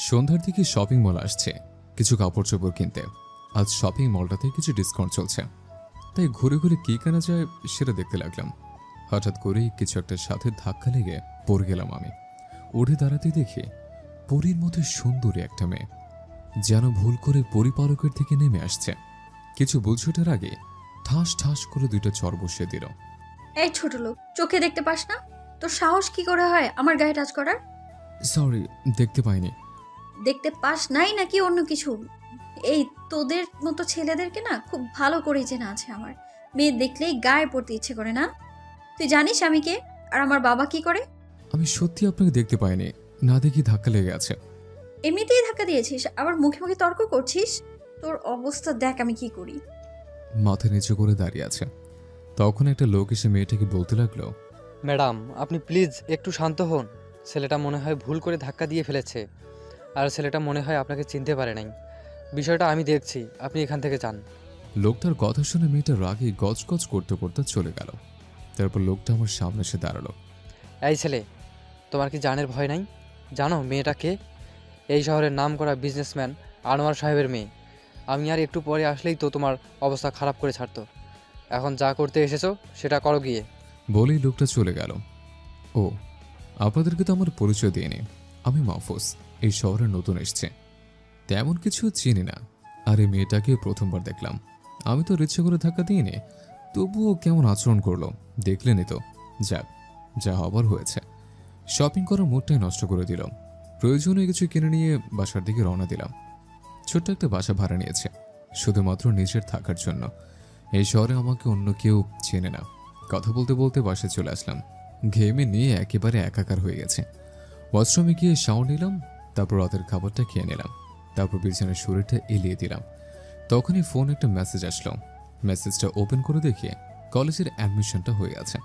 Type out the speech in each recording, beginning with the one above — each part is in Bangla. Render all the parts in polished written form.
সন্ধ্যার দিকে শপিং মল আসছে কিছু কাপড় চোপড় কিনতে। আজ শপিং মলটাতে কিছু ডিসকাউন্ট চলছে, তাই ঘুরে ঘুরে কি কেনা যায় সেটা দেখতে লাগলাম। হঠাৎ করেই কিছু একটা সাথে ধাক্কা লেগে পড়ে গেলাম আমি। উঠে দাঁড়াতে দেখি পরীর মতো সুন্দরী একটা মেয়ে যেন ভুল করে পরিপালকের থেকে নেমে আসছে। কিছু বুঝছোটার আগে ঠাস ঠাস করে দুইটা চর বসিয়ে দিল। এই ছোট লোক, চোখে দেখতে পাস না? তোর সাহস কি করে হয় আমার গায়ে টাচ করার? সরি, দেখতে পাইনি। দেখতে পাস নাই নাকি অন্য কিছু? এই তোদের মতো ছেলেদেরকে না খুব ভালো করে চেনা আছে আমার। মেয়ে দেখলেই গায়ে পড়তে ইচ্ছে করে না? তুই জানিস আমি কে আর আমার বাবা কি করে? আমি সত্যি আপনাকে দেখতে পাইনি, না দেখি ধাক্কা লেগে আছে। এমনিতেই ধাক্কা দিয়েছিস, আবার মুখে মুখে তর্ক করছিস। তোর অবস্থা দেখ আমি কি করি। মাথা নিচু করে দাঁড়িয়ে আছে। তখন একটা লোক এসে মেয়েটাকে বলতে লাগলো, ম্যাডাম আপনি প্লিজ একটু শান্ত হন। ছেলেটা মনে হয় ভুল করে ধাক্কা দিয়ে ফেলেছে, আর ছেলেটা মনে হয় আপনাকে চিনতে পারে নাই। বিষয়টা আমি দেখছি, আপনি এখান থেকে যান। লোকটার কথা শুনে মেয়েটা রাগে গজগজ করতে করতে চলে গেল। তারপর লোকটা আমার সামনে এসে দাঁড়ালো। এই ছেলে, তোমার কি জানের ভয় নাই? জানো মেয়েটা কে? এই শহরের নাম করা বিজনেসম্যান আনোয়ার সাহেবের মেয়ে। আমি আর একটু পরে আসলেই তো তোমার অবস্থা খারাপ করে ছাড়তো। এখন যা করতে এসেছো সেটা করো গিয়ে। বলেই লোকটা চলে গেল। ও, আপনাদেরকে তো আমার পরিচয় দিইনি। আমি মাহফুজ, এই শহরে নতুন এসছে, তেমন কিছু চিনি না। আর এই মেয়েটাকে প্রথমবার দেখলাম। আমি তো ইচ্ছে করে ধাক্কা দিইনি, তবুও কেমন আচরণ করলো দেখলেনই তো। যাক, যা হবার হয়েছে। শপিং করার মুডটাই নষ্ট করে দিল। প্রয়োজনীয় কিছু কিনে নিয়ে বাসার দিকে রওনা দিলাম। ছোট্ট একটা বাসা ভাড়া নিয়েছে, শুধুমাত্র নিজের থাকার জন্য। এই শহরে আমাকে অন্য কেউ চেনে না। কথা বলতে বলতে বাসায় চলে আসলাম। ঘেমে নিয়ে একেবারে একাকার হয়ে গেছে। ওয়াশরুমে গিয়ে শাওয়ার নিলাম, তারপর রাতের খাবারটা খেয়ে নিলাম, তারপর বিছানার শরীরটা এলিয়ে দিলাম। তখনই ফোন একটা মেসেজ আসলো। মেসেজটা ওপেন করে দেখে কলেজের অ্যাডমিশনটা হয়ে আছে।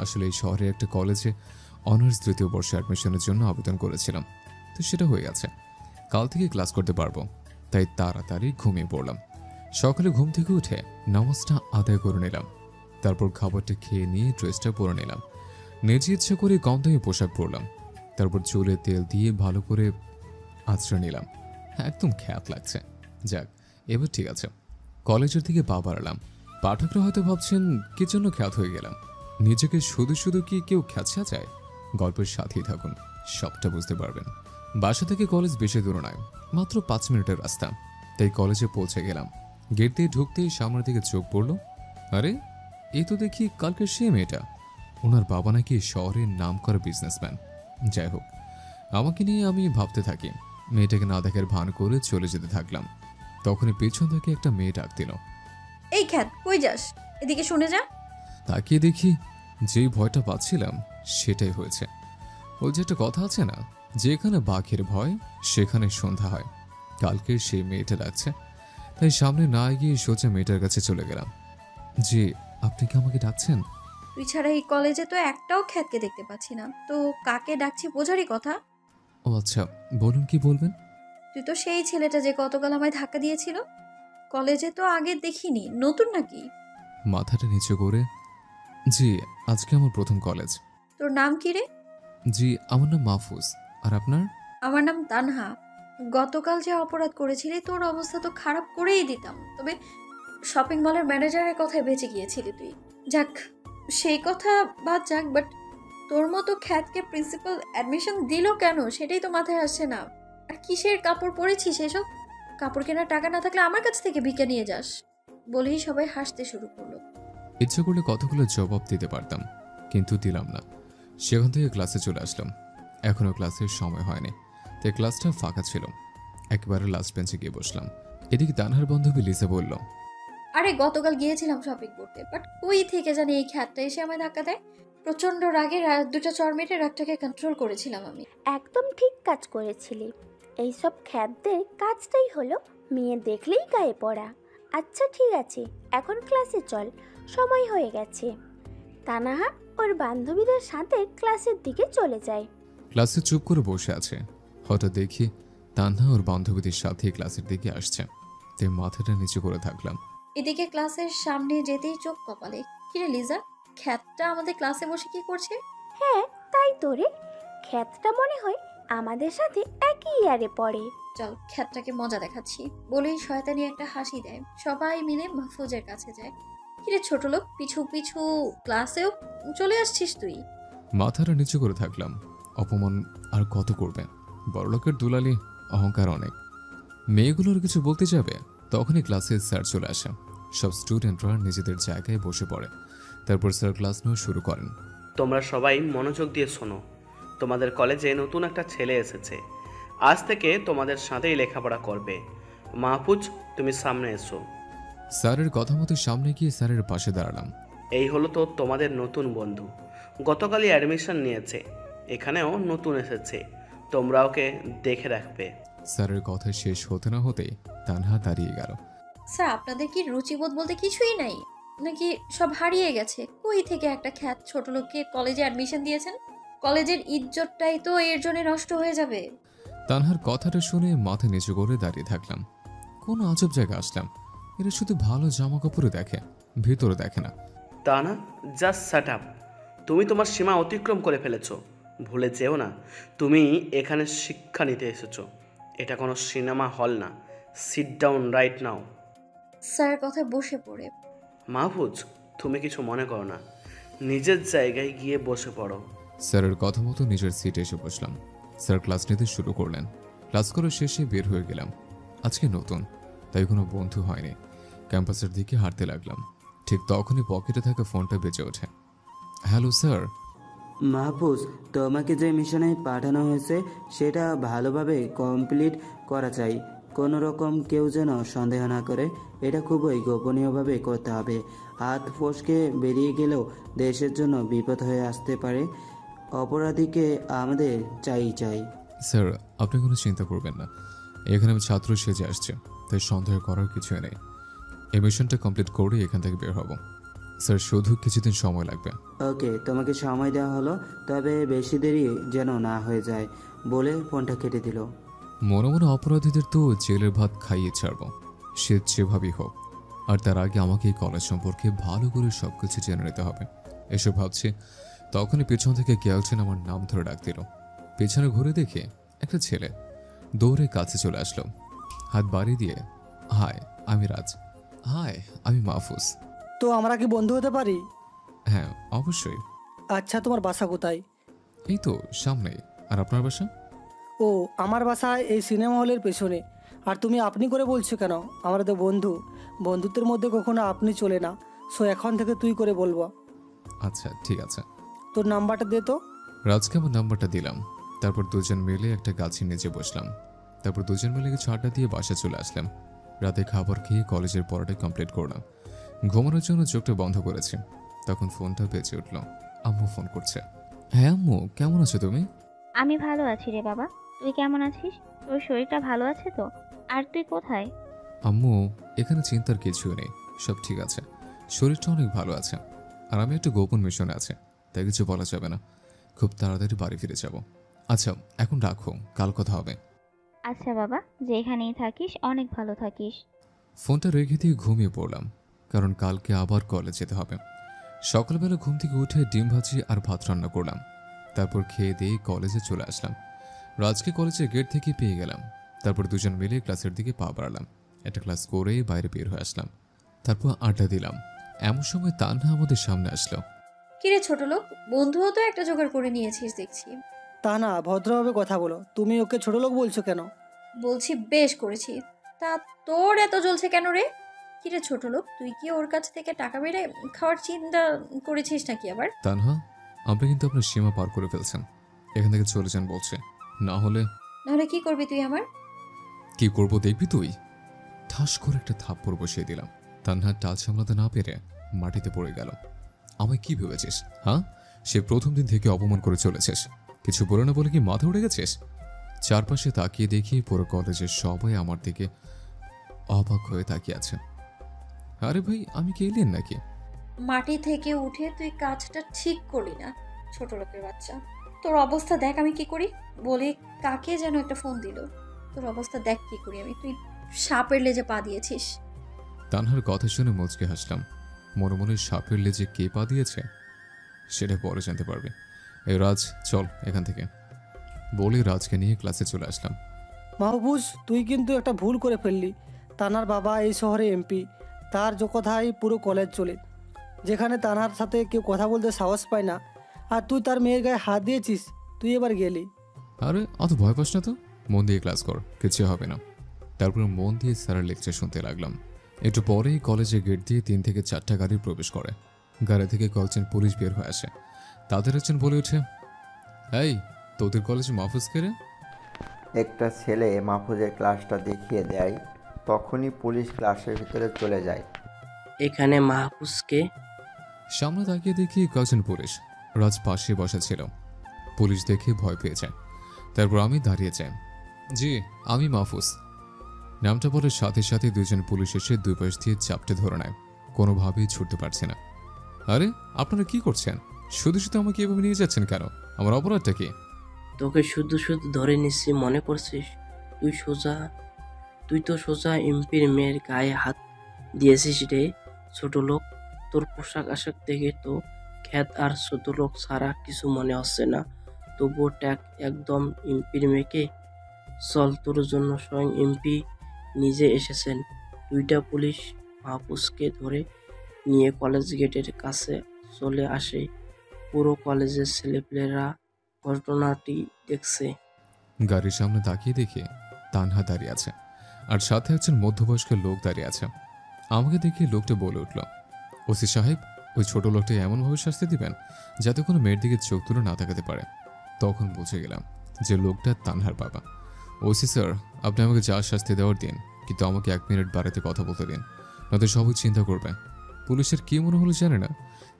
আসলে এই শহরের একটা কলেজে অনার্স দ্বিতীয় বর্ষে অ্যাডমিশনের জন্য আবেদন করেছিলাম, তো সেটা হয়ে গেছে। কাল থেকে ক্লাস করতে পারবো, তাই তাড়াতাড়ি ঘুমিয়ে পড়লাম। সকালে ঘুম থেকে উঠে নামাজটা আদায় করে নিলাম, তারপর খাবারটা খেয়ে নিয়ে ড্রেসটা পরে নিলাম। নিজে ইচ্ছে করে কম দামি পোশাক পরলাম, তারপর চুলে তেল দিয়ে ভালো করে আঁচড়ে নিলাম। একদম খ্যাত লাগছে। যাক, এবার ঠিক আছে। কলেজের দিকে পা বাড়ালাম। পাঠকরা হয়তো ভাবছেন কি জন্য খ্যাত হয়ে গেলাম। নিজেকে শুধু শুধু কি কেউ খ্যাচা যায়? গল্পের সাথেই থাকুন, সবটা বুঝতে পারবেন। বাসা থেকে কলেজ বেশি দূর নয়, মাত্র 5 মিনিটের রাস্তা। তাই কলেজে পৌঁছে গেলাম। গেট দিয়ে ঢুকতেই সামনের দিকে চোখ পড়ল। আরে, এই তো দেখি কালকের সে মেয়েটা। ওনার বাবা নাকি শহরের নাম করা বিজনেসম্যান। যাই হোক, আমাকে নিয়ে আমি ভাবতে থাকি। মেয়েটাকে না দেখার ভান করে চলে যেতে থাকলাম। তখনই পেছন থেকে একটা মেয়ে ডাক দিল, এই খ্যাত, কই যাস? এদিকে শুনে যা। তাকিয়ে দেখি যেই ভয়টা পাচ্ছিলাম সেটাই হয়েছে। ওই যে একটা কথা আছে না, যেখানে বাঘের ভয় সেখানে সন্ধ্যা হয়। কালকের সেই মেয়েটা ডাকছে, তাই সামনে না এগিয়ে সোজা মেয়েটার কাছে চলে গেলাম। জি, আপনি কি আমাকে ডাকছেন? তুই ছাড়া এই কলেজে তো একটাও খ্যাতকে দেখতে পাচ্ছি না, তো কাকে ডাকছি বোঝারই কথা। ও আচ্ছা, বলুন কি বলবেন। তুই তো সেই ছেলেটা যে গতকাল আমায় ধাক্কা দিয়েছিল। কলেজে তো আগে দেখিনি, নতুন নাকি? মাথাটা নিচু করে, জি, আজকে আমার প্রথম কলেজ। তোর নাম কি রে? জি, আমার নাম মাহফুজ। আর আপনার? আমার নাম তানহা। গতকাল যে অপরাধ করেছিলি তোর অবস্থা তো খারাপ করেই দিতাম, তবে শপিং মলের ম্যানেজারের কথায় বেঁচে গিয়েছিলি তুই। যাক, সেই কথা বাদ যাক, বাট তোর মতো খ্যাতকে প্রিন্সিপাল অ্যাডমিশন দিল কেন সেটাই তো মাথায় আসছে না। আর কিসের কাপড় পরেছিস এসব? কাপড় কেনার টাকা না থাকলে আমার কাছ থেকে ভিক্ষা নিয়ে যাস। বলেই সবাই হাসতে শুরু করলো। ইচ্ছে করলে কতগুলো জবাব দিতে পারতাম, কিন্তু দিলাম না। সেখান থেকে ক্লাসে চলে আসলাম। এখনও ক্লাসের সময় হয়নি, তাই ক্লাসটা ফাঁকা ছিল। একেবারে লাস্ট বেঞ্চে গিয়ে বসলাম। এদিকে তানহার বান্ধবী লিসা বলল, আরে গতকাল গিয়েছিলাম শপিং করতে, বাট কই থেকে জানি এই খ্যাতটা এসে আমায় ধাক্কা দেয়। প্রচন্ড রাগে দুটো চর মেটে রাগটাকে কন্ট্রোল করেছিলাম আমি। একদম ঠিক কাজ করেছিলি। এইসব খ্যাতদের কাজটাই হলো মেয়ে দেখলেই গায়ে পড়া। আচ্ছা ঠিক আছে, এখন ক্লাসে চল, সময় হয়ে গেছে। তানাহা ওর বান্ধবীদের সাথে ক্লাসের দিকে চলে যায়। ক্লাসে চুপ করে বসে আছে। হঠাৎ দেখি তানহা ওর বান্ধবীদের সাথে ক্লাসের দিকে আসছে, তাই মাথাটা নিচু করে থাকলাম। এদিকে ক্লাসের সামনে যেতেই চোখ কপালে। কিরে লিজা, খ্যাতটা আমাদের ক্লাসে বসে কি করছে? হ্যাঁ তাই তো রে, খ্যাতটা মনে হয় আমাদের সাথে একই ইয়ারে পড়ে। চল খ্যাতটাকে মজা দেখাচ্ছি বলেই শয়তানি একটা হাসি দেয়। সবাই মিলে মাহফুজের কাছে যায়। কিরে ছোট লোক, পিছু পিছু ক্লাসেও চলে আসছিস তুই? মাথাটা নিচু করে থাকলাম। অপমান আর কত করবে? বড়লোকের দুলালি, অহংকার অনেক। মেয়েগুলোর কিছু বলতে যাবে তখনই ক্লাসে স্যার চলে আসে। সব স্টুডেন্টরা নিজেদের জায়গায় বসে পড়ে। তারপর স্যার ক্লাস নেওয়া শুরু করেন। তোমরা সবাই মনোযোগ দিয়ে শোনো। তোমাদের কলেজে নতুন একটা ছেলে এসেছে। আজ থেকে তোমাদের সাথেই লেখাপড়া করবে। মাহফুজ, তুমি সামনে এসো। স্যারের কথা মতো সামনে গিয়ে স্যারের পাশে দাঁড়ালাম। এই হলো তো তোমাদের নতুন বন্ধু। গতকালই অ্যাডমিশন নিয়েছে, এখানেও নতুন এসেছে। তোমরা ওকে দেখে রাখবে। স্যারের কথা শেষ হতে না হতেই তানহা দাঁড়িয়ে গেল। স্যার আপনাদের কি রুচিবোধ বলতে কিছুই নাই নাকি? সব হারিয়ে গেছে? কই থেকে একটা খ্যাত ছোট লোককে কলেজে অ্যাডমিশন দিয়েছেন? কলেজের ইজ্জতটাই তো এর জন্য নষ্ট হয়ে যাবে। তানহার কথাটা শুনে মাথা নিচু করে দাঁড়িয়ে থাকলাম। কোন আজব জায়গায় আসলাম? এরা শুধু ভালো জামা কাপড়ে দেখে, ভিতরে দেখে না। তা না, জাস্ট শাট আপ। তুমি তোমার সীমা অতিক্রম করে ফেলেছো। ভুলে যেও না, তুমি এখানে শিক্ষা নিতে এসেছো। এটা কোনো সিনেমা হল না। Sit down right now. স্যারের কথায় বসে পড়ে। মাহফুজ, তুমি কিছু মনে করো না, নিজের জায়গায় গিয়ে বসে পড়ো। স্যারের কথা মতো নিজের সিটে এসে বসলাম। স্যার ক্লাস নিতে শুরু করলেন। ক্লাস করে শেষে বের হয়ে গেলাম। আজকে নতুন, তাই কোনো বন্ধু হয়নি। ক্যাম্পাসের দিকে হাঁটতে লাগলাম। ঠিক তখনই পকেটে থাকা ফোনটা বেজে ওঠে। Hello sir. মাহফুজ, তোমাকে যে মিশনে পাঠানো হয়েছে সেটা ভালোভাবে কমপ্লিট করা চাই। কোনো রকম কেউ যেন সন্দেহ না করে। এটা খুবই গোপনীয়ভাবে করতে হবে। হাত ফসকে বেরিয়ে গেলেও দেশের জন্য বিপদ হয়ে আসতে পারে। অপরাধীকে আমাদের চাই। স্যার, আপনি কোনো চিন্তা করবেন না। এখানে আমি ছাত্র সেজে আসছে, তাই সন্দেহ করার কিছুই নেই। এই মিশনটা কমপ্লিট করে এখান থেকে বের হব। স্যার, শুধু কিছুদিন সময় লাগবে। ওকে, তোমাকে সময় দেওয়া হলো, তবে বেশি দেরি যেন না হয়ে যায় বলে ফোনটা কেটে দিল। মনে মনে অপরাধীদের তো জেলের ভাত খাইয়ে ছাড়ব, সে যেভাবেই হোক। আর তার আগে আমাকে এই কলেজ সম্পর্কে ভালো করে সবকিছু জেনে নিতে হবে। এসব ভাবছি তখনই পেছন থেকে কেয়ালছেন আমার নাম ধরে ডাক দিল। পেছনে ঘুরে দেখে একটা ছেলে দৌড়ে কাছে চলে আসলো। হাত বাড়িয়ে দিয়ে, হাই আমি রাজ। হাই আমি মাহফুজ। তো আমরা কি বন্ধু হতে পারি? হ্যাঁ অবশ্যই। আচ্ছা, তোমার বাসা কোথায়? এই তো সামনেই। আর আপনার বাসা? ও, আমার বাসা এই সিনেমা হলের পেছনে। আর তুমি আপনি করে বলছো কেন? আমরা তো বন্ধু, বন্ধুত্বের মধ্যে কখনো আপনি চলে না। সো এখন থেকে তুই করে বলবো। আচ্ছা ঠিক আছে। তোর নাম্বারটা দে তো। রাজকে আমার নাম্বারটা দিলাম। তারপর দুজন মিলে একটা গাছের নিচে বসলাম। তারপর দুজন মিলে কিছু আড্ডা দিয়ে বাসা চলে আসলাম। রাতে খাবার খেয়ে কলেজের পড়াটা কমপ্লিট করলাম। ঘুমানোর জন্য চোখটা বন্ধ করেছি। তখন ফোনটা বেজে উঠল। আম্মু ফোন করছে। হ্যাঁ আম্মু, কেমন আছো তুমি? আমি ভালো আছি রে বাবা, তুই কেমন আছিস? তোর শরীরটা ভালো আছে তো? আর তুই কোথায়? আম্মু, এখানে চিন্তার কিছুই নেই, সব ঠিক আছে। শরীরটা অনেক ভালো আছে। আর আমি একটা গোপন মিশনে আছে, তাই কিছু বলা যাবে না। খুব তাড়াতাড়ি বাড়ি ফিরে যাব। আচ্ছা এখন রাখো, কাল কথা হবে। আচ্ছা বাবা, যেখানেই থাকিস অনেক ভালো থাকিস। ফোনটা রেখে দিয়ে ঘুমিয়ে পড়লাম, কারণ কালকে আবার কলেজ যেতে হবে। সকালবেলা ঘুম থেকে উঠে ডিম ভাজি আর ভাত রান্না করলাম। তারপর খেয়ে দিয়ে কলেজে চলে আসলাম। রাজকে কলেজের গেট থেকে পেয়ে গেলাম। তারপর দুজন মিলে ক্লাসের দিকে পা বাড়ালাম। একটা ক্লাস করেই বাইরে বের হয়ে আসলাম। তারপর আড্ডা দিলাম। এমন সময় তানহা আমাদের সামনে আসলো। কিরে ছোট লোক, বন্ধুও তো একটা জোগাড় করে নিয়েছিস দেখছি। তা না, ভদ্রভাবে কথা বলো। তুমি ওকে ছোট লোক বলছো কেন? বলছি বেশ করেছি। তা তোর এত জ্বলছে কেন রে? কিরে ছোট লোক, তুই কি ওর কাছ থেকে টাকা মেরে খাওয়ার চিন্তা করেছিস নাকি আবার? তানহা, আপনি কিন্তু আপনার সীমা পার করে ফেলছেন। এখান থেকে চলে যান বলছে। নাহলে কি করবি তুই আমার? কি করব দেখবি তুই। ঠাস করে একটা থাপ্পড় বসিয়ে দিলাম। তানহা টাল সামলাতে না পেরে মাটিতে পড়ে গেল। আমায় কি ভেবেছিস? হ্যাঁ, সে প্রথম দিন থেকে অপমান করে চলেছিস। কিছু বলে না বলে কি মাথা উঠে গেছিস? চারপাশে তাকিয়ে দেখি পুরো কলেজের সবাই আমার দিকে অবাক হয়ে তাকিয়ে আছে। আরে ভাই, আমি কি এলিয়েন নাকি? মাটি থেকে উঠে তুই কাজটা ঠিক করলি না, ছোট লোকের বাচ্চা। তোর অবস্থা দেখ আমি কি করি। বলে কাকে যেন একটা ফোন দিল। তোর অবস্থা দেখ কি করি আমি। তুই সাপের লেজে পা দিয়েছিস। তানহার কথা শুনে মুচকে হাসলাম। মনে মনে সাপের লেজে কে পা দিয়েছে সেটা পরে জানতে পারবে। এই রাজ, চল এখান থেকে। বলে রাজকে নিয়ে ক্লাসে চলে আসলাম। মাহবুজ, তুই কিন্তু একটা ভুল করে ফেললি। তানার বাবা এই শহরে এমপি, তার কথাই পুরো কলেজ চলে। যেখানে তানার সাথে কেউ কথা বলতে সাহস পায় না, আর তুই তার মেয়ের গায়ে হাত দিয়েছিস, তুই এবার গেলি। আরে অত ভয় পাস না তো, মন দিয়ে ক্লাস কর, কিছু হবে না। তারপর মন দিয়ে স্যারের লেকচার শুনতে লাগলাম। একটু পরেই কলেজের গেট দিয়ে 3 থেকে 4টা গাড়ি প্রবেশ করে। গাড়ি থেকে কয়েকজন পুলিশ বের হয়ে আসে। তাদের একজন বলে ওঠে, এই তোদের কলেজে মাহফুজ কে রে? একটা ছেলে মাহফুজের ক্লাসটা দেখিয়ে দেয়, তখনই পুলিশ ক্লাসের ভিতরে চলে যায়। এখানে মাহফুজকে সামনে তাকিয়ে দেখি কয়েকজন পুলিশ। রাজ পাশে বসা ছিল। পুলিশ দেখে ভয় পেয়ে যায়। তারপর আমি দাঁড়িয়ে যাই। জি, আমি মাহফুজ। নামটা বলার সাথে সাথে 2জন পুলিশ এসে 2 পাশ দিয়ে চাপটে ধরে নেয়। কোনোভাবেই ছুটতে পারছে না। আরে আপনারা কি করছেন? শুধু শুধু আমাকে এভাবে নিয়ে যাচ্ছেন কেন? আমার অপরাধটা কি? তোকে শুধু শুধু ধরে নিচ্ছি মনে করছিস? তুই তো সোজা এমপির মেয়ের গায়ে হাত দিয়েছিস রে ছোট লোক। তোর পোশাক আশাক দেখে তো খ্যাত আর ছোট লোক ছাড়া কিছু মনে হচ্ছে না। তবুও ট্যাগ একদম এমপির মেয়েকে। চল, তোর জন্য স্বয়ং এমপি নিজে এসেছেন। 2টা পুলিশ মাহফুজকে ধরে নিয়ে কলেজ গেটের কাছে চলে আসে। পুরো কলেজের ছেলেপেলেরা ঘটনাটি দেখছে। গাড়ির সামনে তাকিয়ে দেখি তানহা দাঁড়িয়ে আছে, আর সাথে একজন মধ্যবয়স্ক লোক দাঁড়িয়ে আছে। আমাকে দেখে লোকটা বলে উঠল, ওসি সাহেব, ওই ছোট লোকটা এমনভাবে শাস্তি দিবেন যাতে কোনো মেয়ের দিকে চোখ তুলে না তাকাতে পারে। তখন বুঝে গেলাম যে লোকটা তানহার বাবা। ওসি স্যার, আপনি আমাকে যা শাস্তি দেওয়ার দিন, কিন্তু আমাকে 1 মিনিট বাড়িতে কথা বলতে দিন, নয়তো সবাই চিন্তা করবে। পুলিশের কি মনে হলো জানে না,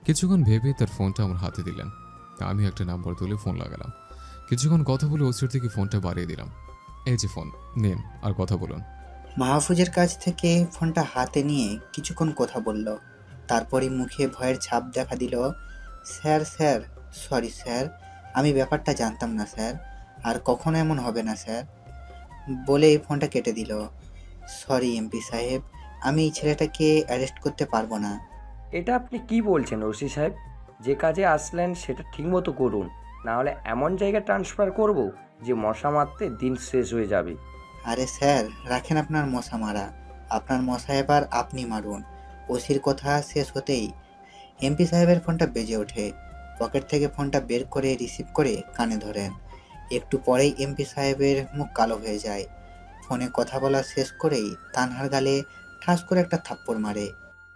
কিছুক্ষণ ভেবে তার ফোনটা আমার হাতে দিলেন। আমি একটা নাম্বার তুলে ফোন লাগালাম। কিছুক্ষণ কথা বলে ওসির থেকে ফোনটা বাড়িয়ে দিলাম। এই যে ফোন নিন, আর কথা বলুন। মাহফুজের কাছ থেকে ফোনটা হাতে নিয়ে কিছুক্ষণ কথা বলল, তারপরই মুখে ভয়ের ছাপ দেখা দিল। স্যার, সরি স্যার, আমি ব্যাপারটা জানতাম না স্যার, আর কখনো এমন হবে না স্যার, বলে ফোনটা কেটে দিল। সরি এমপি সাহেব, আমি এই ছেলেটাকে অ্যারেস্ট করতে পারবো না। এটা আপনি কি বলছেন ওসি সাহেব? যে কাজে আসলেন সেটা ঠিকমতো করুন, না হলে এমন জায়গায় ট্রান্সফার করব যে মশা মারতে দিন শেষ হয়ে যাবে। আরে স্যার, রাখেন আপনার মশা মারা, আপনার মশা এবার আপনি মারুন। ওসির কথা শেষ হতেই এমপি সাহেবের ফোনটা বেজে ওঠে। পকেট থেকে ফোনটা বের করে রিসিভ করে কানে ধরেন। একটু পরেই এমপি সাহেবের মুখ কালো হয়ে যায়। ফোনে কথা বলা শেষ করেই তানহার গালে ঠাস করে একটা থাপ্পড় মারে।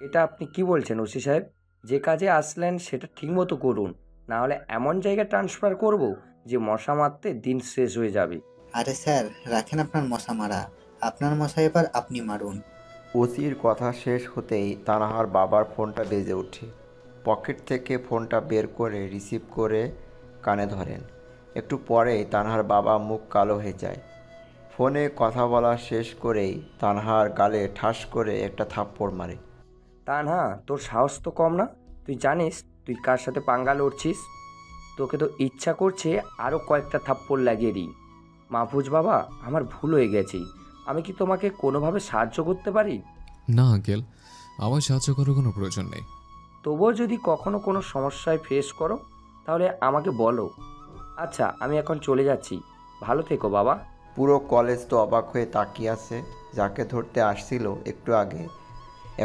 এটা আপনি কি বলছেন ওসি সাহেব? যে কাজে আসলেন সেটা ঠিকমতো করুন, না হলে এমন জায়গায় ট্রান্সফার করব যে মশা মারতে দিন শেষ হয়ে যাবে। আরে স্যার, রাখেন আপনার মশা মারা, আপনার মশা এবার আপনি মারুন। ওসির কথা শেষ হতেই তানহার বাবার ফোনটা বেজে ওঠে। পকেট থেকে ফোনটা বের করে রিসিভ করে কানে ধরেন। একটু পরেই তানহার বাবা মুখ কালো হয়ে যায়। ফোনে কথা বলা শেষ করেই তানহার গালে ঠাস করে একটা থাপ্পড় মারে। তানহা, তোর সাহস তো কম না? তুই জানিস তুই কার সাথে পাঙ্গা লড়ছিস? তোকে তো ইচ্ছা করছে আরও কয়েকটা থাপ্পড় লাগিয়ে দিই। মাহফুজ বাবা, আমার ভুল হয়ে গেছে। আমি কি তোমাকে কোনোভাবে সাহায্য করতে পারি? না আঙ্কেল, আমার সাহায্য করার কোনো প্রয়োজন নেই। তবুও যদি কখনো কোনো সমস্যায় ফেস করো তাহলে আমাকে বলো। আচ্ছা, আমি এখন চলে যাচ্ছি, ভালো থেকো বাবা। পুরো কলেজ তো অবাক হয়ে তাকিয়ে আছে। যাকে ধরতে আসছিল একটু আগে,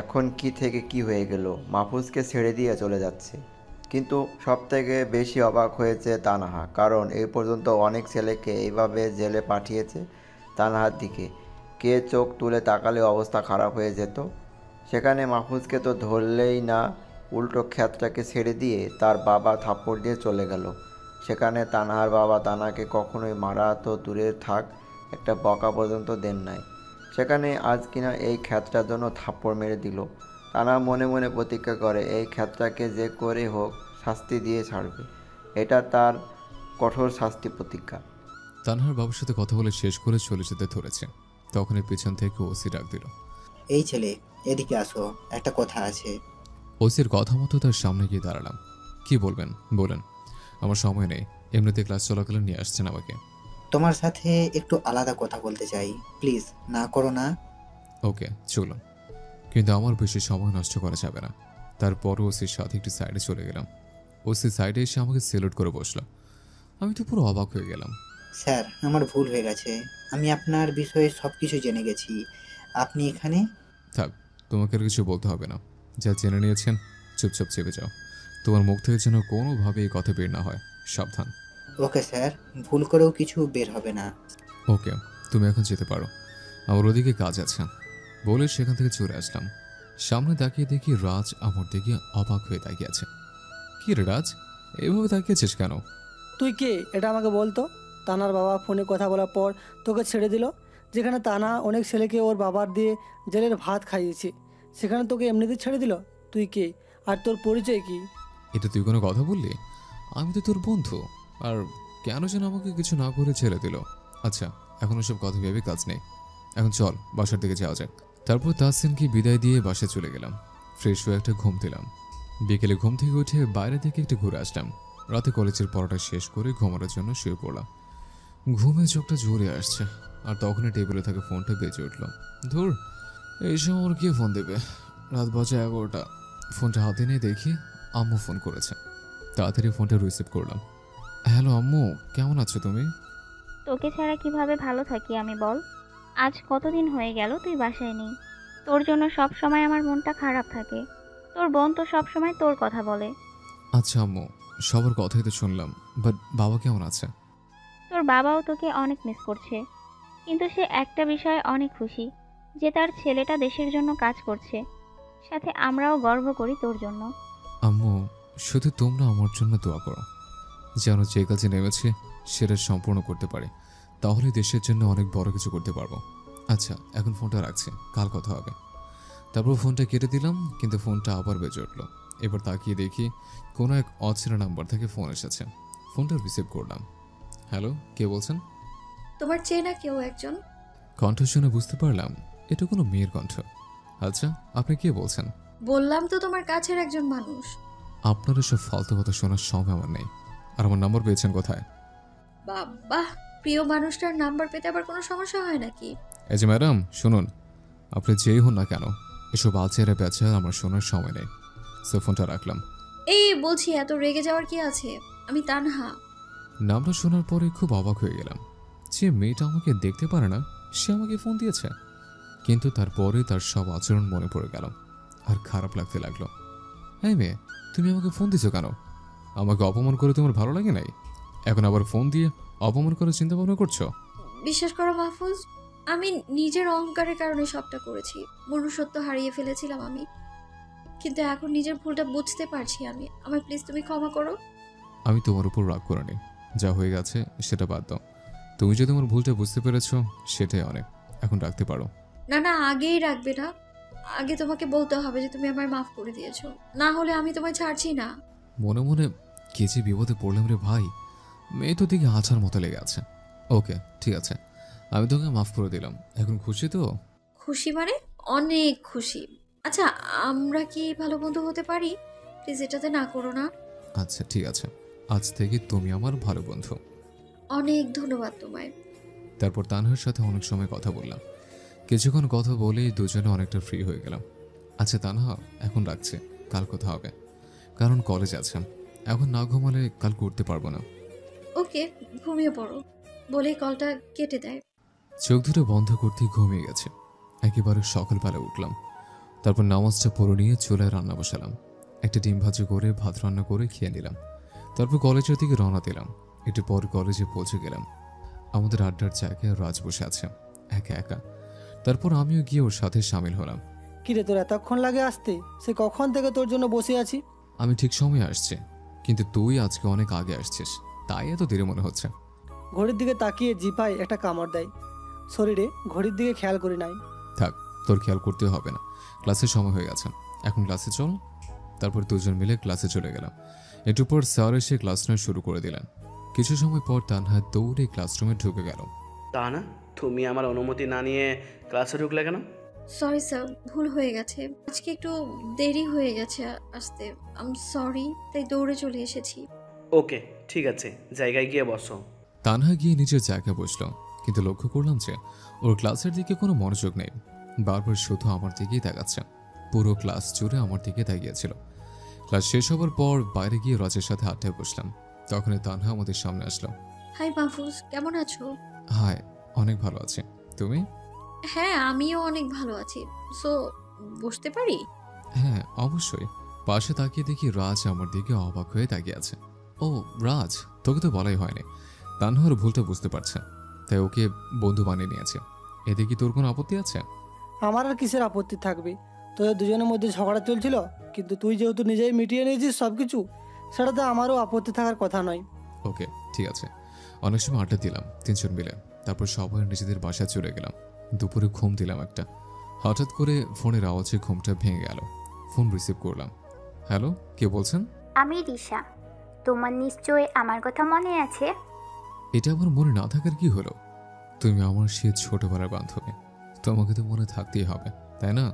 এখন কি থেকে কি হয়ে গেল, মাহফুজকে ছেড়ে দিয়ে চলে যাচ্ছে। কিন্তু সবথেকে বেশি অবাক হয়েছে তানহা, কারণ এই পর্যন্ত অনেক ছেলেকে এইভাবে জেলে পাঠিয়েছে। তানহার দিকে কে চোখ তুলে তাকালে অবস্থা খারাপ হয়ে যেত। সেখানে মাহফুজকে তো ধরলেই না, উল্টো খ্যাতটাকে ছেড়ে দিয়ে তার বাবা থাপ্পড় দিয়ে চলে গেল। সেখানে তানহার বাবা তানাকে কখনোই মারা তো দূরে থাক, একটা বকা পর্যন্ত দেন নাই। সেখানে আজ কিনা এই খ্যাতটার জন্য থাপ্পড় মেরে দিল। তানা মনে মনে প্রতিজ্ঞা করে এই খ্যাতটাকে যে করে হোক শাস্তি দিয়ে ছাড়বে। এটা তার কঠোর শাস্তি প্রতিজ্ঞা। তানহার বাবুর সাথে কথা বলে শেষ করে চলে যেতে ধরেছে, তখনই পিছন থেকে ওসি ডাক দিল, এই ছেলে, এদিকে আসো, একটা কথা আছে। ওসির কথা মতো তার সামনে গিয়ে দাঁড়ালাম। কি বলবেন বলেন, আমার সময় নেই, এমনিতে ক্লাস চলাকালীন নিয়ে আসছেন আমাকে। তোমার সাথে একটু আলাদা কথা বলতে চাই, প্লিজ না করো না। ওকে চলুন, কিন্তু আমার বেশি সময় নষ্ট করা যাবে না। তারপরও ওসির সাথে একটু সাইডে চলে গেলাম। ওসি সাইডে এসে আমাকে সেলুট করে বসলো। আমি তো পুরো অবাক হয়ে গেলাম। স্যার, আমার ভুল হয়ে গেছে। আমি আপনার বিষয়ে সব কিছু জেনে গেছি। আপনি এখানে? থাক, তোমাকে আর কিছু বলতে হবে না। যা জেনে নিয়েছেন চুপচাপ চেপে যাও। তোমার মুখ থেকে যেন কোনোভাবে এই কথা বের না হয়, সাবধান। ওকে স্যার, ভুল করেও কিছু বের হবে না। ওকে, তুমি এখন যেতে পারো, আমার ওদিকে কাজ আছে। বলে সেখান থেকে চলে আসলাম। সামনে তাকিয়ে দেখি রাজ আমার দিকে অবাক হয়ে তাকিয়ে আছে। কি রে রাজ, এইভাবে তাকিয়েছিস কেন? তুই কে এটা আমাকে বলতো। তানার বাবা ফোনে কথা বলার পর তোকে ছেড়ে দিল, যেখানে তানা অনেক ছেলেকে ওর বাবার দিয়ে জেলের ভাত খাইয়েছে, সেখানে তোকে এমনিতে ছেড়ে দিল। তুই কে আর তোর পরিচয় কি? এটা তুই কোনো কথা বললি? আমি তো তোর বন্ধু, আর কেন যেন আমাকে কিছু না করে ছেড়ে দিল। আচ্ছা, এখন ওসব কথা ভেবে কাজ নেই, এখন চল বাসার দিকে যাওয়া যাক। তারপর তাসিনকে বিদায় দিয়ে বাসায় চলে গেলাম। ফ্রেশ হয়ে একটা ঘুম দিলাম। বিকেলে ঘুম থেকে উঠে বাইরে থেকে একটু ঘুরে আসলাম। রাতে কলেজের পড়াটা শেষ করে ঘুমানোর জন্য শুয়ে পড়লাম। ঘুমে চোখটা জোরে আসছে, আর তখনই টেবিলে থাকা ফোনটা বেজে উঠল। ধুর, এই সময় ওর কে ফোন দেবে? রাত বাজে 11টা। ফোনটা হাতে নিয়ে দেখি আম্মু ফোন করেছে। তাড়াতাড়ি ফোনটা রিসিভ করলাম। হ্যালো আম্মু, কেমন আছো তুমি? তোকে ছাড়া কিভাবে ভালো থাকি আমি বল? আজ কতদিন হয়ে গেল তুই বাসায় নেই। তোর জন্য সব সময় আমার মনটা খারাপ থাকে। তোর বোন তো সব সময় তোর কথা বলে। আচ্ছা আম্মু, সবার কথাই তো শুনলাম, বাট বাবা কেমন আছে? তোর বাবাও তোকে অনেক মিস করছে, কিন্তু সে একটা বিষয়ে অনেক খুশি, যে তার ছেলেটা দেশের জন্য কাজ করছে। সাথে আমরাও গর্ব করি তোর জন্য। আম্মু, শুধু তোমরা আমার জন্য দোয়া করো, যেন যে কাজে নেমেছে সেটা সম্পূর্ণ করতে পারে। তাহলে দেশের জন্য অনেক বড় কিছু করতে পারবো। আচ্ছা, এখন ফোনটা রাখছি, কাল কথা হবে। তারপর ফোনটা কেটে দিলাম, কিন্তু ফোনটা আবার বেজে উঠল। এবার তাকিয়ে দেখি কোনো এক অচেনা নাম্বার থেকে ফোন এসেছে। ফোনটা রিসিভ করলাম। হ্যালো, কে বলছেন? তোমার চেনা কেউ একজন। কণ্ঠ শুনে বুঝতে পারলাম এটা কোনো মেয়ের কণ্ঠ। আচ্ছা, আপনি কে বলছেন? বললাম তো তোমার কাছের একজন মানুষ। আপনার এসব ফালতু কথা শোনার সময় আমার নেই। আর আমার নাম্বার পেয়েছেন কোথায়? বাবা, প্রিয় মানুষটার নাম্বার পেতে আবার কোনো সমস্যা হয় নাকি? এই যে ম্যাডাম, শুনুন, আপনি যেই হন না কেন, এসব আচেরা বেচা আমার শোনার সময় নেই। সো ফোনটা রাখলাম। এই বলছি, এত রেগে যাওয়ার কি আছে? আমি তানহা। নামটা শোনার পরে খুব অবাক হয়ে গেলাম। যে মেয়েটা আমাকে দেখতে পারে না সে আমাকে ফোন দিয়েছে। কিন্তু তারপরে তার সব আচরণ মনে পড়ে গেল, আর খারাপ লাগতে লাগলো। এই মেয়ে, তুমি আমাকে ফোন দিছো কেন? আমাকে অপমান করে তোমার ভালো লাগে নাই? এখন আবার ফোন দিয়ে অপমান করার চিন্তা ভাবনা করছো? বিশ্বাস করো মাহফুজ, আমি নিজের অহংকারের কারণে সবটা করেছি। মনুষ্যত্ব হারিয়ে ফেলেছিলাম আমি, কিন্তু এখন নিজের ভুলটা বুঝতে পারছি আমি। আমায় প্লিজ তুমি ক্ষমা করো। আমি তোমার উপর রাগ করিনি, যা হয়ে গেছে সেটা বাদ দাও। তুমি যে তোমার ভুলটা বুঝতে পেরেছো সেটাই অনেক, এখন রাখতে পারো। না না, আগেই রাখবে না। আগে তোমাকে বলতে হবে যে তুমি আমায় মাফ করে দিয়েছো, না হলে আমি তোমায় ছাড়ছি না। মনে মনে কে যে বিপদে পড়লাম রে ভাই। মেয়ে তো দিকে আছার মতো লেগে আছে। ওকে, ঠিক আছে, আমি তোকে মাফ করে দিলাম। এখন খুশি তো? খুশি মানে অনেক খুশি। আচ্ছা, আমরা কি ভালো বন্ধু হতে পারি? প্লিজ এটাতে না করো না। আচ্ছা ঠিক আছে, আজ থেকে তুমি আমার ভালো বন্ধু। অনেক ধন্যবাদ তোমায়। তারপর তানহার সাথে অনেক সময় কথা বললাম। কিছুক্ষণ কথা বলেই দুজনে অনেকটা ফ্রি হয়ে গেলাম। আচ্ছা তানহা, এখন রাখছে, কাল কথা হবে, কারণ কলেজ আছে। এখন না ঘুমালে কাল করতে পারবো না। ওকে, ঘুমিয়ে পড়ো বলেই কলটা কেটে দেয়। চোখ দুটো বন্ধ করতেই ঘুমিয়ে গেছে। একেবারে সকালবেলা উঠলাম। তারপর নামাজটা পড়ে নিয়ে চুলায় রান্না বসালাম। একটা ডিম ভাজি করে ভাত রান্না করে খেয়ে নিলাম। তারপর কলেজের দিকে রওনা দিলাম। একটু পর কলেজে পৌঁছে গেলাম। আমাদের আড্ডার জায়গায় রাজ বসে আছে একা একা। তারপর আমিও গিয়ে ওর সাথে সামিল হলাম। কিরে, তোর এতক্ষণ লাগে আসতে? সে কখন থেকে তোর জন্য বসে আছি। আমি ঠিক সময় আসছি, কিন্তু তুই আজকে অনেক আগে আসছিস, তাই এত দেরি মনে হচ্ছে। ঘড়ির দিকে তাকিয়ে জিপাই একটা কামড় দেয়। শরীরে ঘড়ির দিকে খেয়াল করি নাই। থাক, তোর খেয়াল করতে হবে না, ক্লাসের সময় হয়ে গেছে, এখন ক্লাসে চল। তারপর দুজন মিলে ক্লাসে চলে গেলাম। একটু পর স্যার এসে ক্লাস নেওয়া শুরু করে দিলেন। কিছু সময় পর তানহা দৌড়ে ক্লাসরুমে ঢুকে গেল। তা না, তুমি আমার অনুমতি না নিয়ে ক্লাসে ঢুকলে কেন? সরি স্যার, ভুল হয়ে গেছে। আজকে একটু দেরি হয়ে গেছে আসতে। আম সরি, তাই দৌড়ে চলে এসেছি। ওকে, ঠিক আছে, জায়গায় গিয়ে বসো। তানহা গিয়ে নিজের জায়গায় বসলো, কিন্তু লক্ষ্য করলাম যে ওর ক্লাসের দিকে কোনো মনোযোগ নেই। বারবার শুধু আমার দিকেই তাকাচ্ছে। পুরো ক্লাস জুড়ে আমার দিকে তাকিয়েছিল। ক্লাস শেষ হবার পর বাইরে গিয়ে রাজের সাথে আড্ডায় বসলাম। তখনই তানহা আমাদের সামনে আসলো। হাই মাহফুজ, কেমন আছো? হাই, অনেক ভালো আছি। তুমি? হ্যাঁ, আমিও অনেক ভালো আছি। সো বসতে পারি? হ্যাঁ, অবশ্যই। পাশে তাকিয়ে দেখি রাজ আমার দিকে অবাক হয়ে তাকিয়ে আছে। ও রাজ, তোকে তো বলাই হয়নি। তানহার ভুলটা বুঝতে পারছে, তাই ওকে বন্ধু বানিয়ে নিয়েছে। এতে কি তোর কোনো আপত্তি আছে? আমার আর কিসের আপত্তি থাকবে? তোদের দুজনের মধ্যে ঝগড়া চলছিল, কিন্তু তুই যেহেতু নিজেই মিটিয়ে নিয়েছিস সব কিছু, সেটাতে আমারও আপত্তি থাকার কথা নয়। ওকে, ঠিক আছে। অনেক সময় আড্ডা দিলাম তিনজন মিলে, তারপর সবাই নিজেদের বাসায় চলে গেলাম। দুপুরে ঘুম দিলাম একটা। হঠাৎ করে ফোনের আওয়াজে ঘুমটা ভেঙে গেল। ফোন রিসিভ করলাম। হ্যালো, কে বলছেন? আমি রিশা। তোমার নিশ্চয় আমার কথা মনে আছে? এটা আমার মনে না থাকার কি হলো? তুমি আমার সে ছোটবেলার বান্ধবী, তোমাকে তো মনে থাকতেই হবে, তাই না?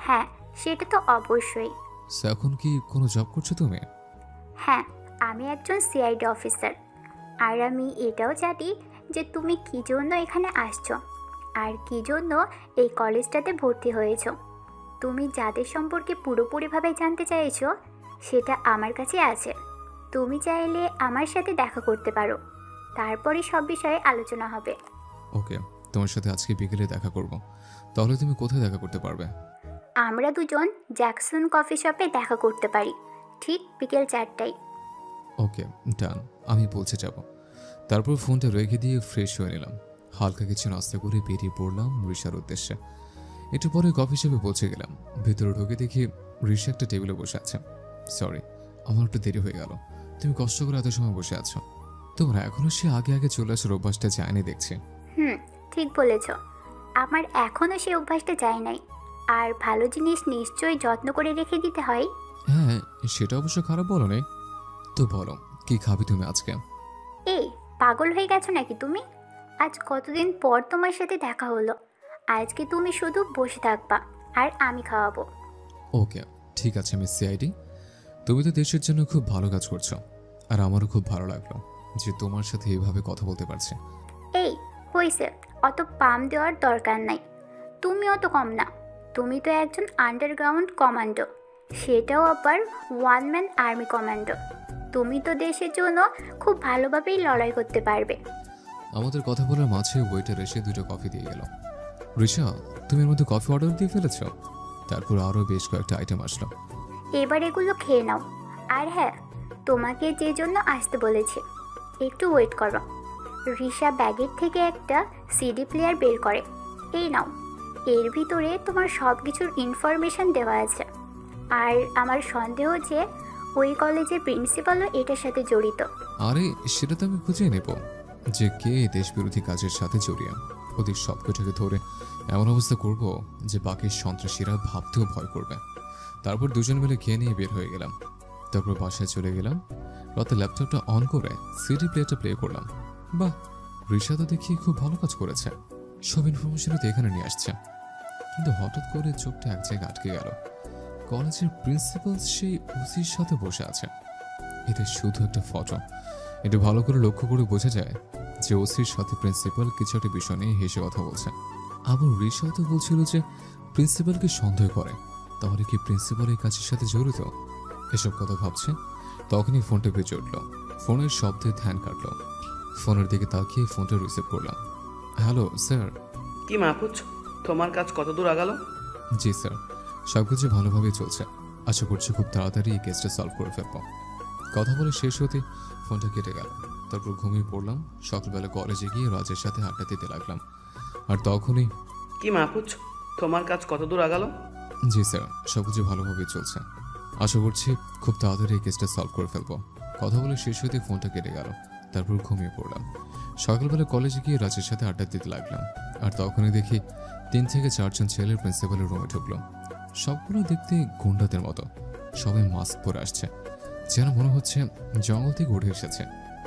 হ্যাঁ, সেটা তো অবশ্যই। এখন কি কোনো জব করছো তুমি? হ্যাঁ, আমি একজন সিআইডি অফিসার। আর আমি এটাও জানি যে তুমি কী জন্য এখানে আসছো আর কী জন্য এই কলেজটাতে ভর্তি হয়েছো। তুমি যাদের সম্পর্কে পুরোপুরিভাবে জানতে চাইছো সেটা আমার কাছে আছে। তুমি চাইলে আমার সাথে দেখা করতে পারো, তারপরে সব বিষয়ে আলোচনা হবে। ওকে, তোমার সাথে আজকে বিকেলে দেখা করব। তাহলে তুমি কোথায় দেখা করতে পারবে? আমরা দুজন জ্যাকসন কফি শপে দেখা করতে পারি, ঠিক বিকেল 4টায়। ওকে, ডান, আমি পৌঁছে যাব। তারপর ফোনটা রেখে দিয়ে ফ্রেশ হয়ে নিলাম। হালকা কিছু নাস্তা করে বেরিয়ে পড়লাম রিশার উদ্দেশ্যে। একটু পরে কফি শপে পৌঁছে গেলাম। ভেতরে ঢুকে দেখি রিশা একটা টেবিলে বসে আছে। সরি, আমার একটু দেরি হয়ে গেল। তুমি কষ্ট করে এত সময় বসে আছো। তোমরা এখনো সে আগে আগে চলে আসার অভ্যাসটা যায়নি দেখছি। ঠিক বলেছ, আমার এখনও সেই অভ্যাসটা যায় নাই। আর ভালো জিনিস নিশ্চয়ই যত্ন করে রেখে দিতে হয়। হ্যাঁ, সেটা অবশ্য খারাপ বলো নেই। তো বলো, কি খাবি তুমি আজকে? এই পাগল হয়ে গেছো নাকি তুমি? আজ কতদিন পর তোমার সাথে দেখা হলো। আজকে তুমি শুধু বসে থাকবা আর আমি খাওয়াবো। ওকে, ঠিক আছে মিস সিআইডি। তুমি তো দেশের জন্য খুব ভালো কাজ করছো, আর আমারও খুব ভালো লাগলো যে তোমার সাথে এইভাবে কথা বলতে পারছি। এই হইছে, অত পাম দেওয়ার দরকার নাই। তুমিও তো কম না, তুমি তো একজন আন্ডারগ্রাউন্ড কমান্ডো, সেটাও আবার ওয়ান ম্যান আর্মি কমান্ডো। তুমি তো দেশের জন্য খুব ভালোভাবেই লড়াই করতে পারবে। আমাদের কথা বলার মাঝে ওয়েটার এসে দুটো কফি দিয়ে গেল। রিশা, তুমি এর মধ্যে কফি অর্ডার দিয়ে ফেলেছ? তারপর আরও বেশ কয়েকটা আইটেম আসলো। এবার এগুলো খেয়ে নাও। আর হ্যাঁ, তোমাকে যে জন্য আসতে বলেছি, একটু ওয়েট করো। রিশা ব্যাগের থেকে একটা সিডি প্লেয়ার বের করে। এই নাও, এর ভিতরে তোমার সব কিছুর ইনফরমেশন দেওয়া আছে। আর আমার সন্দেহ যে ওই কলেজের প্রিন্সিপালও এটার সাথে জড়িত। আরে সেটা তো আমি খুঁজে নেব যে কে দেশবিরোধী কাজের সাথে জড়িয়ে। ওদের সবকটাকে ধরে এমন অবস্থা করব যে বাকি সন্ত্রাসীরা ভাবতেও ভয় করবে। তারপর দুজন মিলে খেয়ে নিয়ে বের হয়ে গেলাম। তারপর বাসায় চলে গেলাম। রাতে ল্যাপটপটা অন করে সিডি প্লেটা প্লে করলাম। বাহ, রিশা তো দেখি খুব ভালো কাজ করেছে। সব ইনফরমেশন তো এখানে নিয়ে আসছে। কিন্তু হঠাৎ করে চোখটা এক জায়গায় আটকে গেল। কলেজের প্রিন্সিপাল সেই ওসির সাথে বসে আছে। এটা শুধু একটা ফটো। এটা ভালো করে লক্ষ্য করে বোঝা যায় যে ওসির সাথে প্রিন্সিপাল কিছু একটা বিষয় নিয়ে হেসে কথা বলছে। আবার রিশাও তো বলছিল যে প্রিন্সিপালকে সন্দেহ করে। তাহলে কি প্রিন্সিপাল এই কাজের সাথে জড়িত? এসব কথা ভাবছে, তখনই ফোনটা বেজে উঠল। ফোনের শব্দে ধ্যান কাটল। ফোনের দিকে তাকিয়ে ফোনটা রিসিভ করলাম। Hello sir. কি মাহফুজ, তোমার কাজ কত দূর আগালো? জি স্যার, সবকিছু ভালোভাবেই চলছে। আশা করছি খুব তাড়াতাড়ি এই কেসটা সলভ করে ফেলবো। কথা বলে শেষ হতে ফোনটা কেটে গেল। তারপর ঘুমিয়ে পড়লাম। সকালবেলা কলেজে গিয়ে রাজের সাথে আড্ডা দিতে লাগলাম। আর তখনই কি মাহফুজ, তোমার কাজ কত দূর আগালো? জি স্যার, সবকিছু ভালোভাবেই চলছে। আশা করছি খুব তাড়াতাড়ি এই কেসটা সলভ করে ফেলবো। কথা বলে শেষ হতে ফোনটা কেটে গেল। তারপর ঘুমিয়ে পড়লাম। সকালবেলা কলেজে গিয়ে রাজের সাথে আড্ডা দিতে লাগলাম। আর তখনই দেখি 3 থেকে 4 জন ছেলে প্রিন্সিপালের রুমে ঢুকলো। সবগুলো দেখতে গুন্ডাদের মতো। সবাই মাস্ক পরে আসছে, যেন মনে হচ্ছে জঙ্গল থেকে উঠে এসেছে।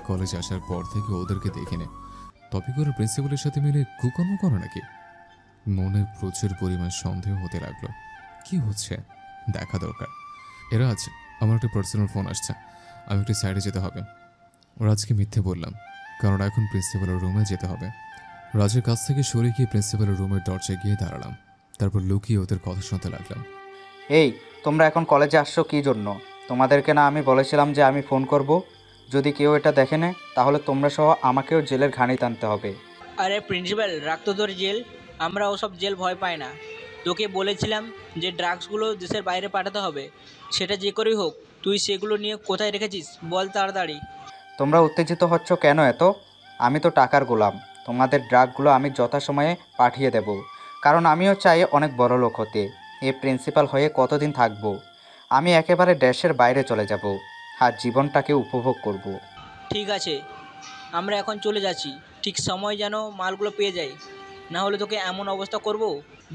কলেজে আসার পর থেকে ওদেরকে দেখিনি। তবে করে প্রিন্সিপালের সাথে মিলে কুকর্ম করে নাকি? মনে প্রচুর পরিমাণ সন্দেহ হতে লাগলো। কি হচ্ছে দেখা দরকার। রাজ, আমার একটা পার্সোনাল ফোন আসছে, আমি একটু সাইডে যেতে হবে। রাজকে মিথ্যে বললাম, কারণ এখন প্রিন্সিপালের রুমে যেতে হবে। রাজের কাছ থেকে সরে গিয়ে প্রিন্সিপালের রুমের দরজায় গিয়ে দাঁড়ালাম। তারপর লুকিয়ে ওদের কথা শুনতে লাগলাম। এই তোমরা এখন কলেজে আসছো কী জন্য? তোমাদেরকে না আমি বলেছিলাম যে আমি ফোন করব? যদি কেউ এটা দেখে নেয় তাহলে তোমরা সহ আমাকেও জেলের ঘানি টানতে হবে। আরে প্রিন্সিপাল, রাখতো তোর জেল। আমরা ওসব জেল ভয় পাই না। তোকে বলেছিলাম যে ড্রাগসগুলো দেশের বাইরে পাঠাতে হবে, সেটা যে করেই হোক। তুই সেগুলো নিয়ে কোথায় রেখেছিস বল তাড়াতাড়ি। তোমরা উত্তেজিত হচ্ছ কেন এত? আমি তো টাকার গোলাম। তোমাদের ড্রাগগুলো আমি যথাসময়ে পাঠিয়ে দেব, কারণ আমিও চাই অনেক বড় লোক হতে। এই প্রিন্সিপাল হয়ে কতদিন থাকবো? আমি একেবারে দেশের বাইরে চলে যাব আর জীবনটাকে উপভোগ করব। ঠিক আছে, আমরা এখন চলে যাচ্ছি। ঠিক সময় যেন মালগুলো পেয়ে যাই, না হলে তোকে এমন অবস্থা করব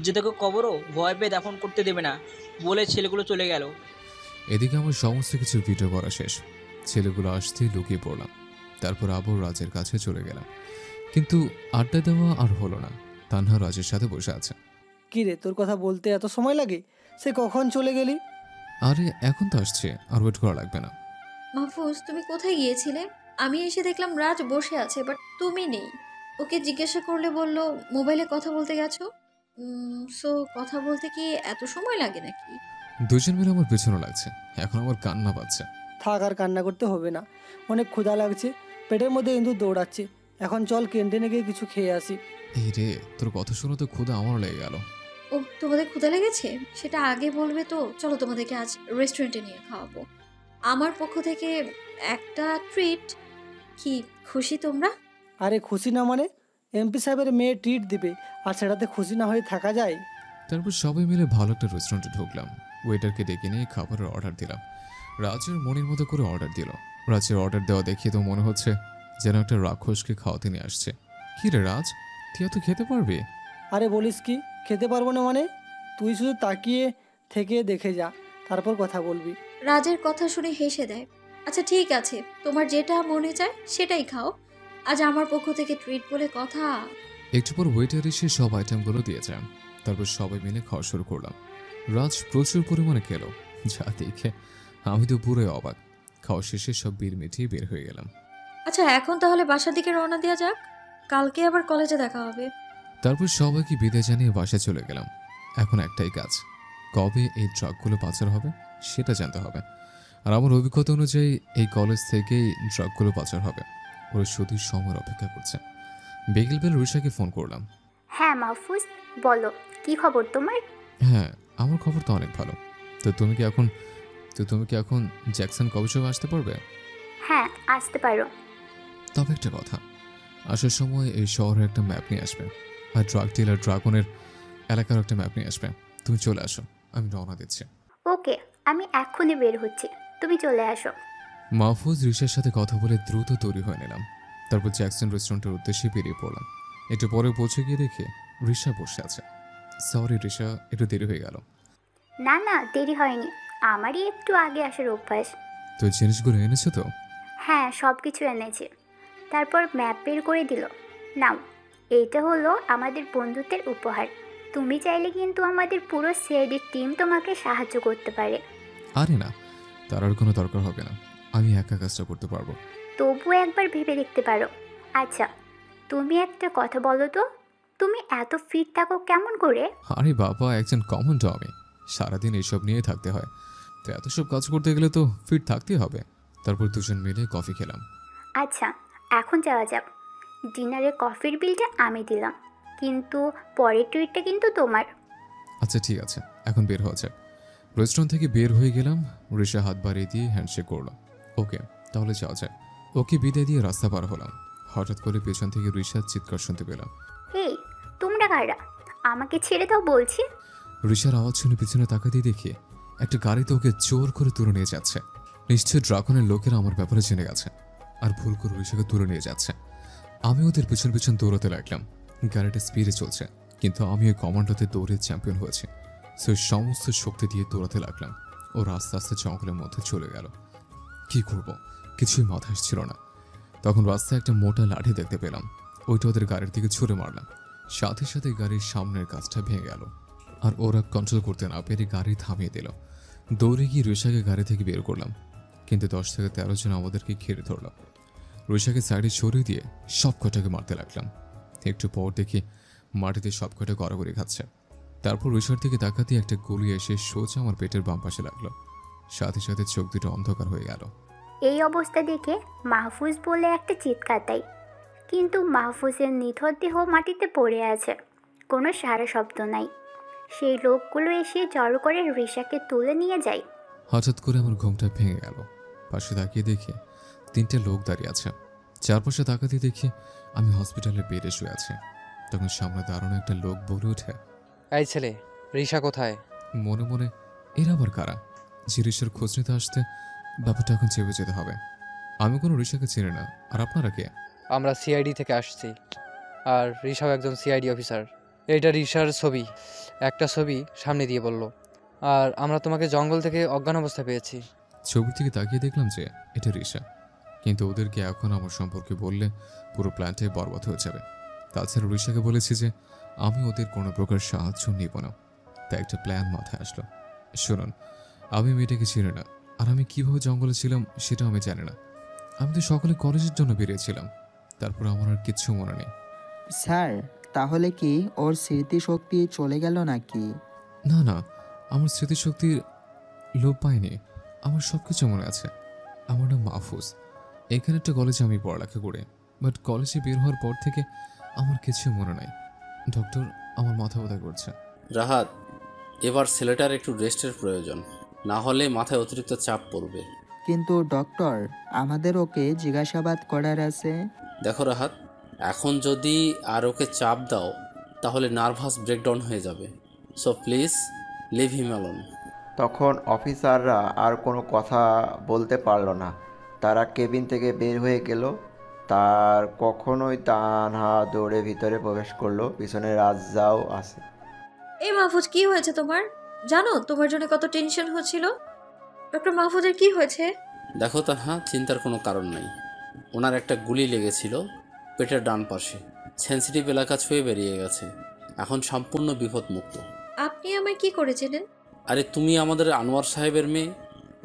যে তোকে কবরও ভয় পেয়ে দাফন করতে দেবে না। বলে ছেলেগুলো চলে গেল। এদিকে আমার সমস্ত কিছু ভিডিও করা শেষ। ছেলেগুলো আসতেই লুকিয়ে পড়লাম। তারপর আবার রাজের কাছে চলে গেলাম, কিন্তু আড্ডা দেওয়া আর হলো না। তানহা রাজের সাথে বসে আছে। কি রে, তোর কথা বলতে এত সময় লাগে? সে কখন চলে গেলি? আরে এখন তো আসছে, আর ওয়েট করা লাগবে না। মাহফুজ, তুমি কোথায় গিয়েছিলে? আমি এসে দেখলাম রাজ বসে আছে, বাট তুমি নেই। ওকে জিজ্ঞাসা করলে বলল মোবাইলে কথা বলতে গেছো। সো কথা বলতে কি এত সময় লাগে নাকি? দুজন মিলে আমার পেছনে লাগছে, এখন আমার কান্না পাচ্ছে। থাক, আর কান্না করতে হবে না। অনেক ক্ষুধা লাগছে, পেটের মধ্যে ইঁদুর দৌড়াচ্ছে। এখন চল ক্যান্টিনে গিয়ে কিছু খেয়ে আসি। এই রে, তোর কথা শুনে তো ক্ষুধা আমারও লেগে গেল। ও, তোমাদের ক্ষুধা লেগেছে? সেটা আগে বলবে তো। চলো, তোমাদেরকে আজ রেস্টুরেন্টে নিয়ে খাওয়াবো। আমার পক্ষ থেকে একটা ট্রিট। কি খুশি তোমরা? আরে খুশি না মানে? এমপি সাহেবের মেয়ে ট্রিট দিবে, আর সেটাতে খুশি না হয়ে থাকা যায়? তারপর সবাই মিলে ভালো একটা রেস্টুরেন্টে ঢুকলাম। ওয়েটারকে ডেকে নিয়ে খাবারের অর্ডার দিলাম। রাজের মনের মতো করে অর্ডার দিল। রাজের অর্ডার দেওয়া দেখিয়ে তো মনে হচ্ছে যেন একটা রাক্ষসকে খাওয়াতে নিয়ে আসছে। কি রে রাজ, তুই এত খেতে পারবি? আরে বলিস কি, খেতে পারবো না মানে? তুই শুধু তাকিয়ে থেকে দেখে যা, তারপর কথা বলবি। রাজের কথা শুনে হেসে দেয়। আচ্ছা ঠিক আছে, তোমার যেটা মনে চায় সেটাই খাও। আজ আমার পক্ষ থেকে ট্রিট বলে কথা। একটু পর ওয়েটার এসে সব আইটেমগুলো দিয়েছে। তারপর সবাই মিলে খাওয়া শুরু করলাম। রাজ প্রচুর পরিমাণে খেলো, যা দেখে আমি তো পুরোই অবাক। খাওয়া শেষে সব বিল মিটিয়ে বের হয়ে গেলাম। আচ্ছা এখন তাহলে বাসার দিকে রওনা দেওয়া যাক, কালকে আবার কলেজে দেখা হবে। তারপর সবাইকে বিদায় জানিয়ে বাসায় চলে গেলাম। এখন একটাই কাজ, কবে এই ট্রাকগুলো পাচার হবে সেটা জানতে হবে। আর আমার অভিজ্ঞতা অনুযায়ী এই কলেজ থেকেই ট্রাকগুলো পাচার হবে। ওরা শুধু সময়ের অপেক্ষা করছে। বিকেলবেলা রুষাকে ফোন করলাম। হ্যাঁ মাহফুজ, বলো কি খবর তোমার? হ্যাঁ, আমার খবর তো অনেক ভালো। তো তুমি কি এখন জ্যাকসন কবে সময় আসতে পারবে? হ্যাঁ, আসতে পারো। তবে একটা কথা, আসার সময় এই শহরের একটা ম্যাপ নিয়ে আসবে, আর ড্রাগ ডিলার ড্রাগনের এলাকার একটা ম্যাপ নিয়ে আসবে। তুমি চলে আসো, আমি রওনা দিচ্ছি। ওকে, আমি এক্ষুনি বের হচ্ছি, তুমি চলে আসো। মাহফুজ রিশার সাথে কথা বলে দ্রুত তৈরি হয়ে নিলাম। তারপর জ্যাকসন রেস্টুরেন্টের উদ্দেশ্যে বেরিয়ে পড়লাম। একটু পরে পৌঁছে গিয়ে দেখে রিশা বসে আছে। সরি রিশা, একটু দেরি হয়ে গেল। না না, দেরি হয়নি, আমারই একটু আগে আসার অভ্যাস। তো জিনিসগুলো এনেছো তো? হ্যাঁ, সব কিছু এনেছি। তারপর ম্যাপ বের করে দিল। নাও, এইটা হলো আমাদের বন্ধুত্বের উপহার। তুমি চাইলে কিন্তু আমাদের পুরো সিআইডির টিম তোমাকে সাহায্য করতে পারে। আরে না, তার আর কোনো দরকার হবে না, আমি একা কাজটা করতে পারবো। তবুও একবার ভেবে দেখতে পারো। আচ্ছা, তুমি একটা কথা বলো তো, তুমি এত ফিট থাকো কেমন করে? আরে বাবা, একজন কমন টমি, সারাদিন এইসব নিয়ে থাকতে হয়, তো এত সব কাজ করতে গেলে তো ফিট থাকতেই হবে। তারপর দুজন মিলে কফি খেলাম। আচ্ছা, এখন যাওয়া যাক। ডিনারে কফির বিলটা আমি দিলাম, কিন্তু পরের ট্রিটটা কিন্তু তোমার। আচ্ছা ঠিক আছে, এখন বের হওয়া যাক। রেস্টুরেন্ট থেকে বের হয়ে গেলাম। রিশা হাত বাড়িয়ে দিয়ে হ্যান্ডশেক করলো। ওকে, তাহলে যাওয়া যায়। ওকে বিদায় দিয়ে রাস্তা পার হলাম। হঠাৎ করে পেছন থেকে রিশার চিৎকার শুনতে পেলাম। হেই, তোমরা কারা? আমাকে ছেড়ে দাও বলছি। রিশার আওয়াজ শুনে পিছনে তাকাতে দেখি একটা গাড়িতে ওকে জোর করে তুলে নিয়ে যাচ্ছে। নিশ্চয় ড্রাগনের লোকেরা আমার ব্যাপারে জেনে গেছে, আর ভুল করে রিশাকে তুলে নিয়ে যাচ্ছে। আমি ওদের পিছন পিছন দৌড়াতে লাগলাম। গাড়িটা স্পিডে চলছে, কিন্তু আমি ওই কমান্ডোতে দৌড়ে চ্যাম্পিয়ন হয়েছি। সে সমস্ত শক্তি দিয়ে দৌড়াতে লাগলাম। ও আস্তে আস্তে জঙ্গলের মধ্যে চলে গেল। কি করব, কিছুই মাথায় আসছিল না। তখন রাস্তায় একটা মোটা লাঠি দেখতে পেলাম। ওইটা ওদের গাড়ির দিকে ছুঁড়ে মারলাম। সাথে সাথে গাড়ির সামনের কাজটা ভেঙে গেল, আর ওরা কন্ট্রোল করতে না পেরে গাড়ি থামিয়ে দিল। দৌড়ে গিয়ে রুষাকে গাড়ি থেকে বের করলাম, কিন্তু 10 থেকে 13 জন আমাদেরকে ঘিরে ধরল। রুষাকে সাইডে সরিয়ে দিয়ে সব কটাকে মারতে লাগলাম। একটু পর দেখি মাটিতে সব কটা গড়াগড়ি খাচ্ছে। তারপর রুষার দিকে তাকাতে একটা গুলি এসে সোজা আমার পেটের বাম পাশে লাগলো। সাথে সাথে চোখ দুটো অন্ধকার হয়ে গেল। এই অবস্থা দেখে মাহফুজ বলে একটা চিৎকার দেয়, কিন্তু মাহফুজের নিথর দেহ মাটিতে পড়ে আছে, কোনো সারা শব্দ নাই। সেই লোকগুলো এসে জড়ো করে রিশাকে তুলে নিয়ে যায়। হঠাৎ করে আমার ঘুমটা ভেঙে গেল। পাশে তাকিয়ে দেখি 3টে লোক দাঁড়িয়ে আছে। চারপাশে তাকাতে দেখি আমি হসপিটালের বেডে শুয়ে আছি। তখন সামনে দাঁড়ানো একটা লোক বলে ওঠে, এই ছেলে, রিশা কোথায়? মনে মনে এরা আবার কারা? যে রিশার খোঁজ নিতে আসতে ব্যাপারটা এখন চেপে যেতে হবে। আমি কোনো রিশাকে চিনি না। আর আপনারা কে? আমরা সিআইডি থেকে আসছি, আর রিশাও একজন সিআইডি অফিসার। এইটা রিশার ছবি, একটা ছবি সামনে দিয়ে বলল। আর আমরা তোমাকে জঙ্গল থেকে অজ্ঞান অবস্থা পেয়েছি। ছবির দিকে তাকিয়ে দেখলাম যে এটা রিশা, কিন্তু ওদেরকে এখন আমার সম্পর্কে বললে পুরো প্ল্যানটাই বরবাদ হয়ে যাবে। তাছাড়া রিশাকে বলেছি যে আমি ওদের কোনো প্রকার সাহায্য নিব না। তাই একটা প্ল্যান মাথায় আসলো। শুনুন, আমি মেয়েটাকে চিনি না, আর আমি কিভাবে জঙ্গলে ছিলাম সেটাও আমি জানি না। আমি তো সকালে কলেজের জন্য বেরিয়েছিলাম, তারপর আমার আর কিচ্ছু মনে নেই। স্যার, তাহলে কি ওর স্মৃতিশক্তি চলে গেল নাকি? না না, আমার স্মৃতিশক্তির লোপ পায়নি। আমার সব কিছু মনে আছে। আমার নাম মাহফুজ। এখানে একটা কলেজে আমি পড়ালেখা করি, বাট কলেজে বের হওয়ার পর থেকে আমার কিছু মনে নাই। ডক্টর, আমার মাথা ব্যথা করছে। রাহাত, এবার ছেলেটার একটু রেস্টের প্রয়োজন, না হলে মাথায় অতিরিক্ত চাপ পড়বে। কিন্তু ডক্টর, আমাদের ওকে জিজ্ঞাসাবাদ করার আছে। দেখো রাহাত, এখন যদি আর ওকে চাপ দাও তাহলে নার্ভাস ব্রেকডাউন হয়ে যাবে। So please leave him alone. তখন অফিসাররা আর কোনো কথা বলতে পারলো না। তারা কেবিন থেকে বের হয়ে গেল। তার কখনোই তানহা দৌড়ে ভিতরে প্রবেশ করলো। পিছনে রাজ্জাও আছে। এই মাহফুজ, কি হয়েছে তোমার? জানো তোমার জন্য কত টেনশন হচ্ছিল। ডক্টর মাহফুজের কি হয়েছে? দেখো তানহা, চিন্তার কোনো কারণ নাই। ওনার একটা গুলি লেগেছিল পেটের ডান পাশে, সেন্সিটিভ এলাকা ছুঁয়ে বেরিয়ে গেছে। এখন সম্পূর্ণ বিপদমুক্ত। আপনি আমায় কি করেছিলেন? আরে তুমি আমাদের আনোয়ার সাহেবের মেয়ে,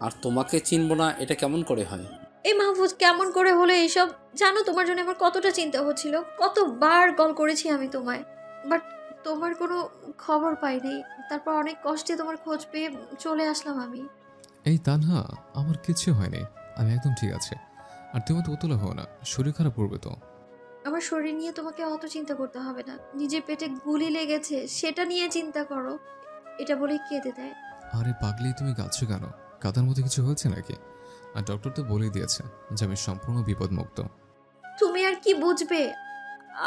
আর তোমাকে চিনব না এটা কেমন করে হয়? এই মাহফুজ, কেমন করে হলো এইসব? জানো তোমার জন্য আমার কতটা চিন্তা হচ্ছিল, কতবার কল করেছি আমি তোমায়, বাট তোমার কোনো খবর পাইনি। তারপর অনেক কষ্টে তোমার খোঁজ পেয়ে চলে আসলাম আমি। এই তানহা, আমার কিচ্ছু হয়নি, আমি একদম ঠিক আছে। আর তুমি তো উতলা হও না, শরীর খারাপ করবে তো। আমার শরীর নিয়ে তোমাকে অত চিন্তা করতে হবে না। নিজের পেটে গুলি লেগেছে সেটা নিয়ে চিন্তা করো। এটা বলে কেঁদে দেয়। আরে পাগলি, তুমি কাঁদছো কেন? কাদার মধ্যে কিছু হয়েছে নাকি? আর ডক্টর তো বলেই দিয়েছে যে আমি সম্পূর্ণ বিপদমুক্ত। তুমি আর কি বুঝবে?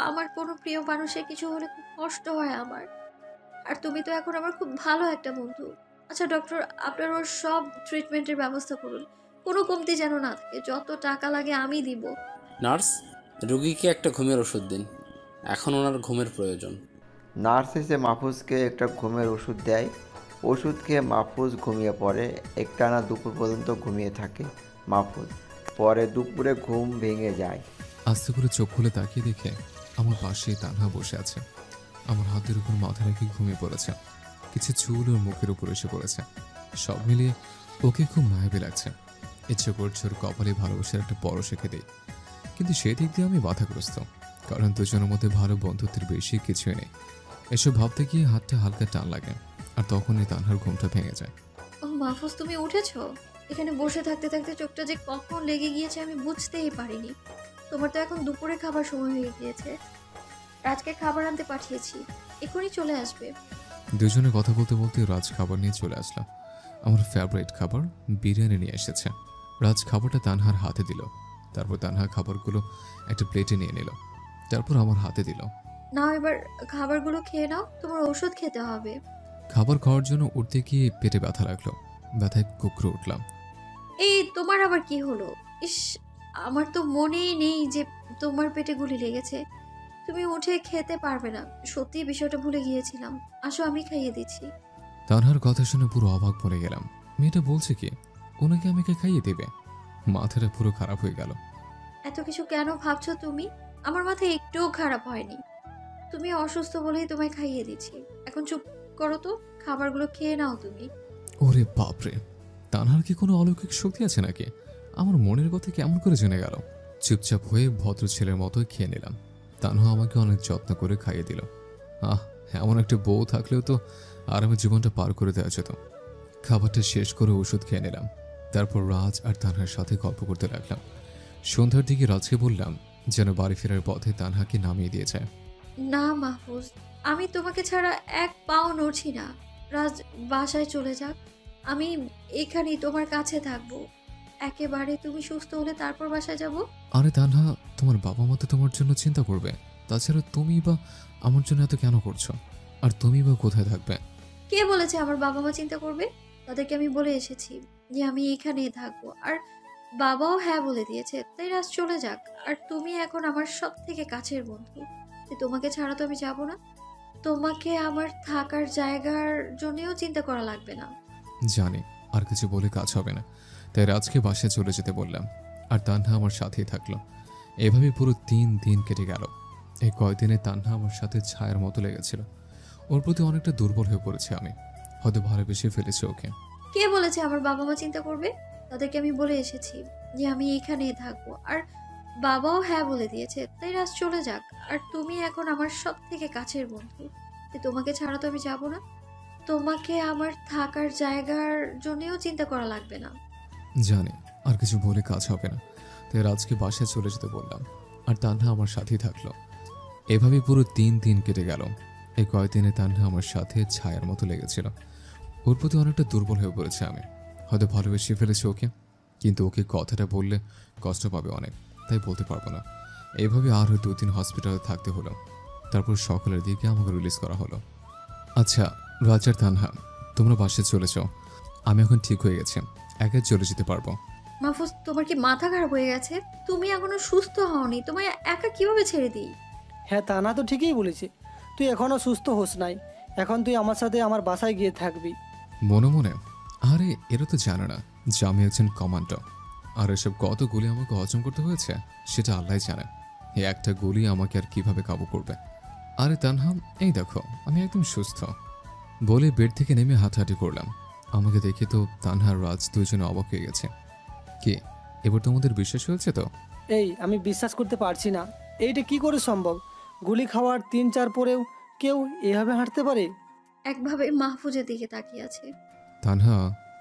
আমার কোনো প্রিয় মানুষের কিছু হলে খুব কষ্ট হয় আমার। আর তুমি তো এখন আমার খুব ভালো একটা বন্ধু। আচ্ছা ডক্টর, আপনার ওর সব ট্রিটমেন্টের ব্যবস্থা করুন, কোনো কমতি যেন না থাকে। যত টাকা লাগে আমি দিব। নার্স, রুগীকে একটা ঘুমের ওষুধ দিন, এখন ওনার ঘুমের প্রয়োজন। নার্স এসে মাহফুজকে একটা ঘুমের ওষুধ দেয়। ওষুধ খেয়ে মাহফুজ ঘুমিয়ে পড়ে। একটানা দুপুর পর্যন্ত ঘুমিয়ে থাকে মাহফুজ। পরে দুপুরে ঘুম ভেঙে যায়। আস্তে করে চোখ খুলে তাকিয়ে দেখে আমার পাশেই তানহা বসে আছে। আমার হাতের উপর মাথা রেখে ঘুমিয়ে পড়েছে। কিছু চুল ওর মুখের উপর এসে পড়েছে। সব মিলিয়ে ওকে খুব মায়াবী লাগছে। ইচ্ছে করছে ওর কপালে ভালোবাসার একটা পরশ রেখে দেয়, কিন্তু সেদিক দিয়ে আমি বাধাগ্রস্ত, কারণ দুজনের মধ্যে ভালো বন্ধুত্বের বেশি কিছুই নেই। এসব ভাবতে গিয়ে হাতটা হালকা টান লাগে, আর তখনই তানহার ঘুমটা ভেঙে যায়। ও মাহফুজ, তুমি উঠেছো? এখানে বসে থাকতে থাকতে চোখটা যে কখন লেগে গিয়েছে আমি বুঝতেই পারিনি। তোমার তো এখন দুপুরে খাবার সময় হয়ে গিয়েছে। রাজকে খাবার আনতে পাঠিয়েছি, এখনই চলে আসবে। দুজনে কথা বলতে বলতে রাজ খাবার নিয়ে চলে আসলাম। আমার ফেভারিট খাবার বিরিয়ানি নিয়ে এসেছে। রাজ খাবারটা তানহার হাতে দিল। তারপর তানহা খাবারগুলো একটা প্লেটে নিয়ে নিল, তারপর আমার হাতে দিল। নাও এবার খাবারগুলো খেয়ে নাও, তোমার ওষুধ খেতে হবে। খাবার খাওয়ার জন্য উঠতে গিয়ে পেটে ব্যথা লাগলো। ব্যথায় কুকড়ে উঠলাম। এই তোমার আবার কি হলো? ইস, আমার তো মনেই নেই যে তোমার পেটে গুলি লেগেছে। তুমি উঠে খেতে পারবে না, সত্যি বিষয়টা ভুলে গিয়েছিলাম। আসো, আমি খাইয়ে দিচ্ছি। তানহার কথা শুনে পুরো অবাক পড়ে গেলাম। মেয়েটা বলছে কি ওনাকে আমাকে খাইয়ে দেবে? মাথাটা পুরো খারাপ হয়ে গেল। এত কিছু কেন ভাবছো তুমি? আমার মাথায় একটুও খারাপ হয়নি। তুমি অসুস্থ বলেই তোমায় খাইয়ে দিচ্ছি। এখন চুপ করো তো, খাবারগুলো খেয়ে নাও তুমি। ওরে বাপরে, তানহার কি কোনো অলৌকিক শক্তি আছে নাকি? আমার মনের কথা কেমন করে জেনে গেল? চুপচাপ হয়ে ভদ্র ছেলের মতোই খেয়ে নিলাম। তানহা আমাকে অনেক যত্ন করে খাইয়ে দিল। এমন একটা বউ থাকলেও তো আরামে জীবনটা পার করে দেওয়া যেত। খাবারটা শেষ করে ওষুধ খেয়ে নিলাম। তারপর রাজ আর তানহার সাথে গল্প করতে লাগলাম। সন্ধ্যার দিকে রাজকে বললাম যেন বাড়ি ফেরার পথে তানহাকে নামিয়ে দিয়ে যায়। না মাহফুজ, আমি তোমাকে ছাড়া এক পাও নড়ছি না। রাজ বাসায় চলে যাক, আমি এখানেই তোমার কাছে থাকবো। একেবারে তুমি সুস্থ হলে তারপর বাসায় যাব। আরে তানহা, তোমার বাবা মা তো তোমার জন্য চিন্তা করবে। তাছাড়া তুমি বা আমার জন্য এত কেন করছো? আর তুমি বা কোথায় থাকবে? কে বলেছে আমার বাবা মা চিন্তা করবে? তাদেরকে আমি বলে এসেছি যে আমি এখানেই থাকবো, আর বাবাও হ্যাঁ বলে দিয়েছে। তাই রাজ চলে যাক। আর তুমি এখন আমার সব থেকে কাছের বন্ধু, তোমাকে ছাড়া তো আমি যাব না। তোমাকে আমার থাকার জায়গার জন্যও চিন্তা করা লাগবে না। জানি আর কিছু বলে কাজ হবে না, তাই রাজকে বাসায় চলে যেতে বললাম। আর তানহা আমার সাথেই থাকলো। এভাবে পুরো 3 দিন কেটে গেল। এই কয়দিনে তানহা আমার সাথে ছায়ার মতো লেগেছিল। ওর প্রতি অনেকটা দুর্বল হয়ে পড়েছে আমি, হয়তো ভালোবেসে ফেলেছি ওকে। কে বলেছে আমার বাবা মা চিন্তা করবে? তাদেরকে আমি বলে এসেছি যে আমি এখানেই থাকবো, আর বাবাও হ্যাঁ বলে দিয়েছে। তাই রাজ চলে যাক। আর তুমি এখন আমার সব থেকে কাছের বন্ধু, তোমাকে ছাড়া তো আমি যাব না। তোমাকে আমার থাকার জায়গার জন্যও চিন্তা করা লাগবে না। জানি আর কিছু বলে কাজ হবে না, তাই রাজকে বাসায় চলে যেতে বললাম। আর তানহা আমার সাথেই থাকলো। এভাবে পুরো 3 দিন কেটে গেল। এই কয়েকদিনে তানহা আমার সাথে ছায়ার মতো লেগেছিল। ওর প্রতি অনেকটা দুর্বল হয়ে পড়েছে আমি, হয়তো ভালোবেসে ফেলেছি ওকে। কিন্তু ওকে কথাটা বললে কষ্ট পাবে অনেক, তাই বলতে পারবো না। এইভাবে আরও 2 দিন হসপিটালে থাকতে হলো। তারপর সকালের দিকে আমাকে রিলিজ করা হলো। আচ্ছা রাজ আর তানহা, তোমরা বাসায় চলে যাও। আমি এখন ঠিক হয়ে গেছি, একাই চলে যেতে পারবো। মাহফুজ, তোমার কি মাথা খারাপ হয়ে গেছে? তুমি এখনো সুস্থ হওনি, তোমায় একা কিভাবে ছেড়ে দিই? হ্যাঁ, তানা তো ঠিকই বলেছে। তুই এখনও সুস্থ হোস নাই। এখন তুই আমার সাথে আমার বাসায় গিয়ে থাকবি। মনে মনে আরে এরা তো জানে না যে আমি একজন কমান্ডার। আর এসব কত গুলি আমাকে হজম করতে হয়েছে সেটা আল্লাহ জানে। এই একটা গুলি আমাকে আর কিভাবে কাবু করবে। আরে তানহা, এই দেখো আমি একদম সুস্থ। বলে বেড থেকে নেমে হাঁটাহাঁটি করলাম। আমাকে দেখে তো তানহা আর রাজ দুজনে অবাক হয়ে গেছে। কি এবার তোমাদের বিশ্বাস হয়েছে তো? এই আমি বিশ্বাস করতে পারছি না, এইটা কি করে সম্ভব? গুলি খাওয়ার 3-4 পরেও কেউ এভাবে হাঁটতে পারে? একভাবে মাহফুজের দিকে তাকিয়ে আছে। তানহা,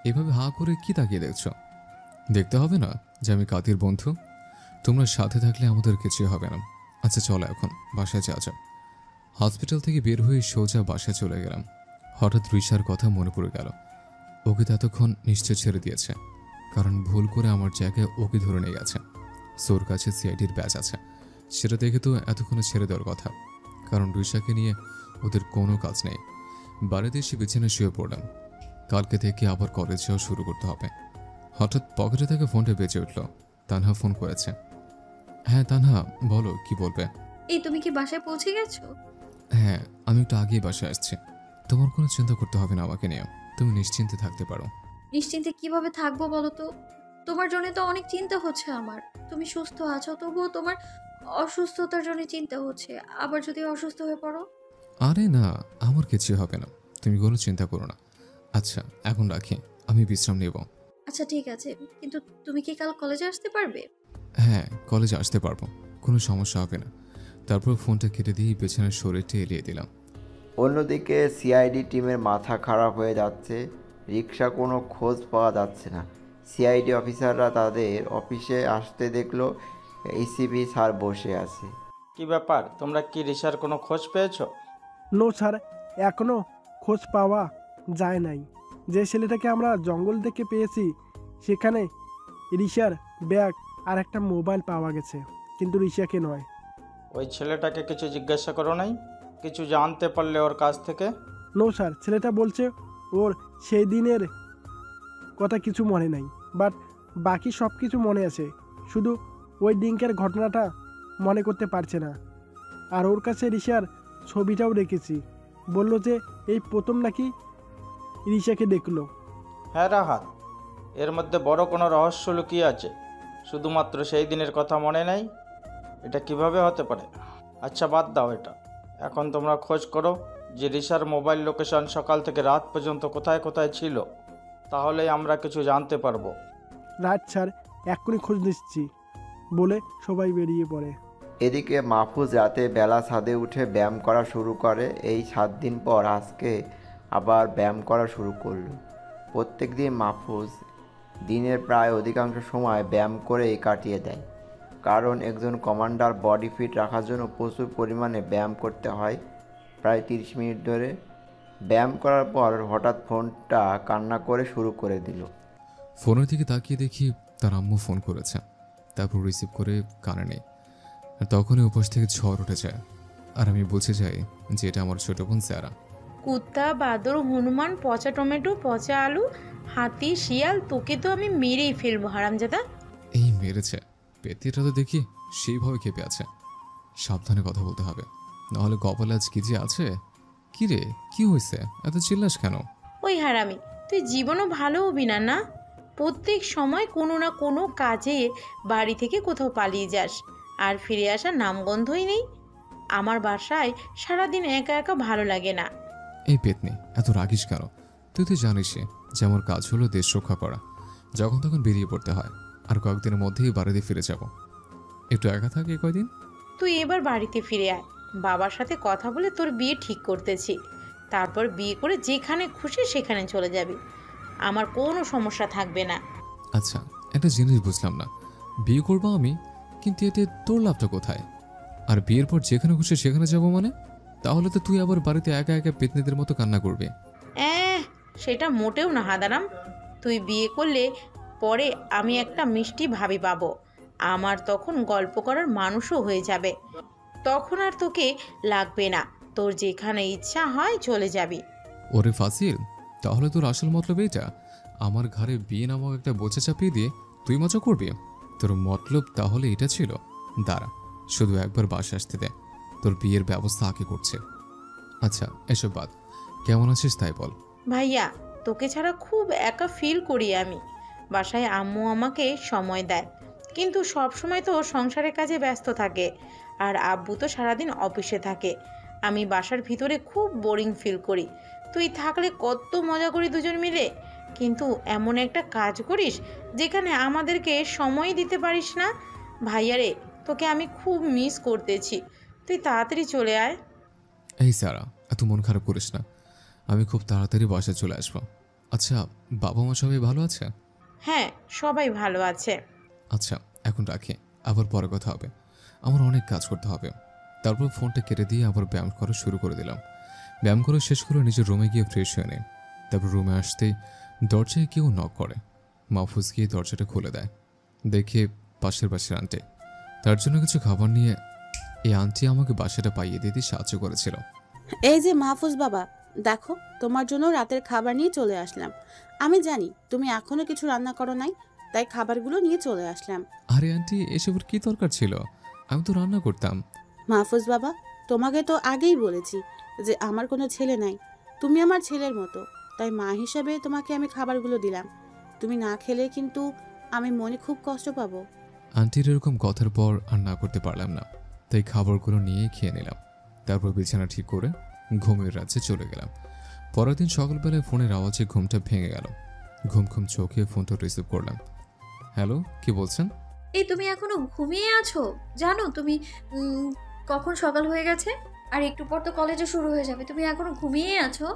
এভাবে হাঁ করে কি তাকিয়ে দেখছো? দেখতে হবে না যে আমি কাতির বন্ধু? তোমরা সাথে থাকলে আমাদের কিছুই হবে না। আচ্ছা চলো এখন বাসায় যাওয়া যাক। হসপিটাল থেকে বের হয়ে সোজা বাসায় চলে গেলাম। হঠাৎ রিশার কথা মনে পড়ে গেল। ওকে তো এতক্ষণ নিশ্চয় ছেড়ে দিয়েছে, কারণ ভুল করে আমার জায়গায় ওকে ধরে নিয়ে গেছে। সোর কাছে সিআইডির ব্যাচ আছে, সেটা দেখে তো এতক্ষণে ছেড়ে দেওয়ার কথা। কারণ রিশাকে নিয়ে ওদের কোনো কাজ নেই। বাড়িতে এসে বিছানায় শুয়ে পড়লাম। কালকে থেকে আবার কলেজ যাওয়া শুরু করতে হবে। হঠাৎ পকেটে থেকে ফোনটা বেজে উঠল। তানহা ফোন করেছে। হ্যাঁ তানহা, বলো কি বলবে? এই তুমি কি বাসায় পৌঁছে গেছো? হ্যাঁ, আমি একটু আগেই বাসায় আসছি। তোমার কোনো চিন্তা করতে হবে না আমাকে নিয়ে, তুমি নিশ্চিন্তে থাকতে পারো। নিশ্চিন্তে কিভাবে থাকবো বলো তো? তোমার জন্য তো অনেক চিন্তা হচ্ছে আমার। তুমি সুস্থ আছো, তবুও তোমার অসুস্থতার জন্য চিন্তা হচ্ছে। আবার যদি অসুস্থ হয়ে পড়ো? আরে না, আমার কিছু হবে না, তুমি কোনো চিন্তা করো না। আচ্ছা এখন রাখি, আমি বিশ্রাম নেব। আচ্ছা ঠিক আছে, কিন্তু তুমি কি কাল কলেজে আসতে পারবে? হ্যাঁ, কলেজে আসতে পারবো, কোনো সমস্যা হবে না। তারপর ফোনটা কেটে দিয়ে পেছনের শরীরটা এলিয়ে দিলাম। অন্যদিকে সিআইডি টিমের মাথা খারাপ হয়ে যাচ্ছে। রিক্সা কোনো খোঁজ পাওয়া যাচ্ছে না। সিআইডি অফিসাররা তাদের অফিসে আসতে দেখলো এসিপি স্যার বসে আছে। কি ব্যাপার, তোমরা কি রিশার কোনো খোঁজ পেয়েছো? নো স্যার, এখনো খোঁজ পাওয়া যায় নাই। যে ছেলেটাকে আমরা জঙ্গল থেকে পেয়েছি সেখানে রিশার ব্যাগ আর একটা মোবাইল পাওয়া গেছে, কিন্তু রিশাকে নয়। ওই ছেলেটাকে কিছু জিজ্ঞাসা করো নাই? কিছু জানতে পারলে ওর কাছ থেকে? নো স্যার, ছেলেটা বলছে ওর সেই দিনের কথা কিছু মনে নাই, বাট বাকি সব কিছু মনে আছে। শুধু ওই ডিঙ্কের ঘটনাটা মনে করতে পারছে না। আর ওর কাছে রিশার ছবিটাও রেখেছি, বলল যে এই প্রথম নাকি রিশাকে দেখলো। হ্যাঁ রাহাত, এর মধ্যে বড় কোনো রহস্য লুকিয়ে আছে। শুধুমাত্র সেই দিনের কথা মনে নেই, এটা কিভাবে হতে পারে? আচ্ছা বাদ দাও এটা। এখন তোমরা খোঁজ করো যে রিশার মোবাইল লোকেশন সকাল থেকে রাত পর্যন্ত কোথায় কোথায় ছিল, তাহলেই আমরা কিছু জানতে পারবো। রাত স্যার, এক্ষুনি খোঁজ নিচ্ছি বলে সবাই বেরিয়ে পড়ে। এদিকে মাহফুজ রাতে বেলা ছাদে উঠে ব্যায়াম করা শুরু করে। এই 7 দিন পর আজকে আবার ব্যায়াম করা শুরু করলো। প্রত্যেক দিন মাহফুজ দিনের প্রায় অধিকাংশ সময় ব্যায়াম করেই কাটিয়ে দেয়, কারণ একজন কমান্ডার বডি ফিট রাখার জন্য প্রচুর পরিমাণে ব্যায়াম করতে হয়। প্রায় 30 মিনিট ধরে ব্যায়াম করার পর হঠাৎ ফোনটা কান্না করে শুরু করে দিল। ফোনের দিকে তাকিয়ে দেখি তার আম্মু ফোন করেছে। তারপর রিসিভ করে কানে নেই, আর তখনই উপাস থেকে ঝড় উঠে যায়। আর আমি বুঝে যাই যে এটা আমার ছোট বোন স্যারা। কুত্তা, বাদর, হনুমান, পচা টমেটো, পচা আলু, হাতি, শিয়াল, তোকে তো আমি মেরেই ফেলবো হারামজাদা। এই মেরেছে, পেতিটা তো দেখি সেইভাবে খেপে আছে। সাবধানে কথা বলতে হবে, নাহলে কপালে আজ কি যে আছে। কি রে, কি হয়েছে, এত চিল্লাস কেন? ওই হারামি, তুই জীবনও ভালো হবি না না? প্রত্যেক সময় কোনো না কোনো কাজে বাড়ি থেকে কোথাও পালিয়ে যাস, আর ফিরে আসার নামগন্ধই নেই। আমার বাসায় সারাদিন একা একা ভালো লাগে না। এই পেতনি, এত রাগিস কেন? তুই তো জানিসই যে আমার কাজ হলো দেশ রক্ষা করা। যখন তখন বেরিয়ে পড়তে হয়, আর কয়েকদিনের মধ্যেই বাড়িতে ফিরে যাব। একটু একা থাকে কয়দিন। তুই এবার বাড়িতে ফিরে আয়, বাবার সাথে কথা বলে তোর বিয়ে ঠিক করতেছি। তারপর বিয়ে করে যেখানে খুশি সেখানে চলে যাবি, আমার কোনো সমস্যা থাকবে না। আচ্ছা, একটা জিনিস বুঝলাম না, বিয়ে করবো আমি, কিন্তু এতে তোর লাভটা কোথায়? আর বিয়ের পর যেখানে খুশি সেখানে যাব মানে? তাহলে তো তুই আবার বাড়িতে একা একা পেতনিদের মতো কান্না করবি। সেটা মোটেও না হাদারাম। তুই বিয়ে করলে পরে আমি একটা মিষ্টি ভাবি পাবো, আমার তখন গল্প করার মানুষও হয়ে যাবে। তখন আর তোকে লাগবে না, তোর যেখানে ইচ্ছা হয় চলে যাবি। ওরে ফাসিল, তাহলে তোর আসল মতলব এইটা? আমার ঘরে বিয়ে নামক একটা বোঝা চাপিয়ে দিয়ে তুই মজা করবি? তোর মতলব তাহলে এটা ছিল? দাঁড়া, শুধু একবার বাসে আসতে দে, তোর বিয়ের ব্যবস্থা আগে করছে। আচ্ছা, এসব বাদ, কেমন আছিস তাই বল। ভাইয়া, তোকে ছাড়া খুব একা ফিল করি আমি। বাসায় আম্মু আমাকে সময় দেয়, কিন্তু সব সময় তো সংসারের কাজে ব্যস্ত থাকে, আর আব্বু তো সারাদিন অফিসে থাকে। আমি বাসার ভিতরে খুব বোরিং ফিল করি। তুই থাকলে কত মজা করি দুজন মিলে, কিন্তু এমন একটা কাজ করিস যেখানে আমাদেরকে সময় দিতে পারিস না। ভাইয়ারে, তোকে আমি খুব মিস করতেছি, তুই তাড়াতাড়ি চলে আয়। এই সারা, এত মন খারাপ করিস না, আমি খুব তাড়াতাড়ি বাসায় চলে আসবো। আচ্ছা, বাবা মা সবাই ভালো আছে? হ্যাঁ, সবাই ভালো আছে। আচ্ছা, এখন রাখি, আবার পরে কথা হবে, আমার অনেক কাজ করতে হবে। তারপর ফোনটা কেটে দিয়ে আবার ব্যায়াম করা শুরু করে দিলাম। ব্যায়াম করে শেষ করে নিজের রুমে গিয়ে ফ্রেশ হয়ে নেই। তারপর রুমে আসতেই দরজায় কেউ নক করে। মাহফুজ গিয়ে দরজাটা খুলে দেয়, দেখে পাশের আন্টি। তার জন্য কিছু খাবার নিয়ে এই আন্টি আমাকে বাসাটা পাইয়ে দিতে সাহায্য করেছিল। এই যে মাহফুজ বাবা, দেখো তোমার জন্য রাতের খাবার নিয়ে চলে আসলাম। আমি জানি তুমি এখনো কিছু রান্না করো নাই, তাই খাবারগুলো নিয়ে চলে আসলাম। আরে আন্টি, এসবের কি দরকার ছিল? আমি তো রান্না করতাম। মাহফুজ বাবা, তোমাকে তো আগেই বলেছি যে আমার কোনো ছেলে নাই, তুমি আমার ছেলের মতো, তাই মা হিসাবে তোমাকে আমি খাবারগুলো দিলাম। তুমি না খেলে কিন্তু আমি মনে খুব কষ্ট পাবো। আন্টির এরকম কথার পর আর না করতে পারলাম না, তাই খাবারগুলো নিয়ে খেয়ে নিলাম। তারপর বিছানা ঠিক করে ঘুমের রাজ্যে চলে গেলাম। পরের দিন সকালবেলায় ফোনের আওয়াজে ঘুমটা ভেঙে গেল। ঘুম চোখে ফোনটা রিসিভ করলাম। হ্যালো, কি বলছেন? এই তুমি এখনো ঘুমিয়ে আছো? জানো তুমি কখন সকাল হয়ে গেছে? আর একটু পর তো কলেজে শুরু হয়ে যাবে, তুমি এখনো ঘুমিয়ে আছো?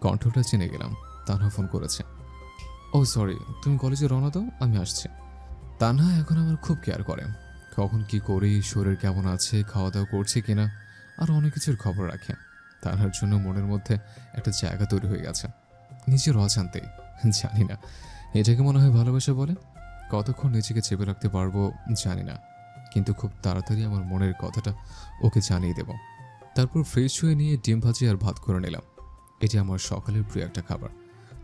কণ্ঠটা চিনে গেলাম, তানহা ফোন করেছে। ও সরি, তুমি কলেজে রওনা দাও, আমি আসছি। তানহা এখন আমার খুব কেয়ার করে, কখন কি করি, শরীর কেমন আছে, খাওয়া দাওয়া করছি কিনা, আর অনেক কিছুর খবর রাখে। তানহার জন্য মনের মধ্যে একটা জায়গা তৈরি হয়ে গেছে, নিজের অজান্তেই। জানি না এটাকে মনে হয় ভালোবাসা বলে। কতক্ষণ নিজেকে চেপে রাখতে পারবো জানি না, কিন্তু খুব তাড়াতাড়ি আমার মনের কথাটা ওকে জানিয়ে দেব। তারপর ফ্রেশ হয়ে নিয়ে ডিম ভাজি আর ভাত করে নিলাম। এটি আমার সকালের প্রিয় একটা খাবার।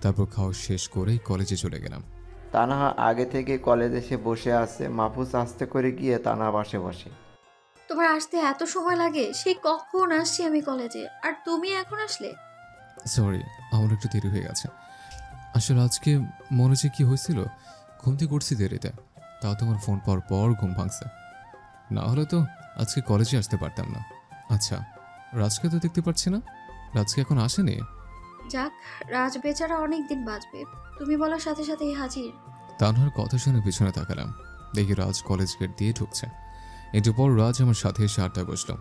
তারপর খাওয়া শেষ করেই কলেজে চলে গেলাম। তানহা আগে থেকে কলেজে এসে বসে আছে। মাহফুজ আস্তে করে গিয়ে তানহা পাশে বসে। তোমার আসতে এত সময় লাগে? সেই কখন আসছি আমি কলেজে, আর তুমি এখন আসলে? সরি, আমার একটু দেরি হয়ে গেছে। আসলে আজকে মনে হচ্ছে কি হয়েছিল, ঘুম থেকে উঠছি দেরিতে, তাও তোমার ফোন পাওয়ার পর ঘুম ভাঙছে। না হলে তো আজকে কলেজে আসতে পারতাম না। আচ্ছা, রাজকে তো দেখতে পাচ্ছি না, রাজকে এখন আসেনি? যাক, রাজ বেচারা অনেক দিন বাঁচবে, তুমি বলার সাথে সাথেই হাজির। তানহার কথা শুনে পিছনে তাকালাম, দেখি রাজ কলেজ গেট দিয়ে ঢুকছে। একটু পর রাজ আমার সাথে এসে আড্ডায় বসলো।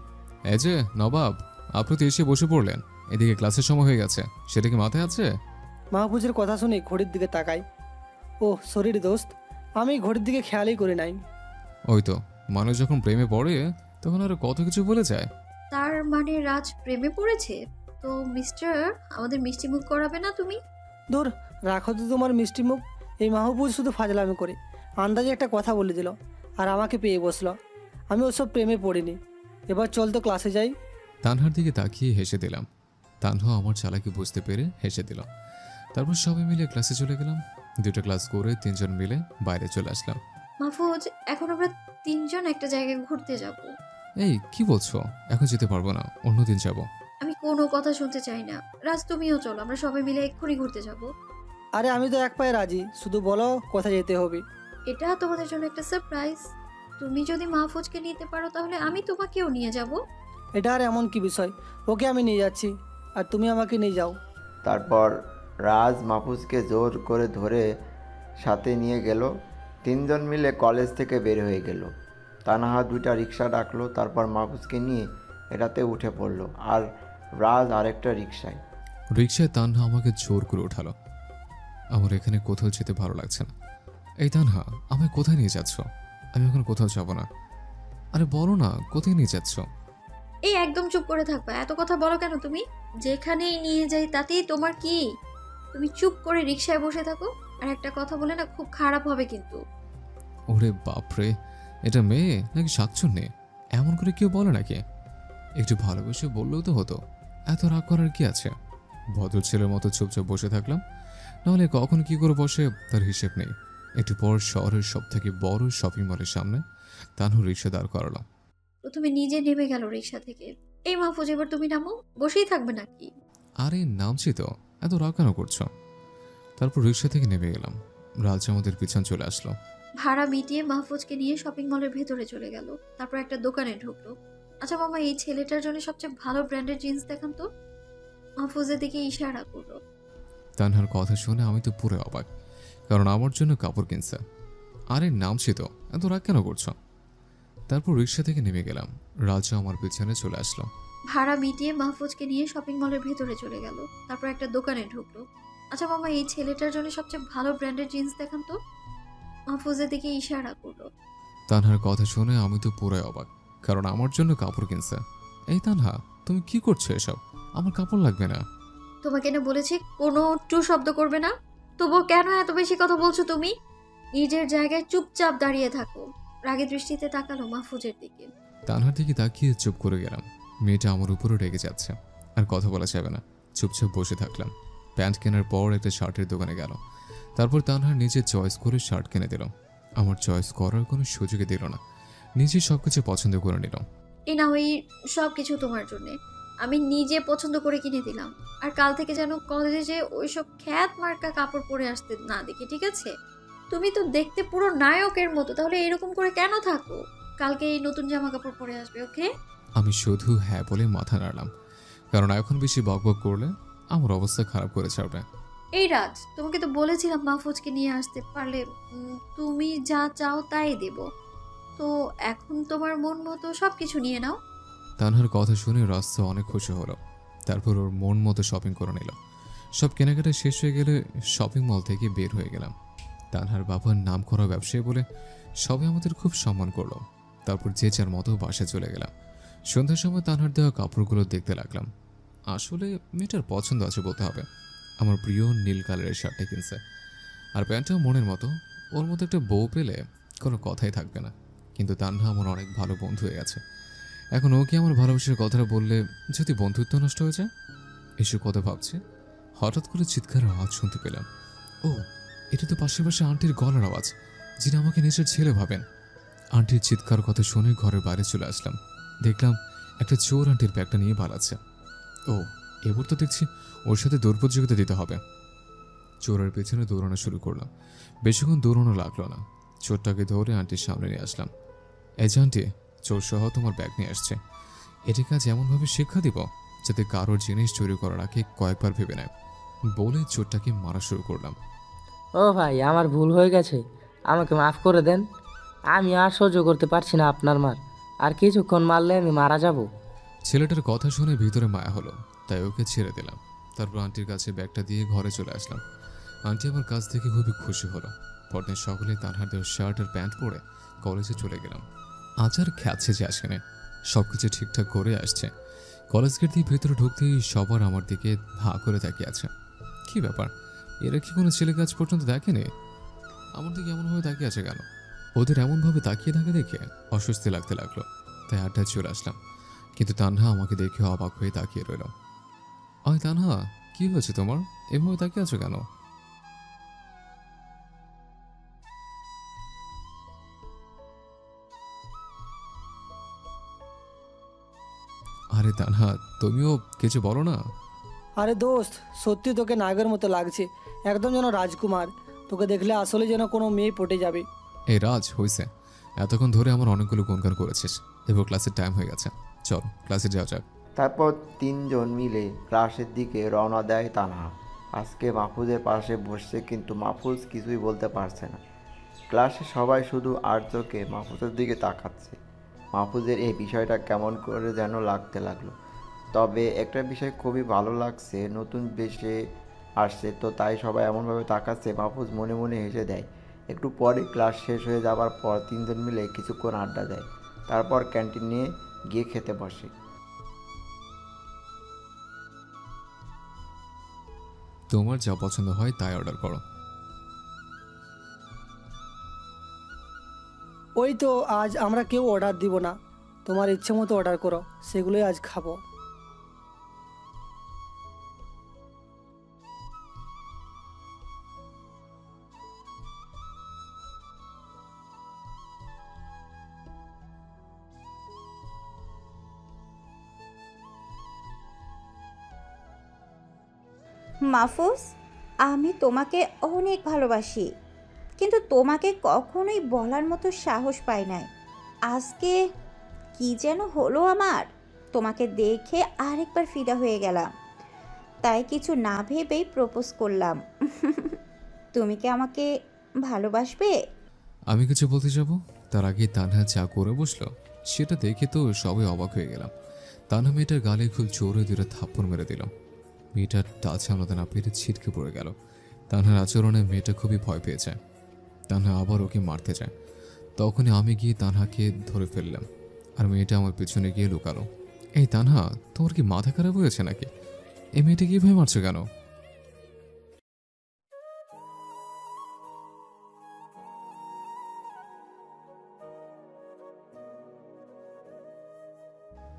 এই যে নবাব, আপনি তো এসে বসে পড়লেন, এদিকে ক্লাসের সময় হয়ে গেছে, সেটা কি মাথায় আছে? মাহফুজের কথা শুনে ঘড়ির দিকে তাকাই, ও সরি রে দোস্ত, আমি ঘড়ির দিকে খেয়ালই করি নাই। ওই তো, মানুষ যখন প্রেমে পড়ে তখন আরো কত কিছু বলে যায়। তার মানে রাজ প্রেমে পড়েছে? তো মিস্টার, আমাদের মিষ্টি মুখ করাবে না তুমি? দূর, রাখো তো তোমার মিষ্টি মুখ। এই মাহবুব শুধু ফাজলামি করে আন্দাজে একটা কথা বলে দিল আর আমাকে পেয়ে বসলো। আমি ওসব প্রেমে পড়িনি। এবার চল তো ক্লাসে যাই। তানহার দিকে তাকিয়ে হেসে দিলাম। তানহা আমার চালাকি বুঝতে পেরে হেসে দিল। তারপর সবাই মিলে ক্লাসে চলে গেলাম। 2টা ক্লাস করে 3জন মিলে বাইরে চলে আসলাম। মাহফুজ, এখন আমরা 3জন একটা জায়গায় ঘুরতে যাব। এই কি বলছো? এখন যেতে পারবো না, অন্যদিন যাব। আমি কোনো কথা শুনতে চাই না। রাজ, তুমিও চলো, আমরা সবাই মিলে এক্ষুনি ঘুরতে যাব। আরে আমি তো এক পায়ে রাজি, শুধু বলো কোথায় যেতে হবে। এটা তোমাদের জন্য একটা সারপ্রাইজ। তুমি যদি মাহফুজকে নিতে পারো তাহলে আমি তোমাকেও নিয়ে যাব। এটা আর এমন কি বিষয়, ওকে আমি নিয়ে যাচ্ছি আর তুমি আমাকে নিয়ে যাও। তারপর রাজ মাহফুজকে জোর করে ধরে সাথে নিয়ে গেল। 3জন মিলে কলেজ থেকে বের হয়ে গেল। তানহা 2টা রিক্সা ডাকলো, তারপর মাহফুজকে নিয়ে এটাতে উঠে পড়লো আর রাজ আরেকটা রিক্সায়। রিক্সায় তানহা আমাকে জোর করে ওঠালো। আমার এখানে কোথাও যেতে ভালো লাগছে না। এই তানহা, আমায় কোথায় নিয়ে যাচ্ছ? আমি এখন কোথাও যাব না। আরে বলো না, কোথায় নিয়ে যাচ্ছ? এই একদম চুপ করে থাকবা। এত কথা বলো কেন তুমি? যেখানেই নিয়ে যাই তাতেই তোমার কি? তুমি চুপ করে রিক্সায় বসে থাকো। আর একটা কথা বলে না, খুব খারাপ হবে কিন্তু। ওরে বাপরে, এটা মেয়ে নাকি শাকচুন্নি? এমন করে কেউ বলে নাকি? একটু ভালোবেসে বললেও তো হতো, এত রাগ করার কি আছে? ভদ্র ছেলের মতো চুপচাপ বসে থাকলাম। নাহলে কখন কি করে বসে তার হিসেব নেই। একটু পর শহরের সব থেকে বড় শপিং মলের সামনে তানহু রিক্সা দাঁড় করালাম। প্রথমে নিজে নেমে গেল রিক্সা থেকে। এই মাহফুজ, এবার তুমি নামো। বসেই থাকবে নাকি? আরে নামছি তো, এত রাগ কেন করছো? তারপর রিক্সা থেকে নেমে গেলাম। রাজ আমাদের পিছন চলে আসলো। ভাড়া মিটিয়ে মাহফুজকে নিয়ে শপিং মলের ভেতরে চলে গেল। তারপর একটা দোকানে ঢুকলো। আচ্ছা মামা, এই ছেলেটার জন্য সবচেয়ে ভালো ব্র্যান্ডের জিন্স দেখান তো। মাহফুজের দিকে ইশারা করলো। তানহার কথা শুনে আমি তো পুরো অবাক, কারণ আমার জন্য কাপড় কিনছে। আরে নামছি তো, এত রাগ কেন করছো? তারপর রিক্সা থেকে নেমে গেলাম। রাজা আমার পিছনে চলে আসলো। ভাড়া মিটিয়ে মাহফুজকে নিয়ে শপিং মলের ভেতরে চলে গেল। তারপর একটা দোকানে ঢুকলো। আচ্ছা মামা, এই ছেলেটার জন্য সবচেয়ে ভালো ব্র্যান্ডের জিন্স দেখান তো। মাহফুজের দিকে ইশারা করলো। তানহার কথা শুনে আমি তো পুরো অবাক, কারণ আমার জন্য কাপড় কিনছে। এই তানহা, তুমি কি করছো এসব? আমার কাপড় লাগবে না। তোমাকে না বলেছি কোনো টু শব্দ করবে না? তবুও কেন এত বেশি কথা বলছো তুমি? নিজের জায়গায় চুপচাপ দাঁড়িয়ে থাকো। রাগে দৃষ্টিতে তাকালো মাহফুজের দিকে। তানহার দিকে তাকিয়ে চুপ করে গেলাম। মেয়েটা আমার উপরও রেগে যাচ্ছে, আর কথা বলা যাবে না। চুপচাপ বসে থাকলাম। প্যান্ট কেনার পর একটা শার্টের দোকানে গেল। তারপর তানহার নিজে চয়েস করে শার্ট কিনে দিল। আমার চয়েস করার কোনো সুযোগই দিল না, নিজে সবকিছু পছন্দ করে নিল। এই নাও, এই সব কিছু তোমার জন্যে। আমি নিজে পছন্দ করে কিনে দিলাম। আর কাল থেকে যেন কলেজে ওইসব খ্যাত মার্কা কাপড় পরে আসতে না দেখি, ঠিক আছে? তুমি তো দেখতে পুরো নায়কের মতো, তাহলে এরকম করে কেন থাকো? কালকে এই নতুন জামা কাপড় পরে আসবে, ওকে? আমি শুধু হ্যাঁ বলে মাথা নাড়লাম, কারণ এখন বেশি বকবক করলে আমার অবস্থা খারাপ করে ছাড়বে। এই রাজ, তোমাকে তো বলেছিলাম মাহফুজকে নিয়ে আসতে পারলে তুমি যা চাও তাই দেব। তো এখন তোমার মন মতো সব কিছু নিয়ে নাও। তানহার কথা শুনে রাস্তা অনেক খুশি হলো। তারপর ওর মন মতো শপিং করে নিল। সব কেনাকাটা শেষ হয়ে গেলে শপিং মল থেকে বের হয়ে গেলাম। তানহার বাবার নাম করা ব্যবসায়ী বলে সবাই আমাদের খুব সম্মান করলো। তারপর যে যার মতো বাসায় চলে গেলাম। সন্ধ্যার সময় তানহার দেওয়া কাপড়গুলো দেখতে লাগলাম। আসলে মেয়েটার পছন্দ আছে বলতে হবে। আমার প্রিয় নীল কালারের শার্টটা কিনছে, আর প্যান্টটাও মনের মতো। ওর মতো একটা বউ পেলে কোনো কথাই থাকবে না। কিন্তু তানহা আমার অনেক ভালো বন্ধু হয়ে গেছে। এখন ওকে আমার ভালোবাসার কথাটা বললে যদি বন্ধুত্ব নষ্ট হয়ে যায়, এসব কথা ভাবছে। হঠাৎ করে চিৎকারের আওয়াজ শুনতে পেলাম। ও, এটা তো পাশে পাশে আন্টির গলার আওয়াজ, যিনি আমাকে নিজের ছেলে ভাবেন। আন্টির চিৎকার কথা শুনে ঘরের বাইরে চলে আসলাম। দেখলাম একটা চোর আন্টির ব্যাগটা নিয়ে পালাচ্ছে। ও, এবার তো দেখছি ওর সাথে দৌড় প্রতিযোগিতা দিতে হবে। চোরের পেছনে দৌড়ানো শুরু করলাম। বেশিক্ষণ দৌড়ানো লাগলো না। চোরটাকে ধরে আন্টির সামনে নিয়ে আসলাম। এই যে আন্টি, চোর সহ তোমার ব্যাগ নিয়ে আসছে। এটি কাজ এমনভাবে শিক্ষা দিব যাতে কারোর জিনিস চুরি করার আগে কয়েকবার ভেবে নেয় বলে চোরটাকে মারা শুরু করলাম। ও ভাই, আমার ভুল হয়ে গেছে, আমাকে মাফ করে দেন। আমি আর সহ্য করতে পারছি না আপনার মার। আর কিছুক্ষণ মারলে আমি মারা যাব। ছেলেটার কথা শুনে ভিতরে মায়া হলো, তাই ওকে ছেড়ে দিলাম। তারপর আন্টির কাছে ব্যাগটা দিয়ে ঘরে চলে আসলাম। আন্টি আমার কাছ থেকে খুবই খুশি হলো। পরদিন সকলে তানহার দেওয়া শার্ট আর প্যান্ট পরে কলেজে চলে গেলাম। আজ আর খ্যাচ্ছে যে আসেনি, সব কিছু ঠিকঠাক করে আসছে। কলেজ গেট দিয়ে ভেতরে ঢুকতেই সবার আমার দিকে হাঁ করে তাকিয়ে আছে। কি ব্যাপার, এরা কি কোনো ছেলে কাজ পর্যন্ত দেখেনি? আমার দিকে এমনভাবে তাকিয়ে আছে কেন? ওদের এমনভাবে তাকিয়ে থাকে দেখে অস্বস্তি লাগতে লাগলো, তাই আড্ডায় চলে আসলাম। কিন্তু তানহা আমাকে দেখে অবাক হয়ে তাকিয়ে রইল। আয় তানহা, কি হয়েছে তোমার? এভাবে তাকিয়ে আছো কেন? আরে তানহা, তুমিও কিছু বলো না। আরে দোস্ত, সত্যি তোকে নাগের মতো লাগছে, একদম যেন রাজকুমার। তোকে দেখলে আসলে যেন কোনো মেয়ে পটে যাবে। এই রাজ, হয়েছে, এতক্ষণ ধরে আমার অনেকগুলো গুণগান করেছিস, এবার ক্লাসের টাইম হয়ে গেছে, চল ক্লাসে যাওয়া যাক। তারপর তিনজন মিলে ক্লাসের দিকে রওনা দেয় তানহা। আজকে মাহফুজের পাশে বসছে, কিন্তু মাহফুজ কিছুই বলতে পারছে না। ক্লাসে সবাই শুধু আর্যকে মাহফুজের দিকে তাকাচ্ছে। মাহফুজের এই বিষয়টা কেমন করে যেন লাগতে লাগলো। তবে একটা বিষয় খুবই ভালো লাগছে, নতুন বেশে আসছে তো তাই সবাই এমনভাবে তাকাচ্ছে। মাহফুজ মনে মনে হেসে দেয়। একটু পরে ক্লাস শেষ হয়ে যাবার পর তিনজন মিলে কিছুক্ষণ আড্ডা দেয়, তারপর ক্যান্টিনে গিয়ে খেতে বসে। তোমার যা পছন্দ হয় তাই অর্ডার করো। ওই তো, আজ আমরা কেউ অর্ডার দিব না, তোমার ইচ্ছে মতো অর্ডার করো, সেগুলোই আজ খাবো। মাহফুজ, আমি তোমাকে অনেক ভালোবাসি, কিন্তু তোমাকে কখনোই বলার মতো সাহস পাই নাই। আজকে কি যেন হলো আমার, তোমাকে দেখে আরেকবার ফিদা হয়ে গেলাম, তাই কিছু না ভেবেই প্রপোজ করলাম। তুমি কি আমাকে ভালোবাসবে? আমি কিছু বলতে যাব তার আগে তানহা চা করে বসলো, সেটা দেখে তো সবাই অবাক হয়ে গেলাম। তানহা মেয়েটার গালে খুব জোরে দুটো থাপ্পড় মেরে দিল। মেয়েটার টাচ সামলাতে না পেরে ছিটকে পড়ে গেল। তানহার আচরণে মেয়েটা খুবই ভয় পেয়েছে। তানহা আবার ওকে মারতে যায়, তখনই আমি গিয়ে তানহাকে ধরে ফেললাম, আর মেয়েটা আমার পিছনে গিয়ে লুকালো। এই তানহা, তোমার কি মাথা খারাপ হয়েছে নাকি? এই মেয়েটা কিভাবে মারছো কেন?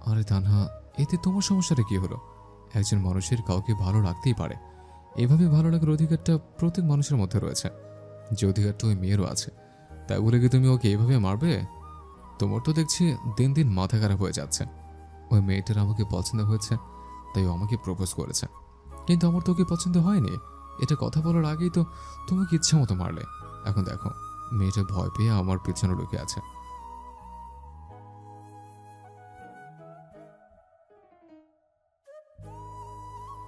আরে তানহা, এতে তোমার সমস্যাটা কি হলো? একজন মানুষের কাউকে ভালো লাগতেই পারে, এভাবে ভালো লাগার অধিকারটা প্রত্যেক মানুষের মধ্যে রয়েছে। যে অধিকারটা ওই মেয়েরও আছে, তাই বলে কি তুমি ওকে এভাবে মারবে? তোমার তো দেখছি দিন দিন মাথা খারাপ হয়ে যাচ্ছে। ওই মেয়েটার আমাকে পছন্দ হয়েছে, তাই ও আমাকে প্রপোজ করেছে, কিন্তু আমার তো ওকে পছন্দ হয়নি। এটা কথা বলার আগেই তো তোমাকে ইচ্ছা মতো মারলে। এখন দেখো, মেয়েটা ভয় পেয়ে আমার পিছনে ঢুকে আছে।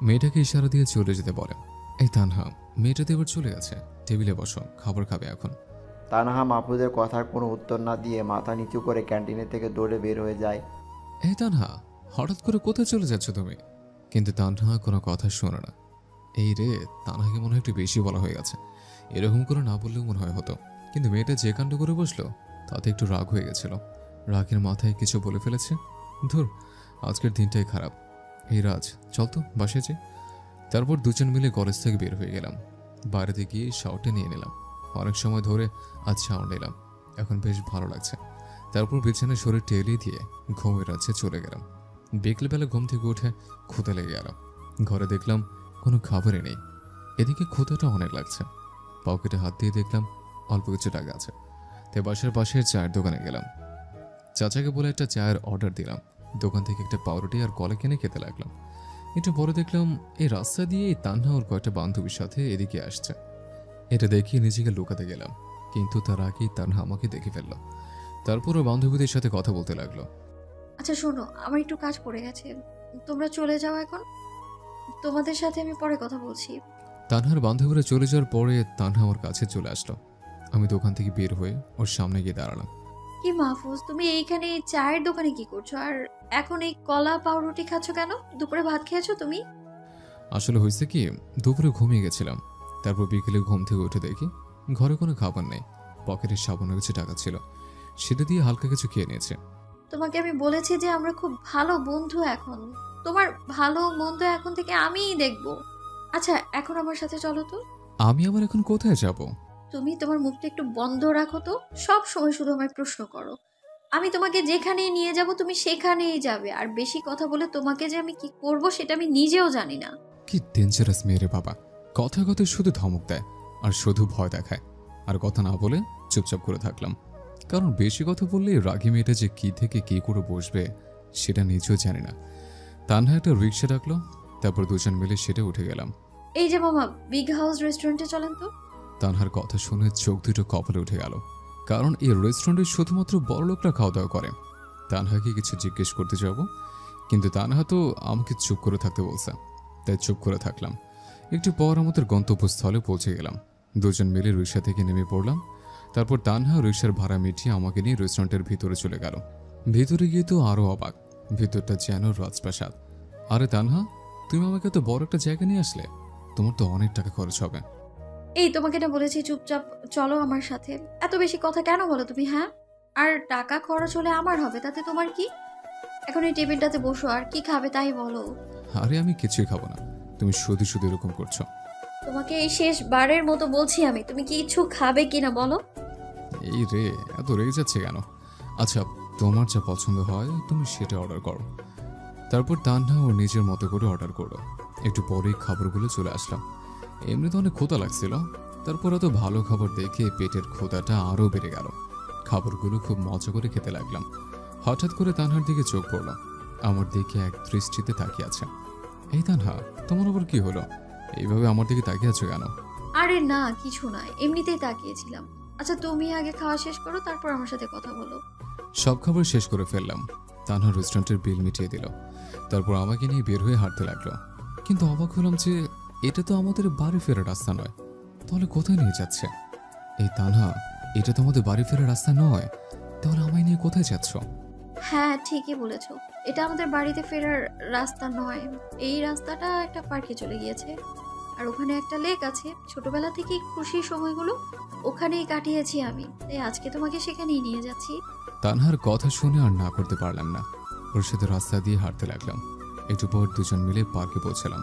মেয়েটাকে ইশারা দিয়ে চলে যেতে বলে। এই তানহা, মেয়েটা তো এবার চলে গেছে, টেবিলে বসো, খাবার খাবে এখন। তানহা মাহফুজের কথার কোনো উত্তর না দিয়ে মাথা নিচু করে ক্যান্টিনের থেকে দৌড়ে বের হয়ে যায়। এই তানহা, হঠাৎ করে কোথায় চলে যাচ্ছ তুমি? কিন্তু তানহা কোনো কথা শোনে না। এই রে, তানহাকে মনে হয় একটু বেশি বলা হয়ে গেছে, এরকম করে না বললেও মনে হয় হতো। কিন্তু মেয়েটা যে কাণ্ড করে বসলো তাতে একটু রাগ হয়ে গেছিল। রাগের মাথায় কিছু বলে ফেলেছে। ধুর, আজকের দিনটাই খারাপ। এই রাজ, চল তো বাসায় যাই। তারপর দুজন মিলে কলেজ থেকে বের হয়ে গেলাম। বাইরেতে গিয়ে শাওয়ারটা নিয়ে নিলাম। অনেক সময় ধরে আজ শাওয়ার নিলাম, এখন বেশ ভালো লাগছে। তারপর বিছানায় শরীর টেলিয়ে দিয়ে ঘুমের রাজ্যে চলে গেলাম। বিকেলবেলা ঘুম থেকে উঠে ক্ষুধা লেগে গেল। ঘরে দেখলাম কোনো খাবারই নেই। এদিকে ক্ষুধাটা অনেক লাগছে। পকেটে হাত দিয়ে দেখলাম অল্প কিছু টাকা আছে, তাই বাসার পাশের চায়ের দোকানে গেলাম। চাচাকে বলে একটা চায়ের অর্ডার দিলাম। দোকান থেকে একটা পাউরুটি আর কলা কিনে খেতে লাগলাম। একটু পরে দেখলাম এই রাস্তা দিয়ে তানহা ওর কয়েকটা বান্ধবীর সাথে এদিকে আসছে। এটা দেখিয়ে নিজেকে লুকাতে গেলাম, কিন্তু তার আগেই তানহা আমাকে দেখে ফেললো। তারপর ও বান্ধবীদের সাথে কথা বলতে লাগলো। আচ্ছা শোনো, আমার একটু কাজ পড়ে গেছে, তোমরা চলে যাও এখন, তোমাদের সাথে আমি পরে কথা বলছি। তানহার বান্ধবীরা চলে যাওয়ার পরে তানহা ওর কাছে চলে আসলো। আমি দোকান থেকে বের হয়ে ওর সামনে গিয়ে দাঁড়ালাম। কি মাহফুজ, তুমি এইখানে এই চায়ের দোকানে কি করছো? আর এখন এই কলা পাউরুটি খাচ্ছ কেন? দুপুরে ভাত খেয়েছো তুমি? আসলে হয়েছে কি, দুপুরে ঘুমিয়ে গেছিলাম, তারপর বিকেলে ঘুম থেকে উঠে দেখি ঘরে কোনো খাবার নেই, পকেটে সামান্য কিছু টাকা ছিল, সেটা দিয়ে হালকা কিছু খেয়ে নিয়েছে। তোমাকে আমি বলেছি যে আমরা খুব ভালো বন্ধু এখন। তোমার ভালো মন্দ এখন থেকে আমিই দেখব। আচ্ছা এখন আমার সাথে চলো তো। আমি আবার এখন কোথায় যাব? তুমি তোমার মুখটা একটু বন্ধ রাখো তো, সব সময় শুধু আমায় প্রশ্ন করো। আমি তোমাকে যেখানেই নিয়ে যাব তুমি সেখানেই যাবে, আর বেশি কথা বলে তোমাকে যে আমি কি করব সেটা আমি নিজেও জানি না। কি ডেঞ্জারাস মেয়ে রে বাবা, কথায় কথায় শুধু ধমক দেয় আর শুধু ভয় দেখায়। আর কথা না বলে চুপচাপ করে থাকলাম, কারণ বেশি কথা বললে রাগী মেয়েটা যে কি থেকে কি করে বসবে সেটা নিজেও জানি না। তানহা একটা রিক্সা ডাকলো, তারপর দুজন মিলে সেটা উঠে গেলাম। এই যে মামা, বিগ হাউস রেস্টুরেন্টে চলেন তো। তানহার কথা শুনে চোখ দুটো কপালে উঠে গেল, কারণ এই রেস্টুরেন্টে শুধুমাত্র বড় লোকরা খাওয়া দাওয়া করে। তানহাকে কিছু জিজ্ঞেস করতে যাব, কিন্তু তানহা তো আমাকে চুপ করে থাকতে বলছে, তাই চুপ করে থাকলাম। একটু পর আমাদের গন্তব্যস্থলে পৌঁছে গেলাম। দুজন মিলে রিক্সা থেকে নেমে পড়লাম। তারপর তানহা রিক্সার ভাড়া মিটিয়ে আমাকে নিয়ে রেস্টুরেন্টের ভিতরে চলে গেল। ভিতরে গিয়ে তো আরও অবাক, ভিতরটা যেন রাজপ্রাসাদ। আরে তানহা, তুমি আমাকে তো বড় একটা জায়গা নিয়ে আসলে, তোমার তো অনেক টাকা খরচ হবে। এই তোমাকে না বলেছি চুপচাপ চলো আমার সাথে, এত বেশি কথা কেন বলো তুমি? হ্যাঁ, আর টাকা খরচ হলে আমার হবে, তাতে তোমার কি? এখন এই টেবিলটাতে বসো, আর কি খাবে তাই বলো। আরে আমি কিছুই খাবো না, তুমি শুধু শুধু এরকম করছো। তোমাকে এই শেষবারের মতো বলছি আমি, তুমি কি কিছু খাবে কিনা বলো। এই রে, এত রেগে যাচ্ছে কেন? আচ্ছা, তোমার যা পছন্দ হয় তুমি সেটা অর্ডার করো। তারপর তানহা ওর নিজের মতো করে অর্ডার করলো। একটু পরেই খাবারগুলো চলে আসলাম। এমনি তো অনেক ক্ষুধা লাগছিল, তারপর এত ভালো খাবার দেখে পেটের ক্ষুধাটা আরও বেড়ে গেল। খাবারগুলো খুব মজা করে খেতে লাগলাম। হঠাৎ করে তানহার দিকে চোখ পড়ল, আমার দিকে এক দৃষ্টিতে তাকিয়ে আছে। এই তানহা, তোমার আবার কি হলো? এইভাবে আমার দিকে তাকিয়ে আছো কেন? আরে না, কিছু না, এমনিতেই তাকিয়েছিলাম। আচ্ছা তুমি আগে খাওয়া শেষ করো, তারপর আমার সাথে কথা বলো। সব খাবার শেষ করে ফেললাম। তানহা রেস্টুরেন্টের বিল মিটিয়ে দিল, তারপর আমাকে নিয়ে বের হয়ে হাঁটতে লাগলো। কিন্তু অবাক হলাম যে এটা তো আমাদের বাড়ি ফেরার রাস্তা নয়, তাহলে কোথায় নিয়ে যাচ্ছে? এই তানহা, এটা তো আমাদের বাড়ি ফেরার রাস্তা নয়, তাহলে আমায় নিয়ে কোথায় যাচ্ছ? হ্যাঁ ঠিকই বলেছ, এটা আমাদের বাড়িতে ফেরার রাস্তা নয়। এই রাস্তাটা একটা পার্কে চলে গিয়েছে, আর ওখানে একটা লেক আছে। ছোটবেলা থেকেই খুশির সময়গুলো ওখানেই কাটিয়েছি আমি, তাই আজকে তোমাকে সেখানেই নিয়ে যাচ্ছি। তানহার কথা শুনে আর না করতে পারলাম না, ওর সাথে রাস্তা দিয়ে হাঁটতে লাগলাম। একটু পর দুজন মিলে পার্কে পৌঁছালাম।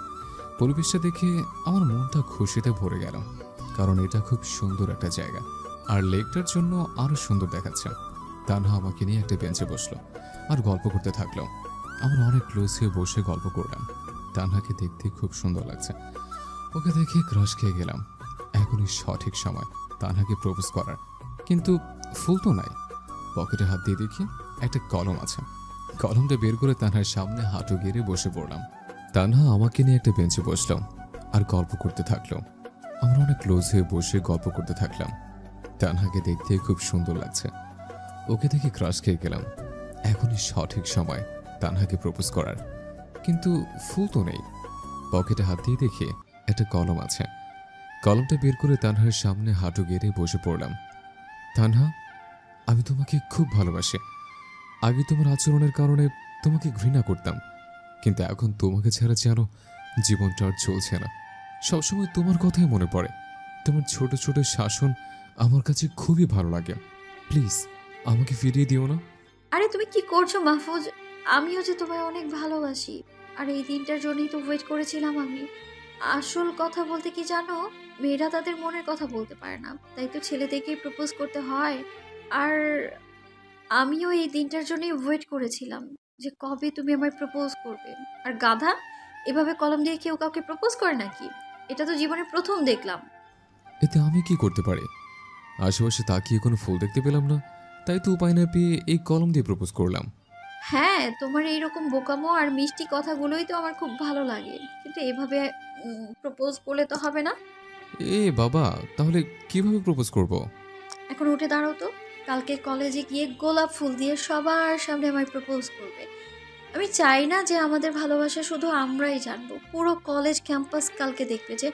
পরিবেশটা দেখে আমার মনটা খুশিতে ভরে গেল, কারণ এটা খুব সুন্দর একটা জায়গা, আর লেকটার জন্য আরো সুন্দর দেখাচ্ছে। তানহা আমাকে নিয়ে একটা বেঞ্চে বসলো আর গল্প করতে থাকলো। আমরা অনেক ক্লোজ হয়ে বসে গল্প করলাম। তানহাকে দেখতে খুব সুন্দর লাগছে, ওকে দেখে ক্রাশ খেয়ে গেলাম। এখনই সঠিক সময় তানহাকে প্রপোজ করার, কিন্তু ফুল তো নাই। পকেটে হাত দিয়ে দেখি একটা কলম আছে। কলমটা বের করে তানহার সামনে হাঁটু গেড়ে বসে পড়লাম। তানহা আমাকে নিয়ে একটা বেঞ্চে বসলাম আর গল্প করতে থাকলো। আমরা অনেক ক্লোজ হয়ে বসে গল্প করতে থাকলাম। তানহাকে দেখতে খুব সুন্দর লাগছে, ওকে দেখে ক্রাশ খেয়ে গেলাম। এখনই সঠিক সময় তানহাকে প্রপোজ করার, কিন্তু ফুল তো নেই। পকেটে হাত দিয়ে দেখে একটা কলম আছে। কলমটা বের করে তানহার সামনে হাঁটু গেড়ে বসে পড়লাম। তানহা, আমি তোমাকে খুব ভালোবাসি। আগে তোমার আচরণের কারণে তোমাকে ঘৃণা করতাম, কিন্তু এখন তোমাকে ছাড়া যেন জীবনটা আর চলছে না। সবসময় তোমার কথাই মনে পড়ে। তোমার ছোট ছোট শাসন আমার কাছে খুবই ভালো লাগে। প্লিজ আমাকে ফিরিয়ে দিও না। আরে তুমি কি করছো মাহফুজ? আমিও যে তোমায় অনেক ভালোবাসি, আর এই দিনটার জন্যই তো ওয়েট করেছিলাম আমি। আসল কথা বলতে কি জানো, মেয়েরা তাদের মনের কথা বলতে পারে না, তাই তো ছেলেদেরকেই প্রপোজ করতে হয়। আর আমিও এই দিনটার জন্যই ওয়েট করেছিলাম যে কবে তুমি আমায় প্রপোজ করবে। আর গাধা, এভাবে কলম দিয়ে কেউ কাউকে প্রপোজ করে নাকি? এটা তো জীবনে প্রথম দেখলাম। এতে আমি কি করতে পারি? আশেপাশে তাকিয়ে কোনো ফুল দেখতে পেলাম না, তাই তো উপায় না পেয়ে এই কলম দিয়ে প্রপোজ করলাম। হ্যাঁ, তোমার এইরকম বোকামো আর মিষ্টি কথাগুলোই তো আমার খুব ভালো লাগে, কিন্তু এভাবে প্রপোজ করলে তো হবে না। এ বাবা, তাহলে কিভাবে প্রপোজ করব? এখন উঠে দাঁড়াও তো, কালকে কলেজে গিয়ে গোলাপ ফুল দিয়ে সবার সামনে আমায় প্রপোজ করবে। আমি চাই না যে আমাদের ভালোবাসা শুধু আমরাই জানবো, পুরো কলেজ ক্যাম্পাস কালকে দেখবে যে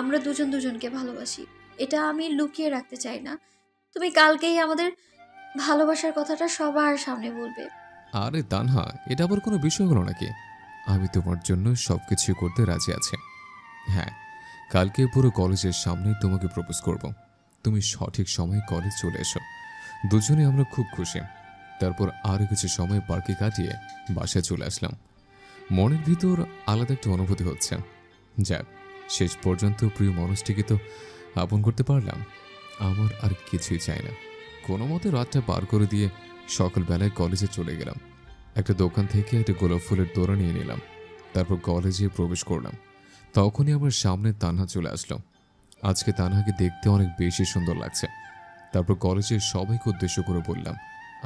আমরা দুজন দুজনকে ভালোবাসি। এটা আমি লুকিয়ে রাখতে চাই না। তুমি কালকেই আমাদের ভালোবাসার কথাটা সবার সামনে বলবে। আরে তানহা, এটা আবার কোনো বিষয় হলো নাকি? আমি তোমার জন্য সবকিছু করতে রাজি আছি। হ্যাঁ, কালকে পুরো কলেজের সামনে তোমাকে প্রপোজ করব। তুমি সঠিক সময়ে কলেজ চলে এসো। দুজনে আমরা খুব খুশি। তারপর আরও কিছু সময় পার্কে কাটিয়ে বাসায় চলে আসলাম। মনের ভিতর আলাদা একটা অনুভূতি হচ্ছে। যাক, শেষ পর্যন্ত প্রিয় মানুষটিকে তো আপন করতে পারলাম। আমার আর কিছুই চাই না। কোনো মতে রাতটা পার করে দিয়ে সকালবেলায় কলেজে চলে গেলাম। একটা দোকান থেকে একটা গোলাপ ফুলের তোড়া নিয়ে নিলাম। তারপর কলেজে প্রবেশ করলাম। তখনই আমার সামনে তানহা চলে আসলো। আজকে তানহাকে দেখতে অনেক বেশি সুন্দর লাগছে। তারপর কলেজের সবাইকে উদ্দেশ্য করে বললাম,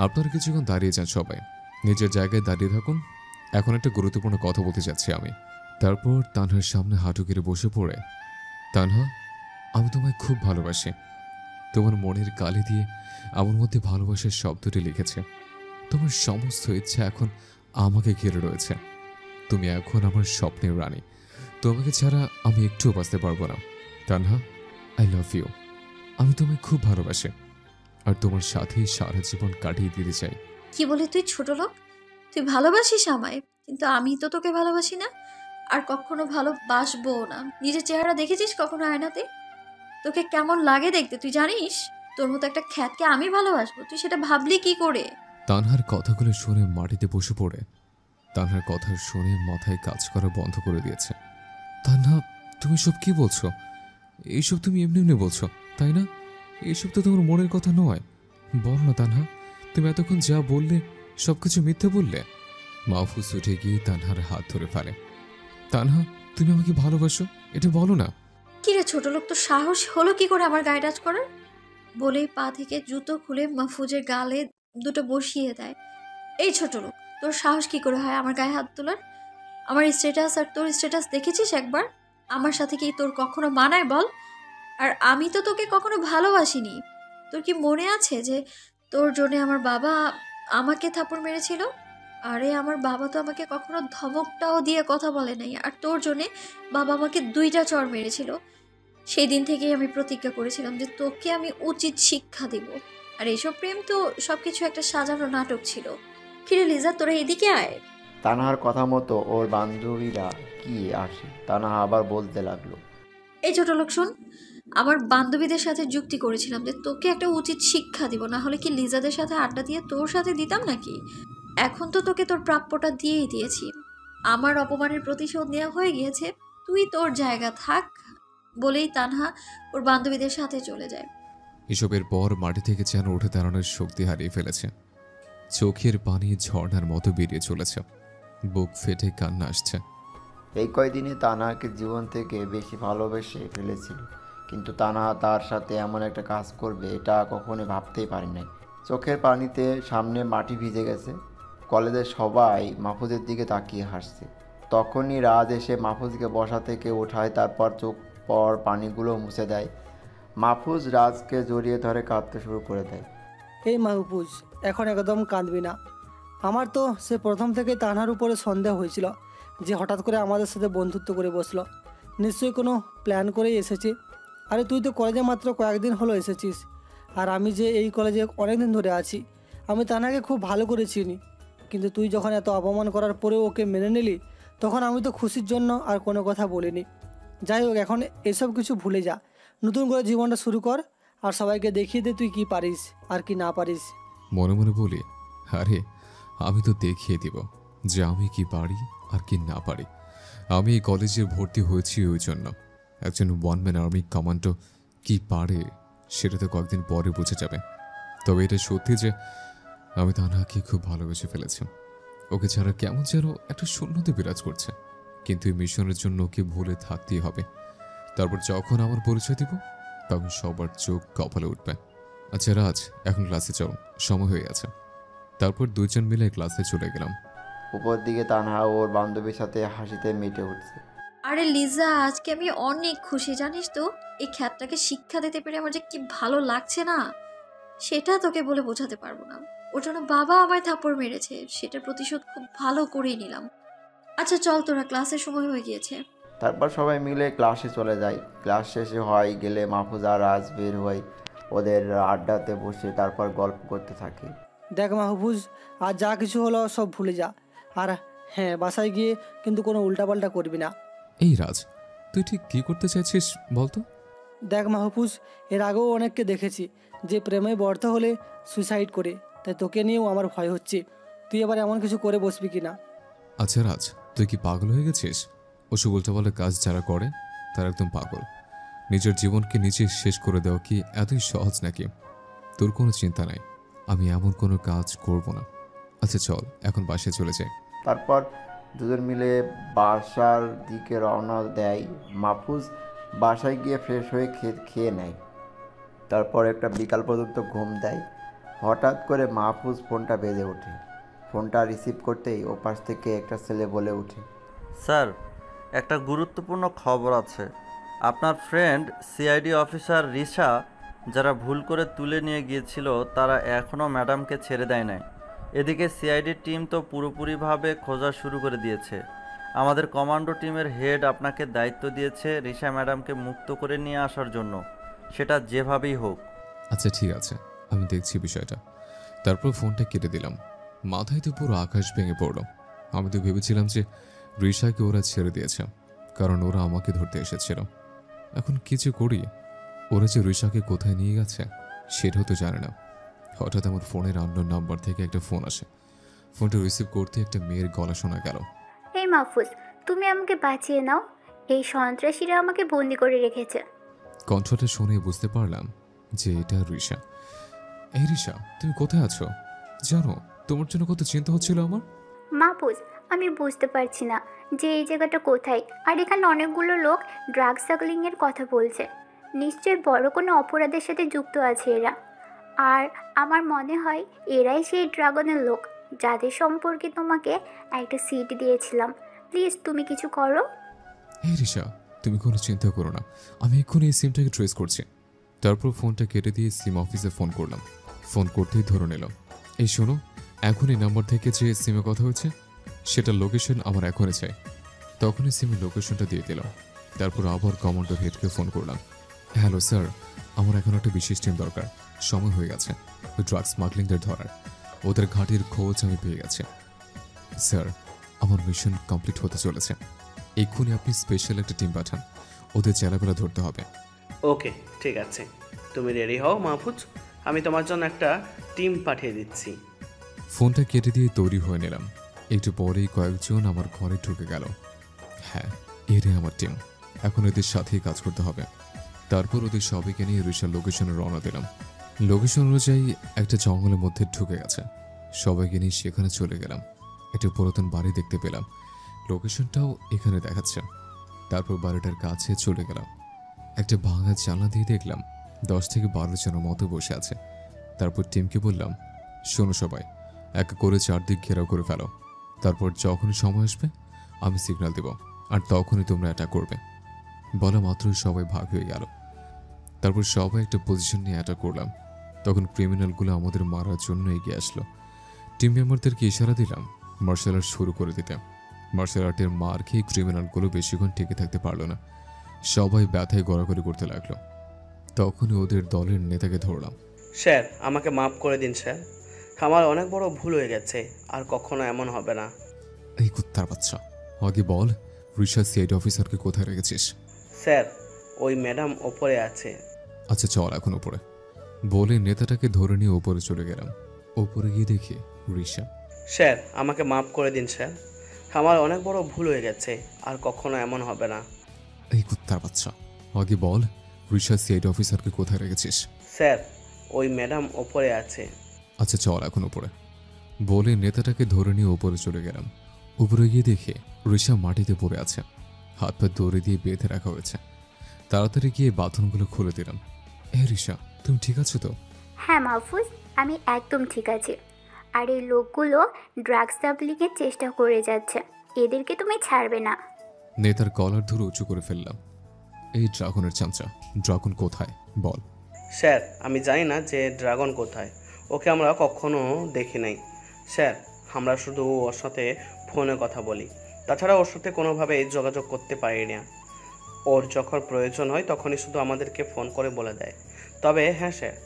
আপনারা কিছুক্ষণ দাঁড়িয়ে যান, সবাই নিজের জায়গায় দাঁড়িয়ে থাকুন। এখন একটা গুরুত্বপূর্ণ কথা বলতে যাচ্ছি আমি। তারপর তানহার সামনে হাঁটু গেড়ে বসে পড়ে, তানহা, আমি তোমায় খুব ভালোবাসি। তোমার মনের কালি দিয়ে আমার মধ্যে ভালোবাসার শব্দটি লিখেছে। তোমার সমস্ত ইচ্ছা এখন আমাকে ঘিরে রয়েছে। তুমি এখন আমার স্বপ্নের রানী। তোমাকে ছাড়া আমি একটুও বাঁচতে পারবো না। Tanha, I love you. আমি তোমায় খুব ভালোবাসি আর তোমার সাথেই সারা জীবন কাটিয়ে দিতে চাই। কি বলে তুই ছোট লোক? তুই ভালোবাসিস আমায়, কিন্তু আমি তো তোকে ভালোবাসি না, আর কখনো ভালোবাসবো না। নিজের চেহারা দেখেছিস কখনো আয়নাতে? তোকে কেমন লাগে দেখতে তুই জানিস? তোর মতো একটা খ্যাতকে আমি ভালোবাসবো, তুই সেটা ভাবলি কি করে? তানহার কথাগুলো শুনে মাটিতে বসে পড়ে। তানহার কথা শুনে মাথায় কাজ করা বন্ধ করে দিয়েছে। তানহা, তুমি সব কি বলছো? এইসব তুমি এমনি এমনি বলছো, তাই না? এইসব তো তোমার মনের কথা নয়। বল না তানহা, তুমি এতক্ষণ যা বললে সবকিছু মিথ্যে বললে। মাহফুজ উঠে গিয়ে তানহার হাত ধরে ফেলে। তানহা, তুমি আমাকে ভালোবাসো, এটা বলো না। কিরে ছোট লোক, তো সাহস হলো কি করে আমার গায়ে টাচ করার? বলেই পা থেকে জুতো খুলে মাহফুজের গালে দুটো বসিয়ে দেয়। এই ছোট লোক, তোর সাহস কি করে হয় আমার গায়ে হাত তোলার? আমার স্ট্যাটাস আর তোর স্ট্যাটাস দেখেছিস একবার? আমার সাথে কি তোর কখনো মানায় বল? আর আমি তো তোকে কখনো ভালোবাসিনি। তোর কি মনে আছে যে তোর জন্য আমার বাবা আমাকে থাপ্পড় মেরেছিল? আরে আমার বাবা তো আমাকে কখনো ধমকটাও দিয়ে কথা বলে নাই, আর তোর জন্যে বাবা আমাকে 2টা চড় মেরেছিল। সেই দিন থেকেই আমি প্রতিজ্ঞা করেছিলাম যে তোকে আমি উচিত শিক্ষা দিব। আর এইসব প্রেম তো সবকিছু একটা সাজানো নাটক ছিল। কিরে লিজা, তোরা এদিকে আয়। তানহার কথা মতো ওর বান্ধবীরা কি আসে, তানহা আবার বলতে লাগলো, এই ছোট লোক শোন, আমার বান্ধবীদের সাথে যুক্তি করেছিলাম যে তোকে একটা উচিত শিক্ষা দিব, না হলে কি লিজাদের সাথে আড্ডা দিয়ে তোর সাথে দিতাম নাকি? এখন তো তোকে তোর প্রাপ্যটা দিয়েই দিয়েছি। আমার অপমানের প্রতিশোধ নেওয়া হয়ে গিয়েছে, তুই তোর জায়গা থাক। বলেই তানহা ওর বান্ধবীদের সাথে চলে যায়। এসবের পর মাটি থেকে যেন উঠে দাঁড়ানোর শক্তি হারিয়ে ফেলেছে। চোখের পানি ঝর্ণার মতো বেরিয়ে চলেছে। বুক ফেটে কান্না আসছে। এই কয়দিনে তানহাকে জীবন থেকে বেশি ভালোবেসে ফেলেছিল, কিন্তু তানহা তার সাথে এমন একটা কাজ করবে এটা কখনোই ভাবতেই পারি নাই। চোখের পানিতে সামনে মাটি ভিজে গেছে। কলেজের সবাই মাহফুজের দিকে তাকিয়ে হাসছে। তখনই রাজ এসে মাহফুজকে বসা থেকে ওঠায়, তারপর চোখ পর পানিগুলো মুছে দেয়। মাহফুজ রাজকে জড়িয়ে ধরে কাঁদতে শুরু করে দেয়। এই মাহফুজ, এখন একদম কাঁদবি না। আমার তো সে প্রথম থেকে তানহার উপরে সন্দেহ হয়েছিল যে হঠাৎ করে আমাদের সাথে বন্ধুত্ব করে বসলো। নিশ্চয়ই কোনো প্ল্যান করেই এসেছে। আরে তুই তো কলেজে মাত্র কয়েকদিন হলো এসেছিস, আর আমি যে এই কলেজে অনেক দিন ধরে আছি। আমি তানহাকে খুব ভালো করে চিনি, কিন্তু তুই যখন এত অপমান করার পরেও ওকে মেনে নিলি, তখন আমি তো খুশির জন্য আর কোনো কথা বলিনি। যাই হোক, এখন এসব কিছু ভুলে যা, নতুন করে জীবনটা শুরু কর, আর সবাইকে দেখিয়ে দে তুই কি পারিস আর কি না পারিস। মনে মনে বলি, আরে আমি তো দেখিয়ে দিব যে আমি কি পারি আর কি না পারি। আমি এই কলেজে ভর্তি হয়েছি ওই জন্য। একজন ওয়ান ম্যান আর্মি কমান্ডো কি পারে সেটা তো কয়েকদিন পরে বুঝে যাবে। তবে এটা সত্যি যে আমি তানহাকে খুব ভালোবেসে ফেলেছি। ওকে ছাড়া কেমন যেন একটা শূন্যতা বিরাজ করছে, কিন্তু এই মিশনের জন্য ওকে ভুলে থাকতেই হবে। তারপর যখন আমার পরিচয় দিব, তখন সবার চোখ কপালে উঠবে। আচ্ছা রাজ, এখন ক্লাসে যাও, সময় হয়ে গেছে। তারপর দুইজন মিলে ক্লাসে চলে গেলাম। উপর দিকে তানহা ওর বান্ধবীর সাথে হাসিতে মেতে উঠছে। আরে লিজা, আজকে আমি অনেক খুশি জানিস তো। এই খ্যাতটাকে শিক্ষা দিতে পেরে আমার যে কি ভালো লাগছে না, সেটা তোকে বলে বোঝাতে পারবো না। ওর জন্য বাবা আমায় থাপ্পড় মেরেছে, সেটার প্রতিশোধ খুব ভালো করেই নিলাম। আচ্ছা চল, তোরা ক্লাসের সময় হয়ে গিয়েছে। তারপর সবাই মিলে ক্লাসে চলে যায়। ক্লাস শেষে হয় গেলে মাহফুজ আর রাজ বের হয় ওদের আড্ডাতে বসে, তারপর গল্প করতে থাকে। দেখ মাহফুজ, আর যা কিছু হলো সব ভুলে যা। আর হ্যাঁ, বাসায় গিয়ে কিন্তু কোনো উল্টাপাল্টা করবি না। এই রাজ, তুই ঠিক কী করতে চাইছিস বলতো? দেখ মাহফুজ, এর আগেও অনেককে দেখেছি যে প্রেমে ব্যর্থ হলে সুইসাইড করে, তাই তোকে নিয়েও আমার ভয় হচ্ছে তুই এবার এমন কিছু করে বসবি কি না। আচ্ছা রাজ, তুই কি পাগল হয়ে গেছিস? ওসব উল্টাপাল্টা কাজ যারা করে তারা একদম পাগল। নিজের জীবনকে নিজে শেষ করে দেওয়া কি এতই সহজ নাকি? তোর কোনো চিন্তা নাই, আমি এমন কোনো কাজ করব না। আচ্ছা চল এখন বাসায় চলে যাই। তারপর দুজন মিলে বাসার দিকে রওনা দেয়। মাহফুজ বাসায় গিয়ে ফ্রেশ হয়ে খেয়ে নেয়। তারপর একটা বিকাল পর্যন্ত ঘুম দেয়। হঠাৎ করে মাহফুজ ফোনটা বেজে ওঠে। ফোনটা রিসিভ করতেই ওপাশ থেকে একটা ছেলে বলে ওঠে, স্যার, একটা গুরুত্বপূর্ণ খবর আছে। আপনার ফ্রেন্ড সিআইডি অফিসার রিশা যারা ভুল করে তুলে নিয়ে গিয়েছিল তারা এখনও ম্যাডামকে ছেড়ে দেয় নাই। এদিকে সিআইডির টিম তো পুরোপুরিভাবে খোঁজা শুরু করে দিয়েছে। আমাদের কমান্ডো টিমের হেড আপনাকে দায়িত্ব দিয়েছে রিশা ম্যাডামকে মুক্ত করে নিয়ে আসার জন্য, সেটা যেভাবেই হোক। আচ্ছা ঠিক আছে, আমি দেখছি বিষয়টা। তারপর ফোনটা কেটে দিলাম। মাথায় তো পুরো আকাশ ভেঙে পড়ল। আমি তো ভেবেছিলাম যে রিশাকে ওরা ছেড়ে দিয়েছে, কারণ ওরা আমাকে ধরতে এসেছিল। এখন কিছু করি, ওরা যে রিশাকে কোথায় নিয়ে গেছে সেটাও তো জানে না। হঠাৎ আমার ফোনের আননোন নাম্বার থেকে একটা ফোন আসে। ফোনটা রিসিভ করতে একটা মেয়ের গলা শোনা গেল। এই মাহফুজ, তুমি আমাকে বাঁচিয়ে নাও, এই সন্ত্রাসীরা আমাকে বন্দি করে রেখেছে। কণ্ঠটা শুনে বুঝতে পারলাম যে এটা রিশা। এই রিশা, তুমি কোথায় আছো? জানো তোমার জন্য কত চিন্তা হচ্ছিল আমার। মাহফুজ, আমি বুঝতে পারছি না যে এই জায়গাটা কোথায়, আর এখানে অনেকগুলো লোক ড্রাগ স্মাগলিংয়ের কথা বলছে। নিশ্চয়ই বড় কোনো অপরাধের সাথে যুক্ত আছে এরা, আর আমার মনে হয় এরাই সেই ড্রাগনের লোক যাদের সম্পর্কে তোমাকে একটা সিট দিয়েছিলাম। প্লিজ তুমি কিছু করো। এই রিশা, তুমি কোনো চিন্তা করো না, আমি এক্ষুনি এই সিমটাকে ট্রেস করছি। তারপর ফোনটা কেটে দিয়ে সিম অফিসে ফোন করলাম। ফোন করতেই ধরে নিলাম। এই শোনো, এখন এই নাম্বার থেকে যে সিমে কথা হচ্ছে সেটার লোকেশন আমার এখনই চাই। তখনই সিমের লোকেশনটা দিয়ে দিলাম। তারপর আবার কমান্ডো হেডকে ফোন করলাম। হ্যালো স্যার, আমার এখন একটা বিশেষ টিম দরকার। সময় হয়ে গেছে ওই ড্রাগ স্মাগলিংদের ধরার। ওদের ঘাটির খোঁজ আমি পেয়ে গেছি। স্যার, আমার মিশন কমপ্লিট হতে চলেছে। এক্ষুনি আপনি স্পেশাল একটা টিম পাঠান, ওদের চেলাবেলা ধরতে হবে। ওকে ঠিক আছে, তুমি রেডি হও মাহফুজ, আমি তোমার জন্য একটা টিম পাঠিয়ে দিচ্ছি। ফোনটা কেটে দিয়ে তৈরি হয়ে নিলাম। একটু পরেই কয়েকজন আমার ঘরে ঢুকে গেল। হ্যাঁ, এরে আমার টিম, এখন এদের সাথেই কাজ করতে হবে। তারপর ওদের সবাইকে নিয়ে রিশার লোকেশনে রওনা দিলাম। লোকেশন অনুযায়ী একটা জঙ্গলের মধ্যে ঢুকে গেছে। সবাইকে নিয়ে সেখানে চলে গেলাম। একটা পুরাতন বাড়ি দেখতে পেলাম, লোকেশনটাও এখানে দেখাচ্ছে। তারপর বাড়িটার কাছে চলে গেলাম। একটা ভাঙা জানলা দিয়ে দেখলাম 10 থেকে 12 জনের মতো বসে আছে। তারপর টিমকে বললাম, শোনো সবাই, এক করে চারদিক ঘেরাও করে ফেলো। তারপর যখনই সময় আসবে আমি সিগন্যাল দেব, আর তখনই তোমরা অ্যাটাক করবে। বলা মাত্রই সবাই ভাগ হয়ে গেল। তারপর সবাই একটা পজিশন নিয়ে অ্যাটাক করলাম। তখন ক্রিমিনালগুলো আমাদের মারার জন্য এগিয়ে আসলো। টিম মেম্বারদেরকে ইশারা দিলাম মার্শাল আর্ট শুরু করে দিতে। মার্শাল আর্টের মার খেয়ে ক্রিমিনালগুলো বেশিক্ষণ টিকে থাকতে পারলো না। সবাই ব্যথায় গড়াগড়ি করতে লাগলো। তখনই ওদের দলের নেতাকে ধরলাম। স্যার, আমাকে মাফ করে দিন স্যার, আমার অনেক বড় ভুল হয়ে গেছে, আর কখনো এমন হবে না। এই কুত্তার বাচ্চা, আগে বল রিশা সিআইডি অফিসারকে কোথায় রেখেছিস? স্যার, ওই ম্যাডাম ওপরে আছে। আচ্ছা চল এখন উপরে, বলে নেতাটাকে ধরে নিয়ে ওপরে চলে গেলাম। ওপরে গিয়ে দেখি রিশা। স্যার, আমাকে মাফ করে দিন স্যার, আমার অনেক বড় ভুল হয়ে গেছে, আর কখনো এমন হবে না। এই কুত্তার বাচ্চা, আগে বল রিশা সিআইডি অফিসারকে কোথায় রেখেছিস? স্যার, ওই ম্যাডাম ওপরে আছে। আচ্ছা চল এখন উপরে, বলে নেতাটাকে ধরে নিয়ে ওপরে চলে গেলাম। উপরে গিয়ে দেখে রিশা মাটিতে পড়ে আছে, হাত পা দড়ি দিয়ে বেঁধে রাখা হয়েছে। তাড়াতাড়ি গিয়ে বাথরুমগুলো খুলে দিলাম। এ রিশা, তুমি ঠিক আছো তো? হ্যাঁ মাহফুজ, আমি একদম ঠিক আছি। আর এই লোকগুলো ড্রাগ স্মাগলিংয়ের চেষ্টা করে যাচ্ছে, এদেরকে তুমি ছাড়বে না। নেতার কলার ধরে উঁচু করে ফেললাম। এই ড্রাগনের চামচা, ড্রাগন কোথায় বল? স্যার, আমি জানি না যে ড্রাগন কোথায়, ওকে আমরা কখনো দেখি নাই স্যার। আমরা শুধু ওর সাথে ফোনে কথা বলি, তাছাড়া ওর সাথে কোনোভাবে যোগাযোগ করতে পারি না। ওর যখন প্রয়োজন হয় তখনই শুধু আমাদেরকে ফোন করে বলে দেয়। তবে হ্যাঁ স্যার,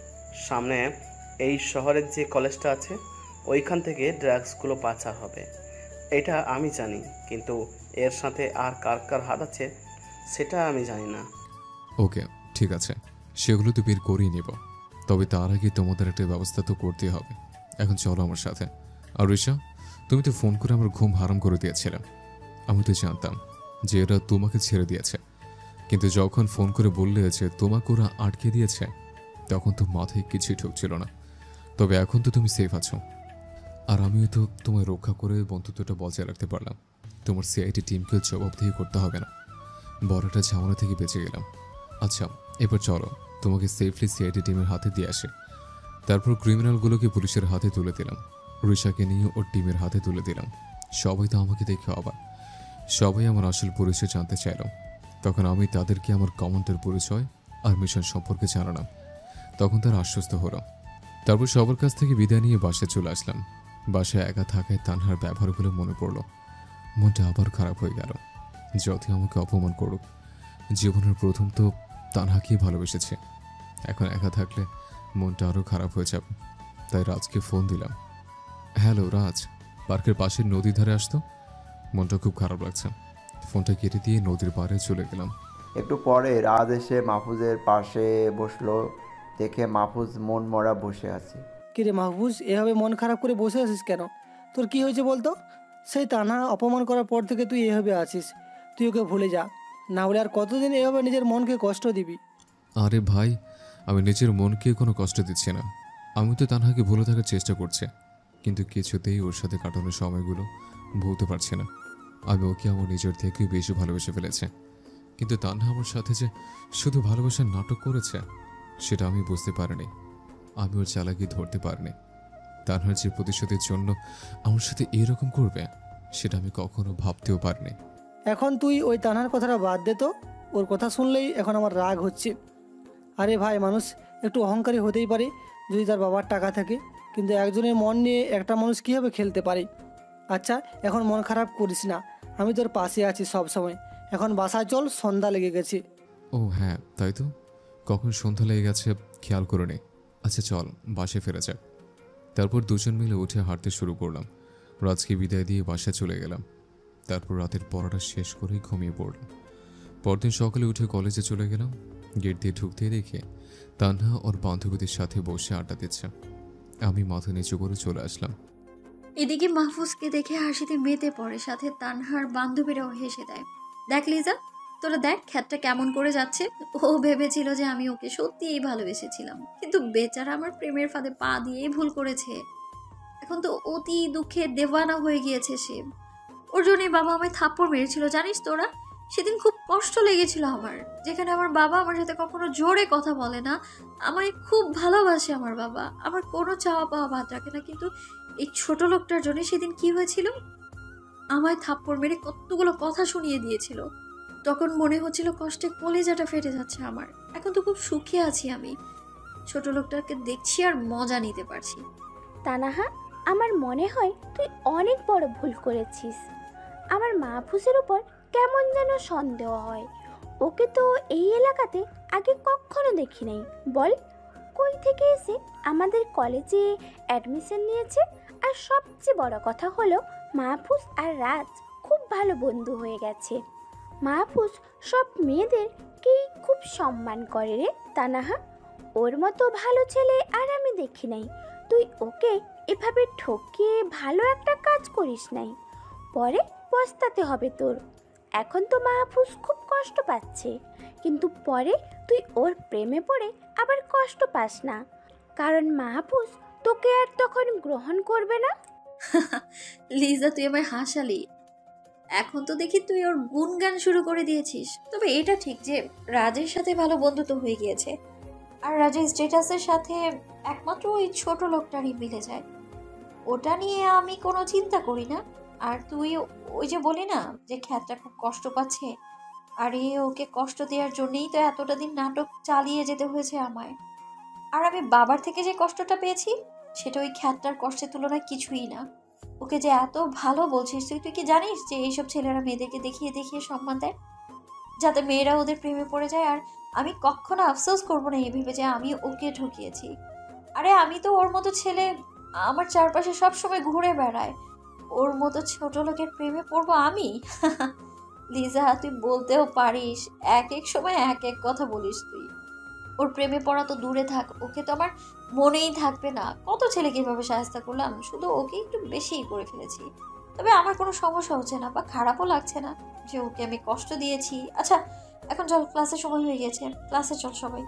সামনে এই শহরের যে কলেজটা আছে ওইখান থেকে ড্রাগসগুলো পাচার হবে, এটা আমি জানি, কিন্তু এর সাথে আর কার কার হাত আছে সেটা আমি জানি না। ওকে, ঠিক আছে, সেগুলো তো বের করেই নেব। তবে তার আগে তোমাদের একটা ব্যবস্থা তো করতেই হবে। এখন চলো আমার সাথে। আর ঋষা, তুমি তো ফোন করে আমার ঘুম হারাম করে দিয়েছিলে। আমি তো জানতাম যে এরা তোমাকে ছেড়ে দিয়েছে, কিন্তু যখন ফোন করে বললে যে তোমাকে ওরা আটকে দিয়েছে, তখন তো মাথায় কিছুই ঢুকছিল না। তবে এখন তো তুমি সেফ আছো, আর আমিও তো তোমায় রক্ষা করে বন্ধুত্বটা বজায় রাখতে পারলাম। তোমার সিআইডি টিমকেও জবাবদিহি করতে হবে না। বড় একটা ঝামেলা থেকে বেঁচে গেলাম। আচ্ছা, এবার চলো তোমাকে সেফলি সিআইডি টিমের হাতে দিয়ে আসে। তারপর ক্রিমিনালগুলোকে পুলিশের হাতে তুলে দিলাম। ঋষাকে নিয়ে ওর টিমের হাতে তুলে দিলাম। সবাই তো আমাকে দেখে অবাক। সবাই আমার আসল পরিচয় জানতে চাইল। তখন আমি তাদেরকে আমার কমান্ডার পরিচয় আর মিশন সম্পর্কে জানালাম। তখন তারা আশ্বস্ত হলো। তারপর সবার কাছ থেকে বিদায় নিয়ে বাসায় চলে আসলাম। বাসায় একা থাকায় তানহার ব্যবহারগুলো মনে পড়লো। মনটা আবার খারাপ হয়ে গেল। যতই আমাকে অপমান করুক, জীবনের প্রথম তো তানহাকেই ভালোবেসেছে। এখন একা থাকলে মনটা আরও খারাপ হয়ে যাবে। তাই রাজকে ফোন দিলাম। হ্যালো রাজ, পার্কের পাশের নদীর ধারে আসতো? মনটা খুব খারাপ লাগছে। ফোনটা কেটে দিয়ে নদীর পাড়ে চলে গেলাম। একটু পরে রাজ এসে মাহফুজের পাশে বসলো। দেখে মাহফুজ মন মরা বসে আছে। কিরে মাহফুজ, এভাবে মন খারাপ করে বসে আছিস কেন? তোর কি হয়েছে বলতো? সেই তানহা অপমান করার পর থেকে তুই এভাবে আছিস। তুই ওকে ভুলে যা, না হলে আর কতদিন এভাবে নিজের মনকে কষ্ট দিবি? আরে ভাই, আমি নিজের মনকে কোনো কষ্ট দিচ্ছি না। আমি তো তানহাকে ভুলে থাকার চেষ্টা করছি, কিন্তু কিছুতেই ওর সাথে কাটানোর সময়গুলো ভুলতে পারছি না। আমি ওকে আমার নিজের থেকেও বেশি ভালোবেসে ফেলেছে। কিন্তু তানহা আমার সাথে যে শুধু ভালোবাসার নাটক করেছে, সেটা আমি বুঝতে পারিনি। আমি ওর চালাকি ধরতে পারিনি। তানহার যে প্রতিশোধের জন্য আমার সাথে এরকম করবে, সেটা আমি কখনো ভাবতেও পারিনি। এখন তুই ওই তানহার কথাটা বাদ দে তো। ওর কথা শুনলেই এখন আমার রাগ হচ্ছে। আরে ভাই, মানুষ একটু অহংকারী হতেই পারে যদি তার বাবার টাকা থাকে, কিন্তু একজনের মন নিয়ে একটা মানুষ কীভাবে খেলতে পারে? আচ্ছা, এখন মন খারাপ করিস না, আমি তোর পাশে আছি সব সময়। এখন বাসায় চল, সন্ধ্যা লেগে গেছে। ও হ্যাঁ, তাই তো, কখন সন্ধ্যা লেগে গেছে খেয়াল করে নি। আচ্ছা চল, বাসায় ফেরা যাক। তারপর দুজন মিলে উঠে হাঁটতে শুরু করলাম। রাজকে বিদায় দিয়ে বাসায় চলে গেলাম। তারপর রাতের পড়াটা শেষ করেই ঘুমিয়ে পড়লাম। পরদিন সকালে উঠে কলেজে চলে গেলাম। গেট দিয়ে ঢুকতে দেখে তানহা ওর বান্ধবীদের সাথে বসে আড্ডা দিচ্ছে। আমি মাথা নিচু করে চলে আসলাম। এদিকে মাহফুজকে দেখে হাসিতে মেতে পড়ে, সাথে তানহার বান্ধবীরাও হেসে দেয়। দেখ লিজা, তোরা দেখ খ্যাতটা কেমন করে যাচ্ছে। ও ভেবেছিল যে আমি ওকে সত্যিই ভালোবেসেছিলাম, কিন্তু বেচারা আমার প্রেমের ফাঁদে পা দিয়েই ভুল করেছে। এখন তো অতি দুঃখে দেওয়ানা হয়ে গিয়েছে সে। ওর জন্যই বাবা আমায় থাপ্পড় মেরেছিল, জানিস তোরা? সেদিন খুব কষ্ট লেগেছিল আমার। যেখানে আমার বাবা আমার সাথে কখনো জোরে কথা বলে না, আমায় খুব ভালোবাসে আমার বাবা, আমার কোনো চাওয়া পাওয়া বাদ রাখে না, কিন্তু এই ছোট লোকটার জন্য সেদিন কি হয়েছিল, আমায় থাপ্পড় মেরে কতগুলো কথা শুনিয়ে দিয়েছিল। তখন মনে হচ্ছিল কষ্টে কলেজাটা ফেটে যাচ্ছে আমার। এখন তো খুব সুখে আছি আমি, ছোট লোকটাকে দেখছি আর মজা নিতে পারছি। তানাহা, আমার মনে হয় তুই অনেক বড় ভুল করেছিস। আমার মাহফুজের উপর কেমন যেন সন্দেহ হয়। ওকে তো এই এলাকাতে আগে কখনো দেখি নাই। বল, কই থেকে এসে আমাদের কলেজে অ্যাডমিশন নিয়েছে? আর সবচেয়ে বড় কথা হলো মাহফুজ আর রাজ খুব ভালো বন্ধু হয়ে গেছে। মাহফুজ সব মেয়েদেরকেই খুব সম্মান করে রে তানাহা। ওর মতো ভালো ছেলে আর আমি দেখি নাই। তুই ওকে এভাবে ঠকিয়ে ভালো একটা কাজ করিস নাই, পরে পস্তাতে হবে তোর। এখন তো মাহফুজ খুব কষ্ট পাচ্ছে, কিন্তু পরে তুই ওর প্রেমে পড়ে আবার কষ্ট পাস না, কারণ মাহফুজ তোকে আর তখন গ্রহণ করবে না। লিজা, তুই আমায় হাসালি। এখন তো দেখি তুই ওর গুণগান শুরু করে দিয়েছিস। তবে এটা ঠিক যে রাজের সাথে ভালো বন্ধুত্ব হয়ে গিয়েছে, আর রাজের স্ট্যাটাসের সাথে একমাত্র ওই ছোট লোকটারই মিলে যায়। ওটা নিয়ে আমি কোনো চিন্তা করি না। আর তুই ওই যে বলি না যে খ্যাতটা খুব কষ্ট পাচ্ছে, আর ওকে কষ্ট দেওয়ার জন্যই তো এতটা দিন নাটক চালিয়ে যেতে হয়েছে আমায়। আর আমি বাবার থেকে যে কষ্টটা পেয়েছি, সেটা ওই খ্যাতটার কষ্টের তুলনায় কিছুই না। ওকে যে এত ভালো বলছিস তুই কি জানিস যে এইসব ছেলেরা মেয়েদেরকে দেখিয়ে দেখিয়ে সম্মান দেয়, যাতে মেয়েরা ওদের প্রেমে পড়ে যায়। আর আমি কখনো আফসোস করবো না এই ভেবে যে আমি ওকে ঠকিয়েছি। আরে আমি তো ওর মতো ছেলে আমার চারপাশে সবসময় ঘুরে বেড়ায়। ওর মতো ছোট লোকের প্রেমে পড়বো আমি? লিজা, তুই বলতেও পারিস, এক এক সময় এক এক কথা বলিস তুই। ওর প্রেমে পড়া তো দূরে থাক, ওকে তো আমার মনেই থাকবে না। কত ছেলেকে এভাবে সাহায্য করলাম, শুধু ওকে একটু বেশিই করে ফেলেছি। তবে আমার কোনো সমস্যা হচ্ছে না বা খারাপও লাগছে না যে ওকে আমি কষ্ট দিয়েছি। আচ্ছা এখন চল, ক্লাসের সময় হয়ে গেছে, ক্লাসে চল সবাই।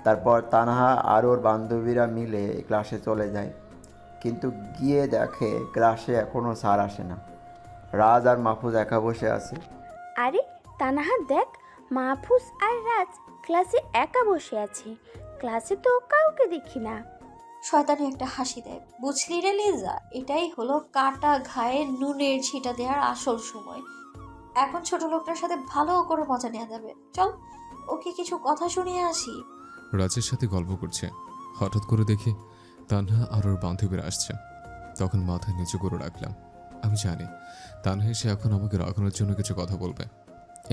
তারপর তানহা আর ওর বান্ধবীরা মিলে ক্লাসে চলে যায়, কিন্তু গিয়ে দেখে ক্লাসে এখনও স্যার আসে না। রাজ আর মাহফুজ একা বসে আছে। আরে তানহা দেখ, মাহফুজ আর রাজ ক্লাসে একা বসে আছে। ক্লাসে তো কাউকে দেখি না। শয়তানি একটা হাসি দেয়। বুঝলি রে লিজা, এটাই হলো কাটা ঘায়ে নুনের ছিটা দেওয়ার আসল সময়। এখন ছোট লোকটার সাথে ভালো করে মজা নেওয়া যাবে। চল ওকে কিছু কথা শুনিয়ে আসি। রাজের সাথে গল্প করছে, হঠাৎ করে দেখি তানহা আর ওর বান্ধবীরা আসছে। তখন মাথা নিচু করে রাখলাম। আমি জানি তানহা এসে এখন আমাকে রাখানোর জন্য কিছু কথা বলবে।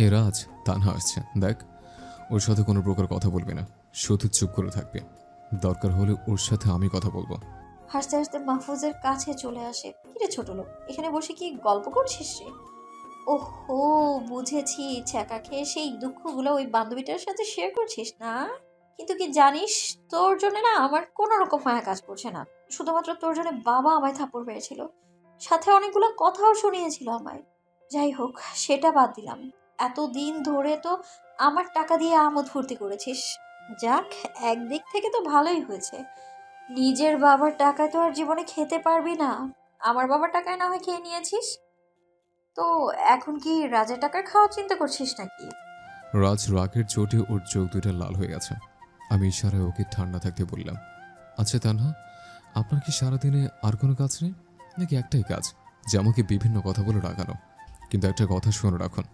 এ রাজ, তানহা আসছে, দেখ ওর সাথে কোনো প্রকার কথা বলবি না, শুধু চুপ করে থাকবে। দরকার হলে ওর সাথে আমি কথা বলবো। হাসতে হাসতে মাহফুজের কাছে চলে আসে। কিরে ছোট লোক, এখানে বসে কি গল্প করছিস রে? ওহো বুঝেছি, ছ্যাঁকা খেয়ে সেই দুঃখগুলো ওই বান্ধবীটার সাথে শেয়ার করছিস না। কিন্তু কি জানিস, তোর জন্য না আমার কোনো রকম মায়া কাজ করছে না। শুধুমাত্র তোর জন্য বাবা আমায় থাপ্পড় মেরেছিল, সাথে অনেকগুলো কথাও শুনিয়েছিল আমায়। যাই হোক, সেটা বাদ দিলাম। এতদিন ধরে তো আমার টাকা দিয়ে আমোদ ফুর্তি করেছিস। যাক, একদিক থেকে তো ভালোই হয়েছে। নিজের বাবার টাকায় তো আর জীবনে খেতে পারবি না, আমার বাবার টাকায় না হয় খেয়ে নিয়েছিস। তো এখন কি রাজের টাকার খাওয়ার চিন্তা করছিস নাকি? রাজ রাগের চোটে ওর চোখ দুটো লাল হয়ে গেছে। আমি ইশারায় ওকে ঠান্ডা থাকতে বললাম, আচ্ছা তানহা, আপনার কি সারাদিনে আর কোনো কাজ নেই নাকি একটাই কাজ, যে আমাকে বিভিন্ন কথা বলে রাখানো? কিন্তু একটা কথা শুনে রাখুন,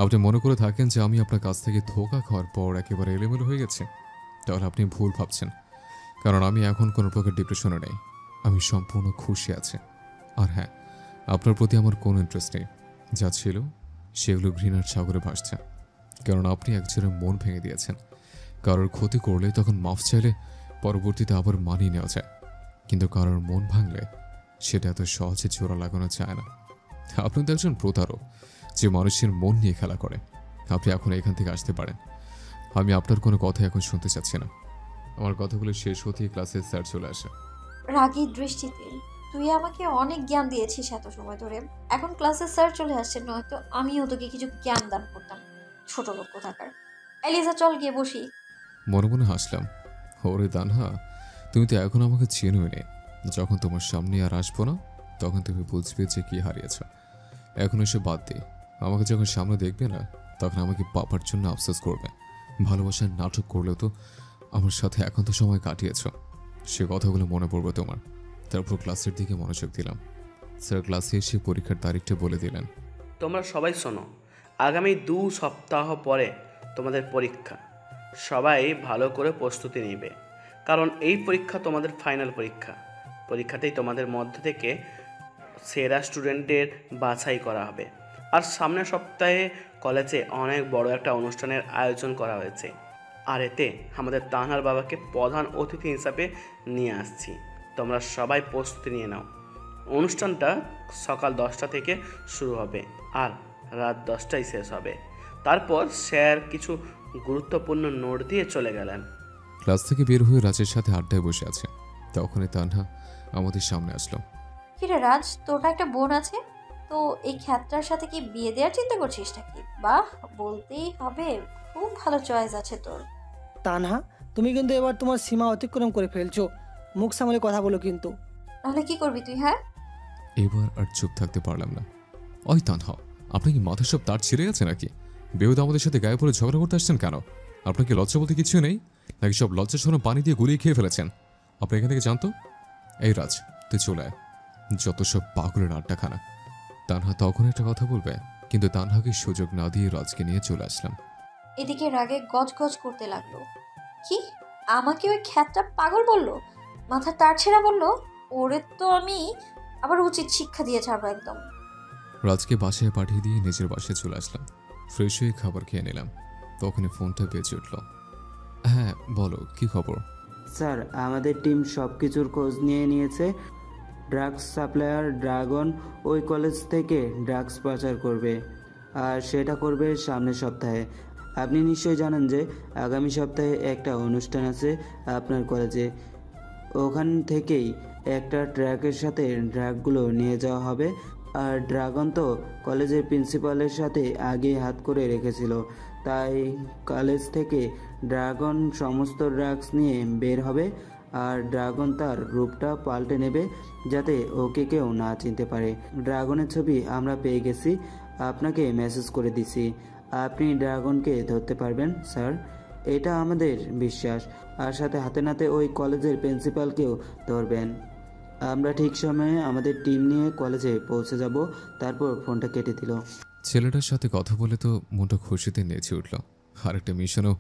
আপনি মনে করে থাকেন যে আমি আপনার কাছ থেকে ধোঁকা খাওয়ার পর একেবারে এলোমেলো হয়ে গেছে, তাহলে আপনি ভুল ভাবছেন। কারণ আমি এখন কোনো প্রকার ডিপ্রেশনে নেই, আমি সম্পূর্ণ খুশি আছি। আর হ্যাঁ, আপনার প্রতি আমার কোনো ইন্টারেস্ট নেই। যা ছিল সেগুলো ঘৃণার সাগরে ভাসছে। কারণ আপনি একজনের মন ভেঙে দিয়েছেন। কারোর ক্ষতি করলে তখন মাফ চাইলে পরবর্তীতে আবার মানিয়ে নেওয়া যায়, কিন্তু কারোর মন ভাঙলে সেটা এত সহজে জোড়া লাগানো যায় না। আপনি তো একজন প্রতারক যে মানুষের মন নিয়ে খেলা করে। আপনি এখন এখান থেকে আসতে পারেন। আমি আপনার কোনো কথা এখন শুনতে চাচ্ছি না। আমার কথাগুলো শেষ হতেই ক্লাসে স্যার চলে আসে। রাগী দৃষ্টিতে, তুই আমাকে অনেক জ্ঞান দিয়েছিস এত সময় ধরে, এখন ক্লাসে স্যার চলে আসছে, নয়তো আমিও তোকে কিছু জ্ঞান দান করতাম। ছোট লোক কোথাকার। এলিজা চল গিয়ে বসি। মনে মনে হাসলাম, ওরে তানহা, তুমি তো এখন আমাকে চেনোই নে। যখন তোমার সামনে আর আসবো না তখন তুমি বুঝবে যে কি হারিয়েছ। এখন এসে বাদ দিয়ে আমাকে যখন সামনে দেখবে না তখন আমাকে পাপার জন্য আফসোস করবে। ভালোবাসার নাটক করলেও তো আমার সাথে এখন তো সময় কাটিয়েছ, সে কথাগুলো মনে পড়বে তোমার। তারপর ক্লাসের দিকে মনোযোগ দিলাম। স্যার ক্লাসে এসে পরীক্ষার তারিখটা বলে দিলেন। তোমরা সবাই শোনো, আগামী 2 সপ্তাহ পরে তোমাদের পরীক্ষা। সবাই ভালো করে প্রস্তুতি নিবে, কারণ এই পরীক্ষা তোমাদের ফাইনাল পরীক্ষা। পরীক্ষাতেই তোমাদের মধ্য থেকে সেরা স্টুডেন্টদের বাছাই করা হবে। আর সামনের সপ্তাহে কলেজে অনেক বড় একটা অনুষ্ঠানের আয়োজন করা হয়েছে, আর এতে আমাদের তানহার বাবাকে প্রধান অতিথি হিসাবে নিয়ে আসছি। তোমরা সবাই প্রস্তুতি নিয়ে নাও। অনুষ্ঠানটা সকাল 10টা থেকে শুরু হবে আর রাত 10টায় শেষ হবে। তারপর স্যার কিছু গুরুত্বপূর্ণ নোট দিয়ে চলে গেলেন। ক্লাস থেকে বের হয়ে রাজের সাথে আড্ডায় বসে আছে, তখনই তানহা আমাদের সামনে আসলো। কিরে রাজ, তোর একটা বোন আছে, তো এই খ্যাতটার সাথে কি বিয়ে দেওয়ার চিন্তা করছিস নাকি? বাহ, বলতেই হবে, খুব ভালো চয়েস আছে তোর। তানহা, তুমি কিন্তু এবার তোমার সীমা অতিক্রম করে ফেলছো। মুখ সামলে কথা বলো কিন্তু। তাহলে কি করবি তুই? হ্যাঁ, এবার আর চুপ থাকতে পারলাম না। ওই তানহা, আপনি কি মাথার সব তার ছিঁড়ে গেছে নাকি? বেহুদা আমাদের সাথে গায়ে পড়ে ঝগড়া করতে আসছেন কেন? আপনার কি লজ্জা বলতে কিছু নেই নাকি? সব লজ্জার জন্য পানি দিয়ে গুলিয়ে খেয়ে ফেলেছেন। আপনি এখান থেকে জানতো? এই রাজ, তুই চলে আয়, যত সব পাগলের আড্ডাখানা। তানহা তখন একটা কথা বলবে, কিন্তু তানহাকে সুযোগ না দিয়ে রাজকে নিয়ে চলে আসলাম। এদিকে রাগে গজগজ করতে লাগলো। কি, আমাকে ওই খ্যাতটা পাগল বললো, মাথার তার ছেঁড়া বললো? ওরে তো আমি আবার উচিত শিক্ষা দিয়ে ছাড়বো একদম। রাজকে বাসায় পাঠিয়ে দিয়ে নিজের বাসায় চলে আসলাম। ফ্রেশ হয়ে খাবার খেয়ে নিলাম, তখনই ফোনটা বেজে উঠল। হ্যাঁ বলো, কি খবর? স্যার, আমাদের টিম সব কিছুর খোঁজ নিয়ে নিয়েছে। ড্রাগস সাপ্লায়ার ড্রাগন ওই কলেজ থেকে ড্রাগস পাচার করবে, আর সেটা করবে সামনের সপ্তাহে। আপনি নিশ্চয়ই জানেন যে আগামী সপ্তাহে একটা অনুষ্ঠান আছে আপনার কলেজে। ওখান থেকেই একটা ট্রাকের সাথে ড্রাগগুলো নিয়ে যাওয়া হবে। আর ড্রাগন তো কলেজের প্রিন্সিপালের সাথে আগেই হাত করে রেখেছিল, তাই কলেজ থেকে ড্রাগন সমস্ত ড্রাগস নিয়ে বের হবে। আর ড্রাগন তার রূপটা পাল্টে নেবে যাতে ওকে কেউ না চিনতে পারে। ড্রাগনের ছবি আমরা পেয়ে গেছি, আপনাকে মেসেজ করে দিছি। আপনি ড্রাগনকে ধরতে পারবেন স্যার, এটা আমাদের বিশ্বাস। আর সাথে হাতে নাতে ওই কলেজের প্রিন্সিপালকেও ধরবেন। আমরা ঠিক সময়ে আমাদের টিম নিয়ে কলেজে পৌঁছে যাব। তারপর ফোনটা কেটে দিল। ছেলেটার সাথে কথা বলে তো মনটা খুশিতে নেচে উঠল। আরেকটা মিশনও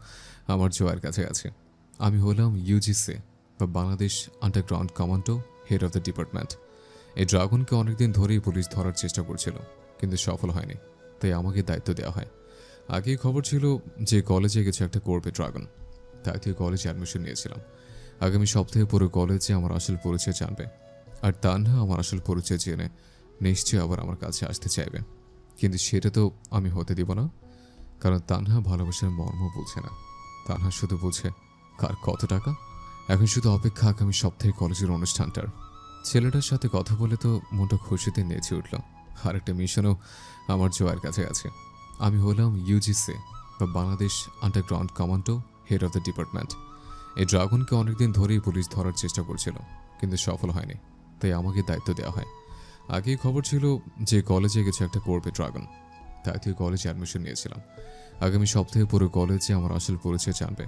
আমার জয়ের কাছে আছে। আমি হলাম ইউজিসি বা Bangladesh underground commando head of the department. এই ড্রাগনকে অনেকদিন ধরেই পুলিশ ধরার চেষ্টা করছিল, কিন্তু সফল হয়নি, তাই আমাকে দায়িত্ব দেওয়া হয়। আগেই খবর ছিল যে কলেজে কিছু একটা করবে ড্রাগন, তাই তুই কলেজে অ্যাডমিশন নিয়েছিলাম। আগামী সপ্তাহে পুরো কলেজে আমার আসল পরিচয় জানবে, আর তানহা আমার আসল পরিচয় জেনে নিশ্চয়ই আবার আমার কাছে আসতে চাইবে। কিন্তু সেটা তো আমি হতে দিব না, কারণ তানহা ভালোবাসার মর্ম বুঝে না। তানহা শুধু বুঝে কার কত টাকা। এখন শুধু অপেক্ষা আগামী সপ্তাহে কলেজের অনুষ্ঠানটার। ছেলেটার সাথে কথা বলে তো মনটা খুশিতে নেচে উঠল। আরেকটা মিশনও আমার জয়ের কাছে আছে। আমি হলাম ইউজিসি বা Bangladesh underground commando head of the department. এই ড্রাগনকে অনেকদিন ধরেই পুলিশ ধরার চেষ্টা করছিল, কিন্তু সফল হয়নি, তাই আমাকে দায়িত্ব দেওয়া হয়। আগেই খবর ছিল যে কলেজে কিছু একটা করবে ড্রাগন, তাই তুই কলেজে অ্যাডমিশন নিয়েছিলাম। আগামী সপ্তাহে পুরো কলেজে আমার আসল পরিচয় জানবে,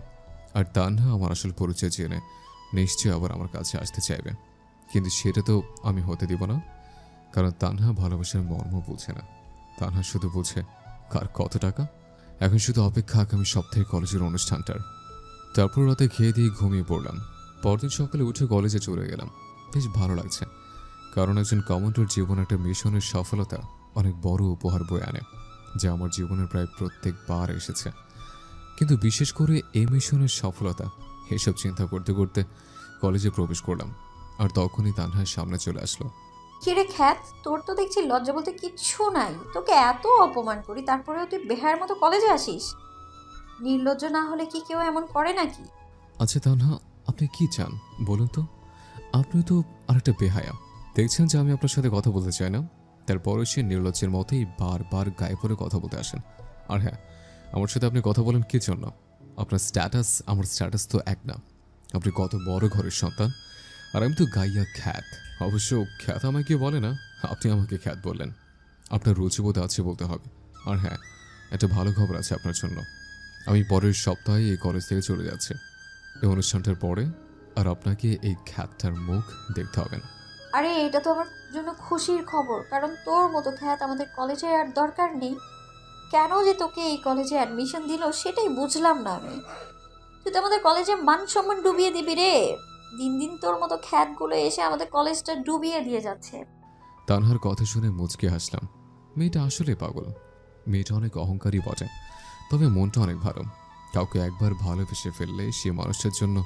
আর তানহা আমার আসল পরিচয় জেনে নিশ্চয়ই আবার আমার কাছে আসতে চাইবে। কিন্তু সেটা তো আমি হতে দিব না, কারণ তানহা ভালোবাসার মর্ম বুঝে না। তানহা শুধু বুঝে কার কত টাকা। এখন শুধু অপেক্ষা আগামী সপ্তাহে কলেজের অনুষ্ঠানটার। তারপর রাতে খেয়ে দিয়ে ঘুমিয়ে পড়লাম। পরদিন সকালে উঠে কলেজে চলে গেলাম। বেশ ভালো লাগছে, কারণ একজন কমান্ডোর জীবনে একটা মিশনের সফলতা অনেক বড় উপহার বয়ে আনে, যা আমার জীবনের প্রায় প্রত্যেকবার এসেছে। কিন্তু বিশেষ করে এই মিশনের সফলতা, এসব চিন্তা করতে করতে কলেজে প্রবেশ করলাম। আর তখনই তানহার সামনে চলে আসলো। কিরে খ্যাত, তোর তো দেখছি লজ্জা বলতে কিচ্ছু নাই। তোকে এত অপমান করি, তারপরেও তুই বেহার মতো কলেজে আসিস। নির্লজ্জ না হলে কি কেউ এমন করে নাকি? আচ্ছা তানহা, আপনি কি চান বলুন তো? আপনি তো আরেকটা বেহায়া। দেখছেন যে আমি আপনার সাথে কথা বলতে চাই না, তারপরে সে নির্লজ্জের মতোই বারবার গায়ে পড়ে কথা বলতে আসেন। আর হ্যাঁ, আমার সাথে আপনি কথা বলেন কি জন্য? আপনার স্ট্যাটাস আমার স্ট্যাটাস তো এক না। আপনি কত বড় ঘরের সন্তান, আর আমি তো গাইয়া খ্যাত। অবশ্য খ্যাত আমাকে বলে না, আপনি আমাকে খ্যাত বললেন। আপনার রুচিবোধ আছে বলতে হবে। আর হ্যাঁ, একটা ভালো খবর আছে আপনার জন্য। আমি পরের সপ্তাহে এই কলেজ থেকে চলে যাচ্ছি, এই অনুষ্ঠানটার পরে। আর আপনাকে এই খ্যাতটার মুখ দেখতে হবে না। আরে এটা তো আমার জন্য খুশির খবর, কারণ তোর মতো খ্যাত আমাদের কলেজে আর দরকার নেই। কেন যে তোকে এই কলেজে অ্যাডমিশন দিল সেটাই বুঝলাম না আমি। তুই তো আমাদের কলেজে মান সম্মান ডুবিয়ে দিবি রে। দিন দিন তোর মতো খ্যাতগুলো এসে আমাদের কলেজটা ডুবিয়ে দিয়ে যাচ্ছে। তানহার কথা শুনে মুচকে হাসলাম। মেয়েটা আসলে পাগল। মেয়েটা অনেক অহংকারী বটে, তবে মনটা অনেক ভালো। কাউকে একবার ভালোবেসে ফেললে সে মানুষটার জন্য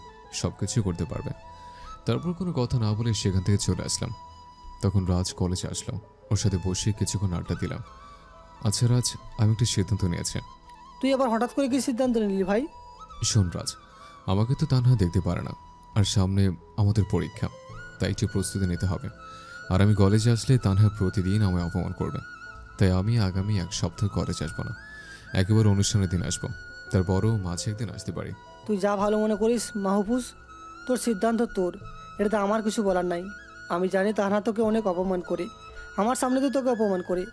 সব কিছু করতে পারবে। তারপর কোনো কথা না বলে সেখান থেকে চলে আসলাম। তখন রাজ কলেজে আসলো, ওর সাথে বসে কিছুক্ষণ আড্ডা দিলাম। আচ্ছা রাজ, আমি একটা সিদ্ধান্ত নিয়েছি। তুই আবার হঠাৎ করে কি সিদ্ধান্ত নিলি ভাই? শোন রাজ, আমাকে তো তানহা দেখতে পারে না, আর সামনে আমাদের পরীক্ষা, তাই একটু প্রস্তুতি নিতে হবে। আর আমি কলেজে আসলে তানহা প্রতিদিন আমায় অপমান করবে, তাই আমি আগামী এক সপ্তাহ কলেজ আসবো না। একেবারে অনুষ্ঠানের দিন আসবো, তারপরও মাঝে একদিন আসতে পারি। তুই যা ভালো মনে করিস মাহফুজ, তোর সিদ্ধান্ত তোর, এটাতে আমার কিছু বলার নাই। আমি জানি তানহা তোকে অনেক অপমান করে, আমার সামনে তো তোকে অপমান করে,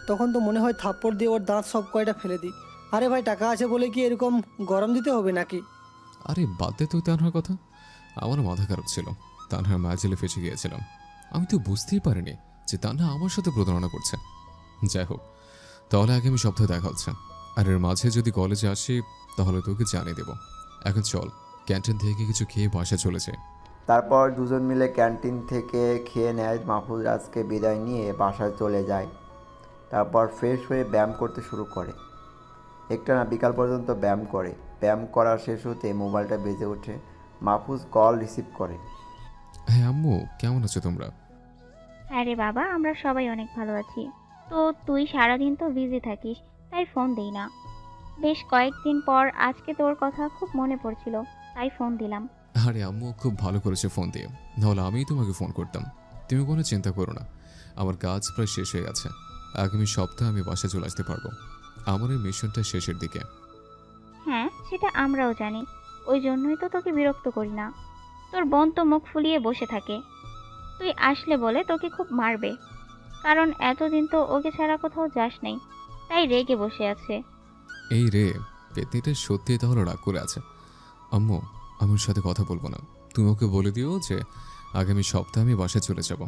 তখন তো মনে হয় থাপ্পড় দিয়ে ওর দাঁত সব কয়টা ফেলে দিই। আরে ভাই, টাকা আছে বলে কি এরকম গরম দিতে হবে নাকি? আরে বাদ দে তুই তানহার কথা। আমার মাথা খারাপ ছিল, তানহার মায়াজেলে ফেসে গিয়েছিলাম। আমি তো বুঝতেই পারিনি যে তানহা আমার সাথে প্রতারণা করছে। যাই হোক, তাহলে আগামী সপ্তাহে দেখা হচ্ছে। আর এর মাঝে যদি কলেজে আসি তাহলে তোকে জানিয়ে দেবো। এখন চল, ক্যান্টিন থেকে কিছু খেয়ে বাসায় চলে যাই। তারপর দুজন মিলে ক্যান্টিন থেকে খেয়ে নেয়। মাহফুজ রাজকে বিদায় নিয়ে বাসায় চলে যায়। তারপর ফ্রেশ হয়ে ব্যায়াম করতে শুরু করে। একটানা বিকাল পর্যন্ত ব্যায়াম করে। ব্যায়াম করা শেষ হতে মোবাইলটা বেজে ওঠে। মাহফুজ কল রিসিভ করে। হ্যাঁ আম্মু, কেমন আছো তোমরা? হ্যাঁ রে বাবা, আমরা সবাই অনেক ভালো আছি। তো তুই সারাদিন তো বিজি থাকিস, তাই ফোন দিই না। বেশ কয়েকদিন পর আজকে তোর কথা খুব মনে পড়ছিল, তাই ফোন দিলাম। আরে আম্মু খুব ভালো করেছে ফোন দিয়ে, নাহলে আমিই তোমাকে ফোন করতাম। তুমি কোনো চিন্তা করো না, আমার কাজ প্রায় শেষ হয়ে গেছে। আগামী সপ্তাহে আমি বাসায় চলে আসতে পারবো। আমার এই মিশনটা শেষের দিকে। হ্যাঁ, সেটা আমরাও জানি, ওই জন্যই তো তোকে বিরক্ত করি না। তোর বোন তো মুখ ফুলিয়ে বসে থাকে, তুই আসলে বলে তোকে খুব মারবে, কারণ এতদিন তো ওকে ছাড়া কোথাও যাস নাই, তাই রেগে বসে আছে। এই রে, পেতনিটা সত্যি তাহলে রাগ করে আছে। আম্মু, আমি ওর সাথে কথা বলবো না। তুমি ওকে বলে দিও যে আগামী সপ্তাহে আমি বাসায় চলে যাব।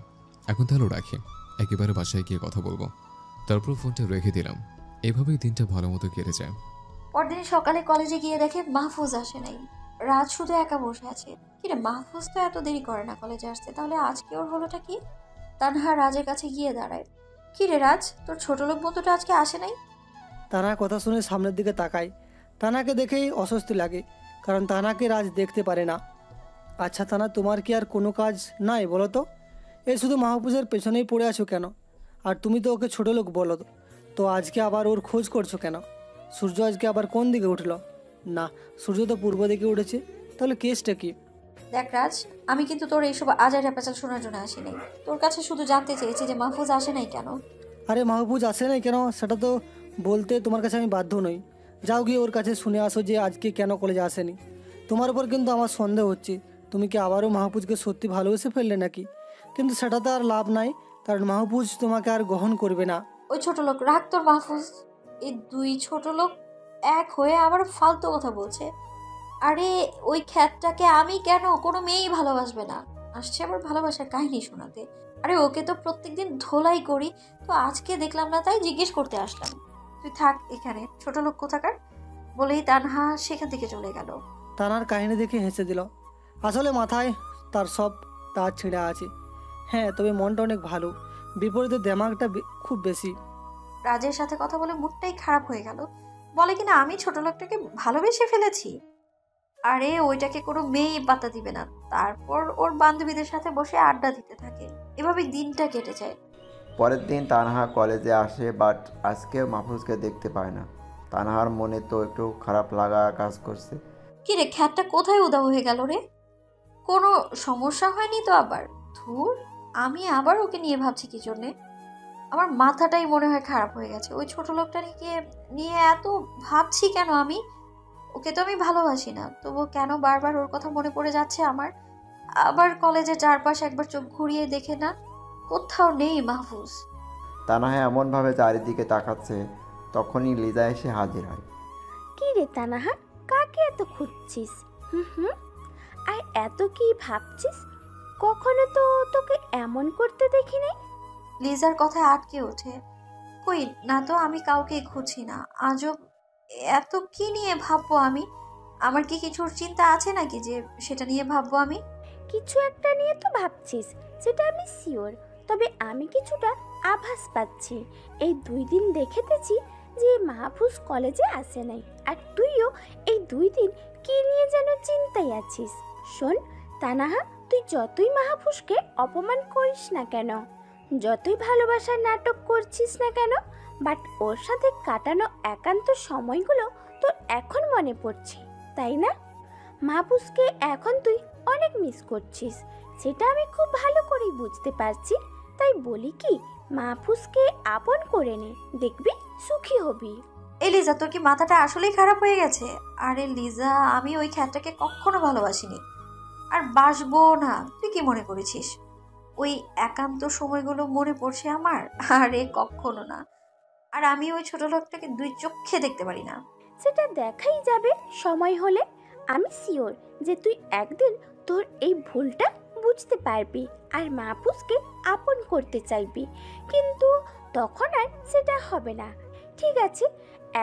এখন তাহলে রাখি, একেবারে বাসায় গিয়ে কথা বলবো। তারপর ফোনটা রেখে দিলাম। এভাবেই দিনটা ভালো মতো কেটে যায়। পরদিন সকালে কলেজে গিয়ে দেখে মাহফুজ আসে নাই। রাত শুধু একা বসে আছে। কিরে, মাহফুজ তো এত দেরি করে না কলেজে আসতে, তাহলে আজকে ওর হলোটা কি? তানহা রাজের কাছে গিয়ে দাঁড়ায়। কিরে রাজ, তোর ছোট লোক বন্ধুটা আজকে আসে নাই? তানার কথা শুনে সামনের দিকে তাকায়। তানাকে দেখেই অস্বস্তি লাগে, কারণ তানাকে রাজ দেখতে পারে না। আচ্ছা তানা, তোমার কি আর কোনো কাজ নাই বলো তো? এই শুধু মাহফুজের পেছনেই পড়ে আছো কেন? আর তুমি তো ওকে ছোটো লোক বলো, তো আজকে আবার ওর খোঁজ করছো কেন? সূর্য আজকে আবার কোন দিকে উঠলো? না, সূর্য তো পূর্ব দিকে উঠেছে। তাহলে কেসটা কি? দেখ রাজ, আমি কিন্তু তোর এইসব আজার হ্যাপাচাল শোনার জন্য আসি নাই। তোর কাছে শুধু জানতে চেয়েছি যে মাহফুজ আসে নাই কেন। আরে মাহফুজ আসে নাই কেন সেটা তো বলতে তোমার কাছে আমি বাধ্য নই। যাও গিয়ে ওর কাছে শুনে আসো যে আজকে কেন কলেজে আসেনি। তোমার উপর কিন্তু আমার সন্দেহ হচ্ছে, তুমি কি আবারও মাহফুজকে সত্যি ভালোবেসে ফেললে নাকি? কিন্তু সেটা তো আর লাভ নাই, কারণ মাহফুজ তোমাকে আর গ্রহণ করবে না। ওই ছোট লোক, রাখ তোর মাহফুজ। এই দুই ছোট লোক এক হয়ে আবার ফালতু কথা বলছে। আরে ওই খ্যাতটাকে আমি কেন, কোনো মেয়েই ভালোবাসবে না। আসছে আবার ভালোবাসার কাহিনী শোনাতে। আরে ওকে তো প্রত্যেকদিন ধোলাই করি, তো আজকে দেখলাম না তাই জিজ্ঞেস করতে আসলাম। তুই থাক এখানে, ছোট লোক কোথাকার, বলেই তানহা সেখান থেকে চলে গেল। তানার কাহিনী দেখে হেসে দিল। আসলে মাথায় তার সব তার ছিঁড়া আছে। হ্যাঁ, তবে মনটা অনেক ভালো, বিপরীতে দেমাগটা খুব বেশি। রাজের সাথে কথা বলে মুডটাই খারাপ হয়ে গেল। বলে কিনা আমি ছোট লোকটাকে ভালোবেসে ফেলেছি। আরে ওইটাকে কোনো মেয়েই পাত্তা দিবে না। তারপর ওর বান্ধবীদের সাথে বসে আড্ডা দিতে থাকে। এভাবে দিনটা কেটে যায়। পরের দিন তানহা কলেজে আসে, বাট আজকে মাহফুজকে দেখতে পায় না। তানহার মনে তো একটু খারাপ লাগা কাজ করছে। কিরে, খ্যাতটা কোথায় উধাও হয়ে গেল রে? কোনো সমস্যা হয়নি তো আবার? ধুর, আমি আবার ওকে নিয়ে ভাবছি কি জন্যে। আমার মাথাটাই মনে হয় খারাপ হয়ে গেছে। ওই ছোট লোকটাকে নিয়ে এত ভাবছি কেন আমি? ওকে তো আমি ভালোবাসি না, তবুও কেন বারবার ওর কথা মনে পড়ে যাচ্ছে আমার। আবার কলেজের চারপাশে একবার চোখ ঘুরিয়ে দেখে না, কোথাও নেই মাহফুজ। তানহা এমনভাবে চারিদিকে তাকাচ্ছে, তখনই লিজা এসে হাজির হয়। কি রে তানাহা, কাকে এত খুঁজছিস? হুম, আর এত কি ভাবছিস? কখনো তো তোকে এমন করতে দেখিনি। লিজার কথায় আটকে ওঠে। কই না তো, আমি কাউকে খুঁজছি না। আজব, এত কি নিয়ে ভাববো আমি? আমার কি কিছুর চিন্তা আছে নাকি যে সেটা নিয়ে ভাববো আমি? কিছু একটা নিয়ে তো ভাবছিস, সেটা আমি শিওর। তবে আমি কিছুটা আভাস পাচ্ছি। এই 2 দিন দেখেতেছি যে মাহফুজ কলেজে আসে নাই, আর তুইও এই 2 দিন কি নিয়ে যেন চিন্তায় আছিস। শোন তানাহা, তুই যতই মাহফুজকে অপমান করিস না কেন, যতই ভালোবাসার নাটক করছিস না কেন, বাট ওর সাথে কাটানো একান্ত সময়গুলো তোর এখন মনে পড়ছে, তাই না? মাহফুজকে এখন তুই অনেক মিস করছিস, সেটা আমি খুব ভালো করেই বুঝতে পারছি। তাই বলি কি, মাহফুজকে আপন করে নে, দেখবি সুখী হবি। এই লিজা, তোর কি মাথাটা আসলেই খারাপ হয়ে গেছে? আরে লিজা, আমি ওই খ্যাতটাকে কখনো ভালোবাসিনি, আর বাসবো না। তুই কি মনে করেছিস ওই একান্ত সময়গুলো মনে পড়ছে আমার? আরে কখনো না। আর আমি ওই ছোট লোকটাকে 2 চোখে দেখতে পারি না। সেটা দেখাই যাবে সময় হলে। আমি শিওর যে তুই একদিন তোর এই ভুলটা বুঝতে পারবি আর মাহফুজকে আপন করতে চাইবি, কিন্তু তখন আর সেটা হবে না। ঠিক আছে,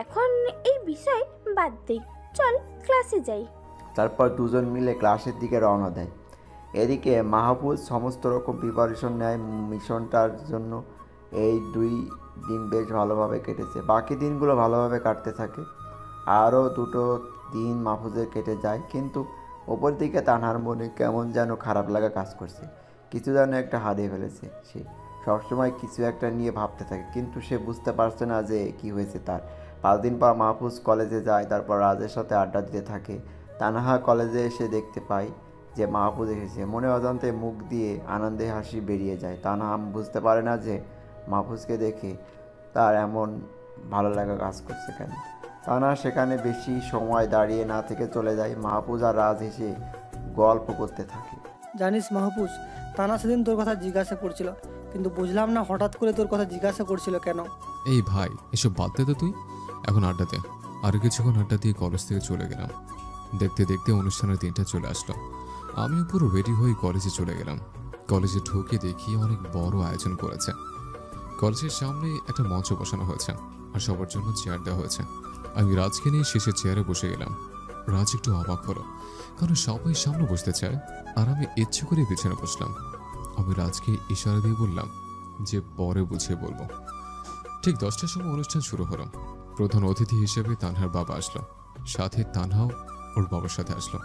এখন এই বিষয় বাদ দে, চল ক্লাসে যাই। তারপর দুজন মিলে ক্লাসের দিকে রওনা দেয়। এদিকে মাহফুজ সমস্ত রকম প্রিপারেশন নেয় মিশনটার জন্য। এই 2 দিন বেশ ভালোভাবে কেটেছে, বাকি দিনগুলো ভালোভাবে কাটতে থাকে। আরও 2টো দিন মাহফুজের কেটে যায়, কিন্তু ওপর দিকে তানহার মনে কেমন যেন খারাপ লাগা কাজ করছে। কিছু যেন একটা হারিয়ে ফেলেছে। সে সবসময় কিছু একটা নিয়ে ভাবতে থাকে, কিন্তু সে বুঝতে পারছে না যে কি হয়েছে তার। 5 দিন পর মাহফুজ কলেজে যায়, তারপর রাজের সাথে আড্ডা দিতে থাকে। তানহা কলেজে এসে দেখতে পায় যে মাহফুজ এসেছে। মনে অজান্তে মুখ দিয়ে আনন্দে হাসি বেরিয়ে যায়। তানহা বুঝতে পারে না যে মাহফুজকে দেখে তার এমন ভালো লাগা কাজ করছে কেন। তানহা সেখানে বেশি সময় দাঁড়িয়ে না থেকে চলে যায়। মাহফুজ আর রাজ এসে গল্প করতে থাকে। জানিস মাহফুজ, তানা সেদিন তোর কথা জিজ্ঞাসা করছিল, কিন্তু বুঝলাম না হঠাৎ করে তোর কথা জিজ্ঞাসা করছিল কেন। এই ভাই, এসব বাদ দে তো তুই, এখন আড্ডাতে। আর কিছুক্ষণ আড্ডা দিয়ে কলেজ থেকে চলে গেলাম। দেখতে দেখতে অনুষ্ঠানের দিনটা চলে আসলো। আমিও পুরো রেডি হয়ে কলেজে চলে গেলাম। কলেজে ঢুকে দেখি অনেক বড় আয়োজন করেছে। কলেজের সামনে একটা মঞ্চ বসানো হয়েছে আর সবার জন্য চেয়ার দেওয়া হয়েছে। আমি রাজকে নিয়ে শেষের চেয়ারে বসে গেলাম। রাজ একটু অবাক হলো, কারণ সবাই সামনে বসতে চায় আর আমি ইচ্ছে করে পিছনে বসলাম। আমি রাজকে ইশারা দিয়ে বললাম যে পরে বুঝিয়ে বলবো। ঠিক 10টার সময় অনুষ্ঠান শুরু হলো। প্রধান অতিথি হিসেবে তানহার বাবা আসলো, সাথে তানহাও ওর বাবার সাথে আসলো।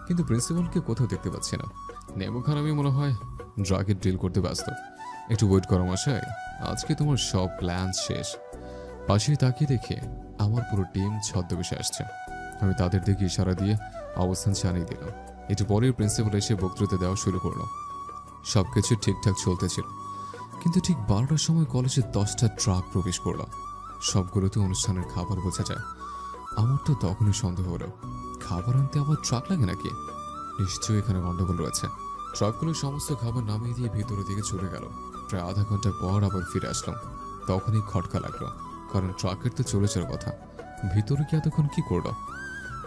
কিন্তু প্রিন্সিপালকে কোথাও দেখতে পাচ্ছি না। নেমু খান আমি মনে হয় ড্রাগের ডিল করতে ব্যস্ত। একটু ওয়েট করো মশাই, আজকে তোমার সব প্ল্যান শেষ। পাশে তাকিয়ে দেখে আমার পুরো টিম ছদ্মবেশে আসছে। আমি তাদের দিকে ইশারা দিয়ে অবস্থান জানিয়ে দিলাম। একটু পরেই প্রিন্সিপাল এসে বক্তৃতা দেওয়া শুরু করলো। সবকিছু ঠিকঠাক চলতেছিল, কিন্তু ঠিক 12টার সময় কলেজে 10টা ট্রাক প্রবেশ করলো। সবগুলোতে অনুষ্ঠানের খাবার বোঝা যায়। আমার তো তখনই সন্দেহ হলো, খাবার আনতে আবার ট্রাক লাগে নাকি? নিশ্চয়ই এখানে গন্ডগোল রয়েছে। ট্রাকগুলো সমস্ত খাবার নামিয়ে দিয়ে ভিতরের দিকে চলে গেল। প্রায় আধা ঘন্টা পর আবার ফিরে আসলাম। তখনই খটকা লাগলো, কারণ ট্রাকের তো চলে যাওয়ার কথা। ভিতরে কি এতক্ষণ কি করলো?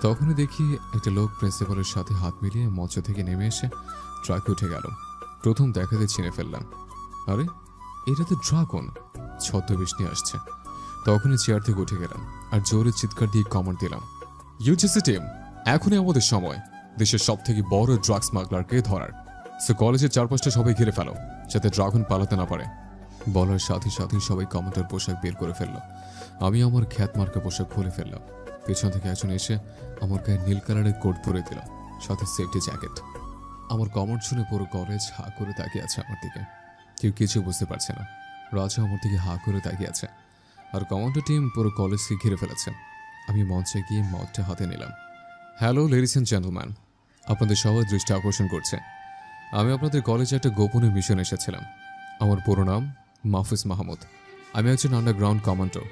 তখনই দেখি একটা লোক প্রিন্সিপালের সাথে হাত মিলিয়ে মঞ্চ থেকে নেমে এসে ট্রাকে উঠে গেল। প্রথম দেখাতে চিনে ফেললাম, আরে এটা তো ড্রাগন, ছদ্মবেশ নিয়ে আসছে। তখনই চেয়ার থেকে উঠে গেলাম আর জোরে চিৎকার দিয়ে কমান্ড দিলাম, ইউজিসি টিম, এখনই আমাদের সময় দেশের সব থেকে বড় ড্রাগ স্মাগলারকে ধরার। সো কলেজের চারপাশটা সবাই ঘিরে ফেলো, যাতে ড্রাগন পালাতে না পারে। বলার সাথে সাথে সবাই কমান্ডার পোশাক বের করে ফেললো। আমি আমার খ্যাত মার্কা পোশাক খুলে ফেললাম। পেছন থেকে একজন এসে আমার গায়ে নীল কালারের কোট পরে দিল, সাথে সেফটি জ্যাকেট। আমার কমান্ড শুনে পুরো কলেজ হা করে তাকিয়ে আছে আমার দিকে। কেউ কিছু বুঝতে পারছে না। রাজা আমার দিকে হা করে তাকিয়ে আছে, আর কমান্ডো টিম পুরো কলেজকে ঘিরে ফেলেছে। আমি মঞ্চে গিয়ে মগটা হাতে নিলাম। হ্যালো লেডিস অ্যান্ড জেন্টলম্যান, আপনাদের সবার দৃষ্টি আকর্ষণ করছে, আমি আপনাদের কলেজে একটা গোপনে মিশন এসেছিলাম। আমার পুরো নাম মাহফুজ মাহমুদ। আমি একজন underground commando,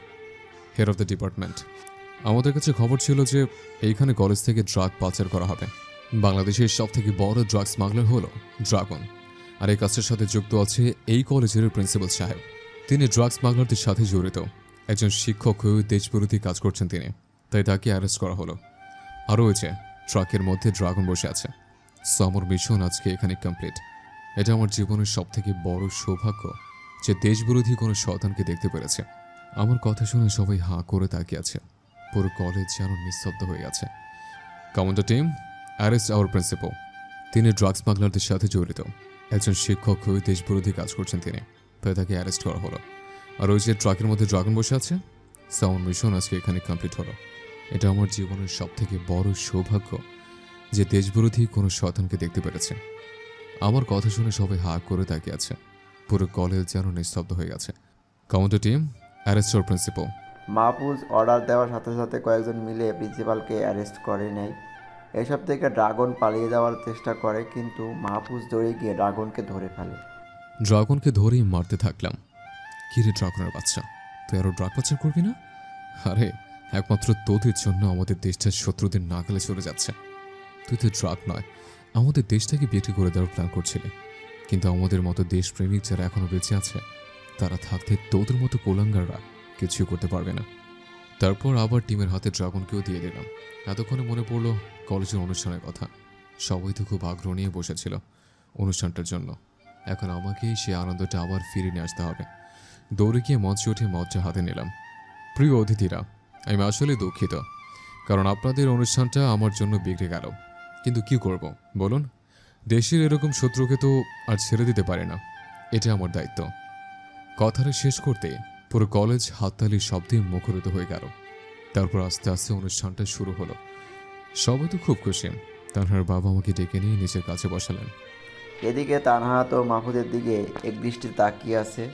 head of the department. আমাদের কাছে খবর ছিল যে এইখানে কলেজ থেকে ড্রাগ পাচার করা হবে। বাংলাদেশের সব থেকে বড় ড্রাগ স্মাগলার হলো ড্রাগন, আর এই কাজটার সাথে যুক্ত আছে এই কলেজের প্রিন্সিপাল সাহেব। তিনি ড্রাগ স্মাগলারদের সাথে জড়িত একজন শিক্ষক হয়ে দেশবিরোধী কাজ করছেন তিনি, তাই তাকে অ্যারেস্ট করা হলো। আরও হয়েছে ট্রাকের মধ্যে ড্রাগন বসে আছে। সো আমার মিশন আজকে এখানে কমপ্লিট। এটা আমার জীবনের সব থেকে বড় সৌভাগ্য যে দেশবিরোধী কোনো শয়তানকে দেখতে পেরেছে। আমার কথা শুনে সবাই হাঁ করে তাকিয়ে আছে। পুরো কলেজ যেন নিস্তব্ধ হয়ে গেছে। Commander team, arrest hour principal. তিনি ড্রাগ স্মাগলারদের সাথে জড়িত একজন শিক্ষক হয়ে দেশবিরোধী কাজ করছেন তিনি, তাই তাকে অ্যারেস্ট করা হলো। আর ওই যে ট্রাকের মধ্যে ড্রাগন বসে আছে, সো আমার মিশন আজকে এখানে কমপ্লিট হলো। এটা আমার জীবনের সব থেকে বড় সৌভাগ্য যে দেশবিরোধী কোনো শয়তানকে দেখতে পেরেছে। আমার কথা শুনে সবাই হাঁ করে তাকিয়ে আছে। পুরো কলেজ যেন নিস্তব্ধ হয়ে গেছে। Commander team, arrest hour principal. Mahfuz order দেওয়ার সাথে সাথে কয়েকজন মিলে প্রিন্সিপালকে অ্যারেস্ট করে নেয়। এসব থেকে ড্রাগন পালিয়ে যাওয়ার চেষ্টা করে, কিন্তু মাহফুজ দৌড়ে গিয়ে ড্রাগনকে ধরে ফেলে। ড্রাগনকে ধরেই মারতে থাকলাম। কি রে ড্রাগনের বাচ্চা, তুই আরও ড্রাগ পাচার করবি না? আরে একমাত্র তোদের জন্য আমাদের দেশটা শত্রুদের নাগালে চলে যাচ্ছে। তুই তো ড্রাগ নয়, আমাদের দেশটাকে বিক্রি করে দেওয়ার প্ল্যান করছিলি। কিন্তু আমাদের মতো দেশপ্রেমিক যারা এখনও বেঁচে আছে, তারা থাকতে তোদের মতো কোলাঙ্গাররা কিছুই করতে পারবে না। তারপর আবার টিমের হাতে ড্রাগনকেও দিয়ে দিলাম। এতক্ষণে মনে পড়লো কলেজের অনুষ্ঠানের কথা। সবাই তো খুব আগ্রহ নিয়ে বসেছিল অনুষ্ঠানটার জন্য। এখন আমাকেই সেই আনন্দটা আবার ফিরে নিয়ে আসতে হবে। দৌড়ে গিয়ে মঞ্চে উঠে মঞ্চে হাতে নিলাম। প্রিয় অতিথিরা, আমি আসলে দুঃখিত, কারণ আপনাদের অনুষ্ঠানটা আমার জন্য বিগড়ে গেল। কিন্তু কি করব বলুন? দেশের এরকম শত্রুকে তো আর ছেড়ে দিতে পারে না, এটা আমার দায়িত্ব। কথাটা শেষ করতে পুরো কলেজ হাততালির শব্দে মুখরিত হয়ে গেল। তারপর আস্তে আস্তে অনুষ্ঠানটা শুরু হলো। সবাই তো খুব খুশি। তানহার বাবা আমাকে ডেকে নিয়ে নিচের কাছে বসালেন। এদিকে তানহা তো মাহফুজের দিকে একদৃষ্টি তাকিয়ে আছে।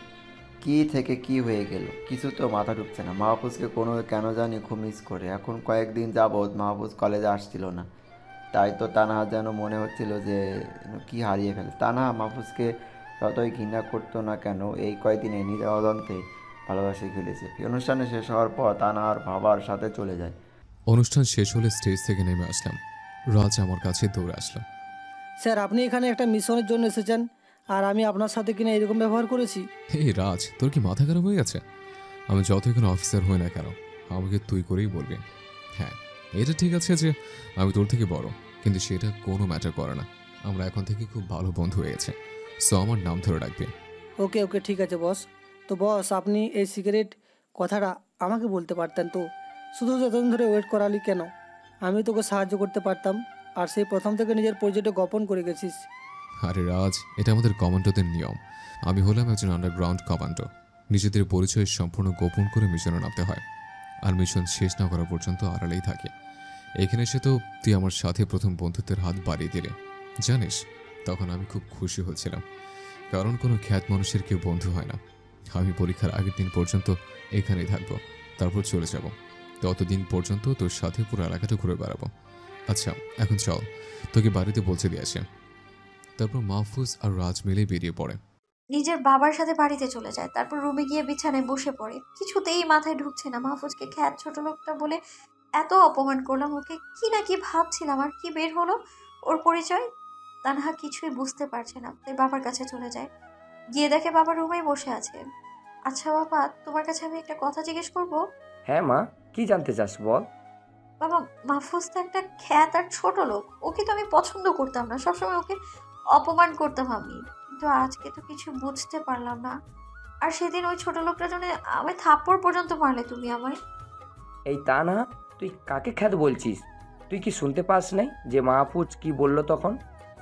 কি থেকে কি হয়ে গেল কিছু তো মাথা ঢুকছে না। মাহফুজকে কোনো কেন জানি খুব মিস করে। এখন কয়েকদিন যাবৎ মাহফুজ কলেজে আসছিল না, তাই তো তানহা যেন মনে হচ্ছিল যে কি হারিয়ে ফেলে। তানহা মাহফুজকে যতই ঘৃণা করতো না কেন এই কয়েকদিনে নিজের অজান্তে ভালোবাসে ফেলেছে। অনুষ্ঠানে শেষ হওয়ার পর তানহার বাবার সাথে চলে যায়। অনুষ্ঠান শেষ হলে স্টেজ থেকে নেমে আসলাম। রাজ আমার কাছে দৌড়ে আসলো। স্যার, আপনি এখানে একটা মিশনের জন্য এসেছেন আর আমি আপনার সাথে কিনা এরকম ব্যবহার করেছি? এই রাজ, তোর কি মাথা খারাপ হয়ে গেছে? আমি যতই কোনো অফিসার হই না কেন আমাকে তুই করেই বলবি। হ্যাঁ, এটা ঠিক আছে যে আমি তোর থেকে বড়, কিন্তু সেটা কোনো ম্যাটার করে না। আমরা এখন থেকে খুব ভালো বন্ধু হয়ে গেছে, সো আমার নাম ধরে রাখবি। ওকে ওকে, ঠিক আছে বস। তো বস, আপনি এই সিগারেট কথাটা আমাকে বলতে পারতেন তো? শুধু এতদিন ধরে ওয়েট করালি কেন? আমি তোকে সাহায্য করতে পারতাম, আর সেই প্রথম থেকে নিজের পরিচয়টা গোপন করে গেছিস। আরে রাজ, এটা আমাদের কমান্ডোদের নিয়ম। আমি হলাম একজন আন্ডারগ্রাউন্ড কমান্ডো। নিজেদের পরিচয় সম্পূর্ণ গোপন করে মিশনে নামতে হয়, আর মিশন শেষ না করা পর্যন্ত আড়ালেই থাকে। এখানে এসে তো তুই আমার সাথে প্রথম বন্ধুত্বের হাত বাড়িয়ে দিলে। জানিস, তখন আমি খুব খুশি হয়েছিলাম, কারণ কোনো খ্যাত মানুষের কেউ বন্ধু হয় না। আমি পরীক্ষার আগের দিন পর্যন্ত এখানেই থাকবো, তারপর চলে যাব। ততদিন পর্যন্ত তোর সাথে পুরো এলাকাটা ঘুরে বেড়াবো। আচ্ছা, এখন চল, তোকে বাড়িতে পৌঁছে দিয়ে আসে। তারপর মাহফুজ আর রাজ মিলে বেরিয়ে পড়ে। নিজের বাবার সাথে বাড়িতে চলে যায়, তারপর রুমে গিয়ে বিছানায় বসে পড়ে। কিছুতেই মাথায় ঢুকছে না মাহফুজকে খ্যাত ছোট লোকটা বলে এত অপমান করলাম ওকে, কি না কি ভাবছিলাম, আর কি বের হলো ওর পরিচয়। তানহা কিছুই বুঝতে পারছে না, তাই বাবার কাছে চলে যায়। গিয়ে দেখে বাবা রুমেই বসে আছে। আচ্ছা বাবা, তোমার কাছে আমি একটা কথা জিজ্ঞেস করবো? হ্যাঁ মা, কি জানতে চাস বল। বাবা, মাহফুজ তো একটা খ্যাত আর ছোট লোক, ওকে তো আমি পছন্দ করতাম না, সবসময় ওকে অপমান করতাম আমি, কিন্তু আজকে তো কিছু বুঝতে পারলাম না। আর সেদিন ওই ছোট লোকটার জন্য আমি থাপ্পড় পর্যন্ত মারলে তুমি আমায়। এই তা না, তুই কাকে খ্যাত বলছিস? তুই কি শুনতে পাস নাই যে মাহফুজ কি বলল তখন?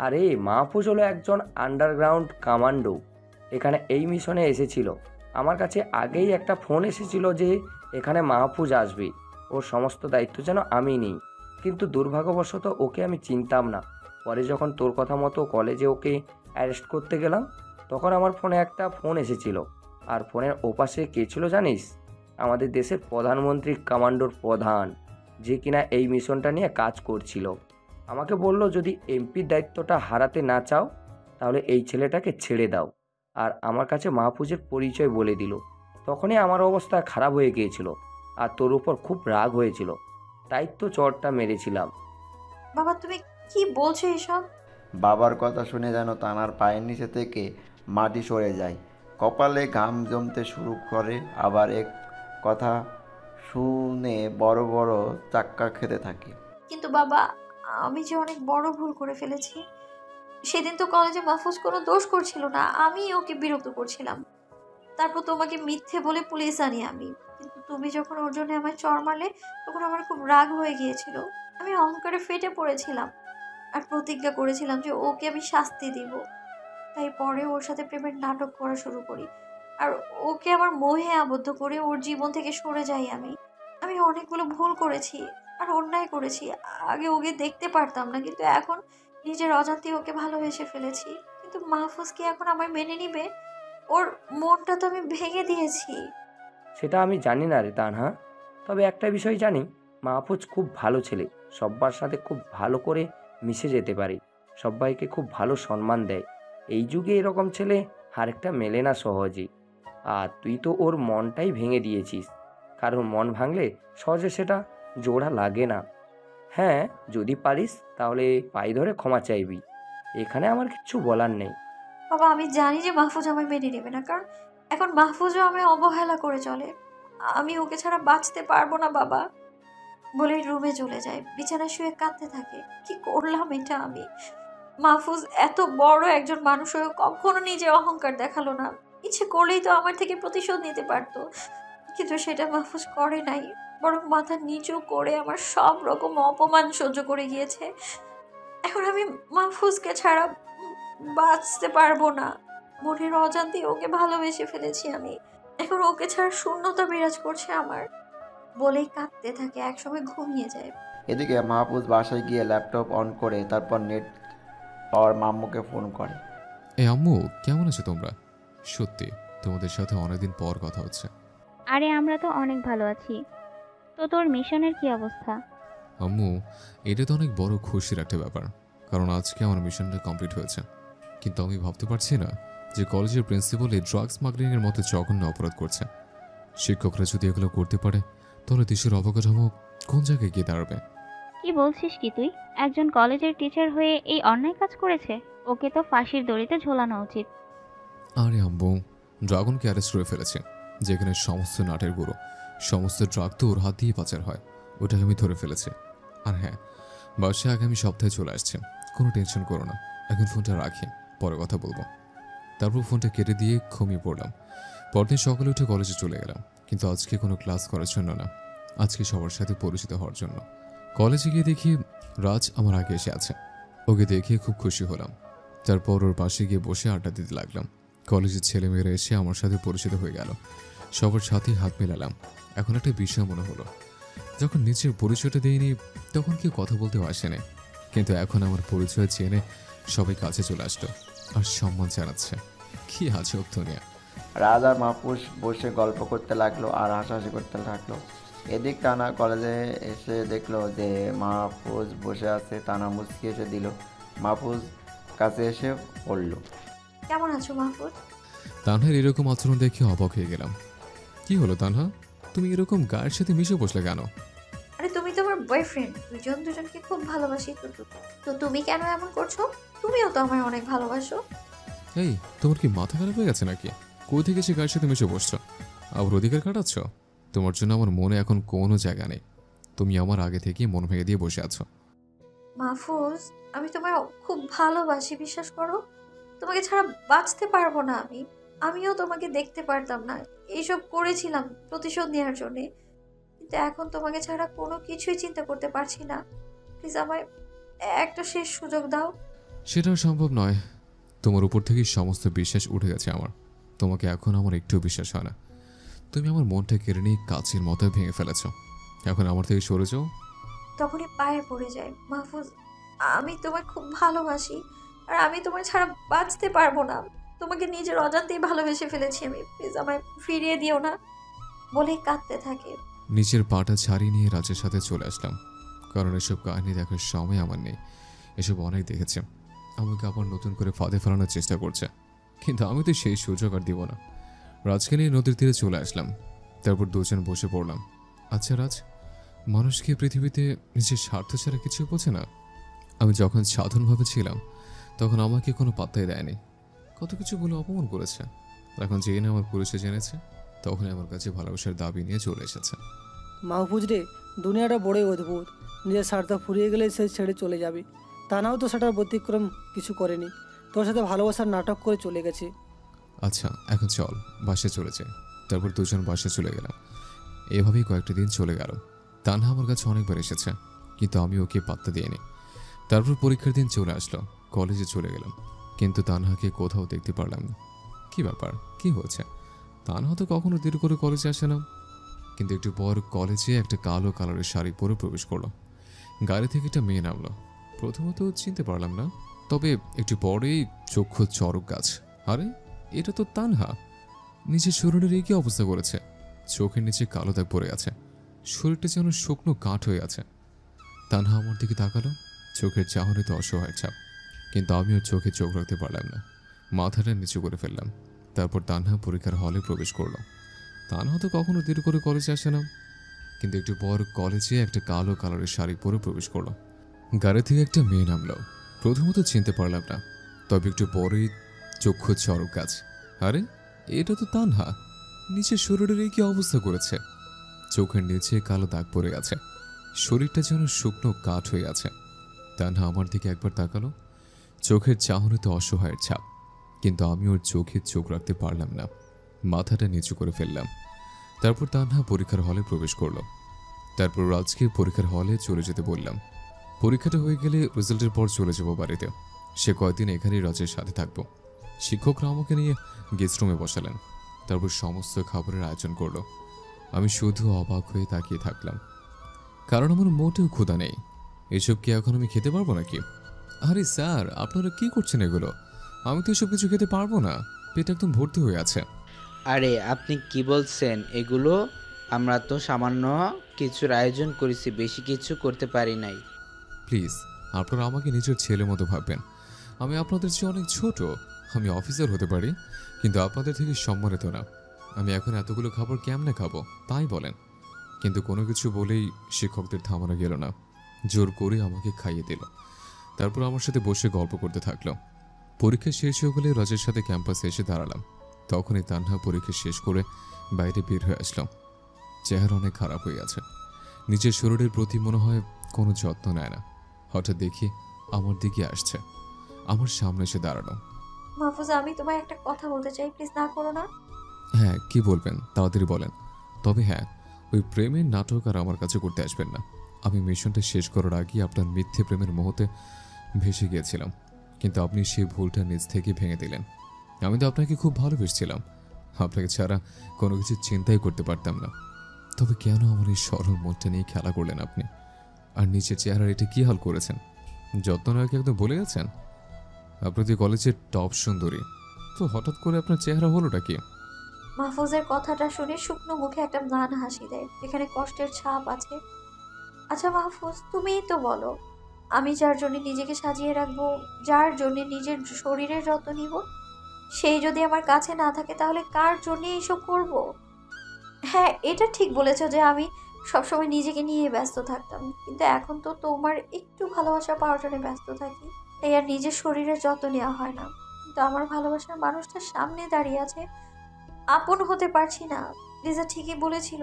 আরে মাহফুজ হলো একজন আন্ডারগ্রাউন্ড কমান্ডো, এখানে এই মিশনে এসেছিল। আমার কাছে আগেই একটা ফোন এসেছিল যে এখানে মাহফুজ আসবে, ওর সমস্ত দায়িত্ব যেন আমি নিই। কিন্তু দুর্ভাগ্যবশত ওকে আমি চিনতাম না। পরে যখন তোর কথা মতো কলেজে ওকে অ্যারেস্ট করতে গেলাম, তখন আমার ফোনে একটা ফোন এসেছিল। আর ফোনের ওপাশে কে ছিল জানিস? আমাদের দেশের প্রধানমন্ত্রী কমান্ডোর প্রধান, যে কিনা এই মিশনটা নিয়ে কাজ করছিল। আমাকে বলল যদি এমপির দায়িত্বটা হারাতে না চাও তাহলে এই ছেলেটাকে ছেড়ে দাও। আর আমার কাছে মাহফুজের পরিচয় বলে দিল। তখনই আমার অবস্থা খারাপ হয়ে গিয়েছিল, আর তোর উপর খুব রাগ হয়েছিল, তাই তো চড়টা মেরেছিলাম। বাবা, তুমি কি বলছো এসব? বাবার কথা শুনে যেন তানার পায়ের নিচে থেকে মাটি সরে যায়, কপালে ঘাম জমতে শুরু করে। আবার এক কথা শুনে বড় বড় চাক্কা খেতে থাকে। কিন্তু বাবা, আমি যে অনেক বড় ভুল করে ফেলেছি। সেদিন তো কলেজে মাহফুজ কোনো দোষ করছিল না, আমি ওকে বিরক্ত করছিলাম। তারপর তোমাকে মিথ্যে বলে পুলিশ আনি আমি। কিন্তু তুমি যখন ওর জন্য আমায় চড় মারলে তখন আমার খুব রাগ হয়ে গিয়েছিল। আমি অহংকারে ফেটে পড়েছিলাম আর প্রতিজ্ঞা করেছিলাম যে ওকে আমি শাস্তি দিব। তাই পরে ওর সাথে প্রেমের নাটক করা শুরু করি আর ওকে আমার মোহে আবদ্ধ করে ওর জীবন থেকে সরে যাই। আমি অনেকগুলো ভুল করেছি আর অন্যায় করেছি। আগে ওকে দেখতে পারতাম না, কিন্তু এখন নিজের অজান্তে ওকে ভালোবেসে ফেলেছি। কিন্তু মাহফুজ কি এখন আমায় মেনে নিবে? ওর মনটা তো আমি ভেঙে দিয়েছি। সেটা আমি জানি না রে তানহা, তবে একটা বিষয় জানি, মাহফুজ খুব ভালো ছেলে, সব্বার সাথে খুব ভালো করে মিশে যেতে পারে, সবাইকে খুব ভালো সম্মান দেয়। এই যুগে এরকম ছেলে আরেকটা মেলে না সহজেই। আর তুই তো ওর মনটাই ভেঙে দিয়েছিস, কারণ মন ভাঙলে সহজে সেটা জোড়া লাগে না। হ্যাঁ, যদি পারিস তাহলে পায়ে ধরে ক্ষমা চাইবি, এখানে আমার কিচ্ছু বলার নেই। বাবা, আমি জানি যে মাহফুজ আমায় মেনে নেবে না, কারণ এখন মাহফুজও আমায় অবহেলা করে চলে। আমি ওকে ছাড়া বাঁচতে পারবো না বাবা। বলে রুমে চলে যায়, বিছানায় শুয়ে কাঁদতে থাকে। কি করলাম এটা আমি? মাহফুজ এত বড় একজন মানুষ হয়ে কখনো নিজে অহংকার দেখালো না। ইচ্ছে করলেই তো আমার থেকে প্রতিশোধ নিতে পারতো, কিন্তু সেটা মাহফুজ করে নাই, বরং মাথা নিচু করে আমার সব রকম অপমান সহ্য করে গিয়েছে। এখন আমি মাহফুজকে ছাড়া বাঁচতে পারবো না। মনের অজান্তে ওকে ভালোবেসে ফেলেছি আমি, এখন ওকে ছাড়া শূন্যতা বিরাজ করছে আমার। বলেই কাঁদতে থাকে, একসময় ঘুমিয়ে যায়। এদিকে মাহফুজ বাসায় গিয়ে ল্যাপটপ অন করে তারপর নেট পাওয়ার মাম্মুকে ফোন করে। এই আম্মু, কেমন আছো তোমরা? সত্যি তোমাদের সাথে অনেকদিন পর কথা হচ্ছে। আরে আমরা তো অনেক ভালো আছি। তো তোর মিশনের কি অবস্থা? আম্মু, এটা তো অনেক বড় খুশির একটা ব্যাপার, কারণ আজকে আমার মিশনটা কমপ্লিট হয়েছে। কিন্তু আমি ভাবতে পারছি না যে কলেজের প্রিন্সিপাল এই ড্রাগ স্মাগলিংয়ের মতো জঘন্য অপরাধ করছে। শিক্ষকরা যদি এগুলো করতে পারে তাহলে দেশের অবকাঠামো কোন জায়গায় গিয়ে দাঁড়াবে? কি বলছিস কি তুই? একজন কলেজের টিচার হয়ে এই অন্যায় কাজ করেছে? ওকে তো ফাঁসির দড়িতে ঝোলানো উচিত। আরে আম্মু, ড্রাগনকে অ্যারেস্ট করে ফেলেছে, যেখানে সমস্ত নাটের গুঁড়ো, সমস্ত ড্রাগ তো ওর হাত দিয়ে পাচার হয়। ওটাকে আমি ধরে ফেলেছি। আর হ্যাঁ, বাসায় আগামী সপ্তাহে চলে আসছে। কোনো টেনশন করো না, এখন ফোনটা রাখি, পরে কথা বলবো। তারপর ফোনটা কেটে দিয়ে ঘুমিয়ে পড়লাম। পরদিন সকালে উঠে কলেজে চলে গেলাম, কিন্তু আজকে কোনো ক্লাস করার জন্য না, আজকে সবার সাথে পরিচিত হওয়ার জন্য। কলেজে গিয়ে দেখি রাজ আমার আগে এসে আছে। ওকে দেখে খুব খুশি হলাম। তারপর ওর পাশে গিয়ে বসে আড্ডা দিতে লাগলাম। কলেজের ছেলেমেয়েরা এসে আমার সাথে পরিচিত হয়ে গেল, সবার সাথেই হাত মেলালাম। এখন একটা বিষয় মনে হলো, যখন নিজের পরিচয়টা দিইনি তখন কেউ কথা বলতেও আসেনি, কিন্তু এখন আমার পরিচয় জেনে সবাই কাছে চলে আসলো আর সম্মান জানাচ্ছে। কি আজব দুনিয়া। রাজ আর মাহফুজ বসে গল্প করতে লাগলো আর হাসাহাসি করতে লাগলো। এদিক টানা কলেজে এসে দেখলো যে মাহফুজ বসে আছে। টানা মুচকি এসে দিল। মাহফুজ কাছে এসে পড়ল। কেমন আছো মাহফুজ? তানহার এরকম আচরণ দেখে অবাক হয়ে গেলাম। কি হলো তানহা, তুমি এরকম গায়ের সাথে মিশে বসলে কেন? আরে তুমি তো আমার বয়ফ্রেন্ড, দুজন দুজনকে খুব ভালোবাসি। তো তুমি কেন এমন করছো? তুমিও তো আমায় অনেক ভালোবাসো। এই, তোমার কি মাথা খারাপ হয়ে গেছে নাকি? কই থেকে সে গায়ের সাথে মিশে বসছো? আবার অধিকার কাটাচ্ছ? তোমার জন্য আমার মনে এখন কোনো জায়গা নেই। তুমি আমার আগে থেকেই মন ভেঙে দিয়ে বসে আছো। মাহফুজ, আমি তোমায় খুব ভালোবাসি, বিশ্বাস করো। তোমাকে ছাড়া বাঁচতে পারবো না আমি। আমিও তোমাকে দেখতে পারতাম না। এইসব করেছিলাম প্রতিশোধ নেওয়ার জন্যে, কিন্তু এখন তোমাকে ছাড়া কোনো কিছুই চিন্তা করতে পারছি না। প্লিজ আমায় একটা শেষ সুযোগ দাও। সেটাও সম্ভব নয়। তোমার উপর থেকেই সমস্ত বিশ্বাস উঠে গেছে আমার। তোমাকে এখন আমার একটু বিশ্বাস হয় না। তুমি আমার মনটা কেড়ে নিয়ে কাচের মতো ভেঙে ফেলেছ। এখন আমার থেকে সরে যাও। তখনই পায়ে পড়ে যায়। মাহফুজ, আমি তোমায় খুব ভালোবাসি, আর আমি তোমায় ছাড়া বাঁচতে পারবো না। তোমাকে নিজের অজান্তেই ভালোবেসে ফেলেছি আমি। প্লিজ আমায় ফিরিয়ে দিও না, বলেই কাঁদতে থাকে। নিচের পাটা ছাড়িয়ে নিয়ে রাজের সাথে চলে আসলাম, কারণ এসব কাহিনী দেখার সময় আমার নেই। এসব অনেক দেখেছে। আমাকে আবার নতুন করে ফাঁদে ফেলানোর চেষ্টা করছে, কিন্তু আমি তো সেই সুযোগ আর দিব না। রাজকে নিয়ে নদীর তীরে চলে আসলাম। তারপর দুজন বসে পড়লাম। আচ্ছা রাজ, মানুষ কি পৃথিবীতে নিজের স্বার্থ ছাড়া কিছু বোঝে না? আমি যখন সাধারণভাবে ছিলাম তখন আমাকে কোনো পাত্তাই দেয়নি, কত কিছু বলে অপমান করেছে। এখন জেনে আমার পরিচয় জেনেছে, তখনই আমার কাছে ভালোবাসার দাবি নিয়ে চলে এসেছে। মাহফুজ রে, দুনিয়াটা বড়ই অদ্ভুত। নিজের স্বার্থ ফুরিয়ে গেলে সে ছেড়ে চলে যাবে। তা নাও তো সেটার ব্যতিক্রম কিছু করেনি, তোর সাথে ভালোবাসার নাটক করে চলে গেছে। আচ্ছা এখন চল বাসায় চলে যাই। তারপর দুজন বাসায় চলে গেলাম। এভাবেই কয়েকটা দিন চলে গেল। তানহা আমার কাছে অনেকবার এসেছে, কিন্তু আমি ওকে পাত্তা দিইনি। তারপর পরীক্ষার দিন চলে আসলো, কলেজে চলে গেলাম, কিন্তু তানহাকে কোথাও দেখতে পারলাম না। কি ব্যাপার, কি হয়েছে? তানহা তো কখনো দেরি করে কলেজে আসে না, কিন্তু একটু পর কলেজে একটা কালো কালারের শাড়ি পরে প্রবেশ করলো। গাড়ি থেকে একটা মেয়ে নামলো। প্রথমত চিনতে পারলাম না, তবে একটু পরেই চক্ষু চরক গাছ। আরে এটা তো তানহা। নিজের শরীরের এই কি অবস্থা করেছে? চোখের নিচে কালো দাগ পড়ে আছে, শরীরটা যেন শুকনো কাঠ হয়ে আছে। তানহা আমার দিকে তাকালো, চোখের চাহনিতে অসহায় ছাপ, কিন্তু আমি ওর চোখে চোখ রাখতে পারলাম না। মাথাটা নিচু করে ফেললাম। তারপর তানহা পরীক্ষার হলে প্রবেশ করলো। তানহা তো কখনো দেরি করে কলেজে আসে না, কিন্তু একটু পর কলেজে একটা কালো কালারের শাড়ি পরে প্রবেশ করলো। গাড়ি থেকে একটা মেয়ে নামলো। প্রথমত চিনতে পারলাম না, তবে একটু পরেই চক্ষু চরক গাছ। আরে এটা তো তানহা। নিচের শরীরের এই কি অবস্থা করেছে? চোখের নিচে কালো দাগ পড়ে আছে, শরীরটা যেন শুকনো কাঠ হয়ে আছে। তানহা আমার দিকে একবার তাকালো, চোখের চাহনিতে অসহায়ের ছাপ, কিন্তু আমি ওর চোখে চোখ রাখতে পারলাম না। মাথাটা নিচু করে ফেললাম। তারপর তানহা পরীক্ষার হলে প্রবেশ করলো। তারপর রাজকে পরীক্ষার হলে চলে যেতে বললাম। পরীক্ষাটা হয়ে গেলে রেজাল্টের পর চলে যাব বাড়িতে। সে কয়েকদিন এখানেই রাজের সাথে থাকবো। শিক্ষকরা আমাকে নিয়ে গেস্ট রুমে বসালেন। তারপর সমস্ত খাবারের আয়োজন করলো। আমি শুধু অবাক হয়ে তাকিয়ে থাকলাম, কারণ আমার মোটেও ক্ষুধা নেই। এসব কি এখন আমি খেতে পারবো নাকি? আরে স্যার, আপনারা কি করছেন এগুলো? আমি তো এসব কিছু খেতে পারবো না, পেট একদম ভর্তি হয়ে আছে। আরে আপনি কি বলছেন এগুলো? আমরা তো সামান্য কিছুর আয়োজন করেছি, বেশি কিছু করতে পারি নাই। প্লিজ, আপনারা আমাকে নিজের ছেলে মতো ভাববেন। আমি আপনাদের চেয়ে অনেক ছোট। আমি অফিসার হতে পারি, কিন্তু আপনাদের থেকে সম্মানিত না। আমি এখন এতগুলো খাবার কেমনে খাবো তাই বলেন। কিন্তু কোনো কিছু বলেই শিক্ষকদের থামানো গেল না, জোর করে আমাকে খাইয়ে দিল। তারপর আমার সাথে বসে গল্প করতে থাকলো। পরীক্ষা শেষ হয়ে গেলে রাজের সাথে ক্যাম্পাসে এসে দাঁড়ালাম। তখনই তান্হা পরীক্ষা শেষ করে বাইরে বের হয়ে আসলাম। চেহারা অনেক খারাপ হয়ে আছে, নিজের শরীরের প্রতি মনে হয় কোনো যত্ন নেয় না। হঠাৎ দেখি আমার দিকে আসছে, আমার সামনে এসে দাঁড়ানো। মাহফুজ, আমি তোমায় একটা কথা বলতে চাই, প্লিজ না করো না। হ্যাঁ, কি বলবেন তাড়াতাড়ি বলেন। তবে হ্যাঁ, ওই প্রেমের নাটক আর আমার কাছে করতে আসবেন না। আমি মিশনটা শেষ করার আগে আপনার মিথ্যে প্রেমের মোহতে ভেসে গিয়েছিলাম, কিন্তু আপনি সেই ভুলটা নিজ থেকে ভেঙে দিলেন। আমি তো আপনাকে খুব ভালোবেসেছিলাম, আপনাকে ছাড়া কোনো কিছু চিন্তাই করতে পারতাম না। তবে কেন আমার এই সরল মনটা নিয়ে খেলা করলেন আপনি? আর নিচের চেহারার এটা কি হাল করেছেন? যত্ন নাকি একদম বলে গেছেন? আপনি তো কলেজের টপ সুন্দরী, তো হঠাৎ করে আপনার চেহারা হলোটা কি? মাহফুজের কথাটা শুনে শুকনো মুখে একটা ম্লান হাসি দেয়, যেখানে কষ্টের ছাপ আছে। আচ্ছা মাহফুজ, তুমিই তো বলো, আমি যার জন্য নিজেকে সাজিয়ে রাখবো, যার জন্য নিজের শরীরের যত্ন নিব, সেই যদি আমার কাছে না থাকে তাহলে কার জন্য এইসব করব? হ্যাঁ, এটা ঠিক বলেছো যে আমি সবসময় নিজেকে নিয়ে ব্যস্ত থাকতাম, কিন্তু এখন তো তোমার একটু ভালোবাসা পাওয়ার জন্য ব্যস্ত থাকি, তাই আর নিজের শরীরের যত্ন নেওয়া হয় না। কিন্তু আমার ভালোবাসার মানুষটা সামনে দাঁড়িয়ে আছে, আপন হতে পারছি না। লিজা ঠিকই বলেছিল,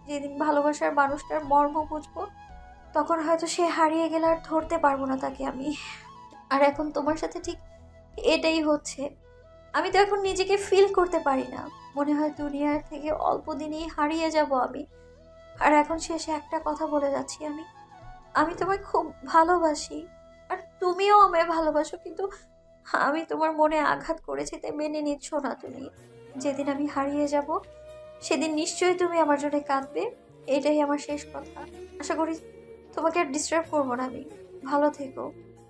যেদিন ভালোবাসার মানুষটার মর্ম বুঝবো তখন হয়তো সে হারিয়ে গেলে আর ধরতে পারবো না তাকে আমি। আর এখন তোমার সাথে ঠিক এটাই হচ্ছে। আমি তো এখন নিজেকে ফিল করতে পারি না, মনে হয় দুনিয়ার থেকে অল্প দিনেই হারিয়ে যাব আমি। আর এখন শেষে একটা কথা বলে যাচ্ছি, আমি তোমায় খুব ভালোবাসি, আর তুমিও আমায় ভালোবাসো, কিন্তু আমি তোমার মনে আঘাত করেছি তাই মেনে নিচ্ছ না তুমি। যেদিন আমি হারিয়ে যাব সেদিন নিশ্চয়ই তুমি আমার জন্য কাঁদবে। এটাই আমার শেষ কথা। আশা করি তোমাকে আর ডিস্টার্ব করবো না আমি। ভালো থেকো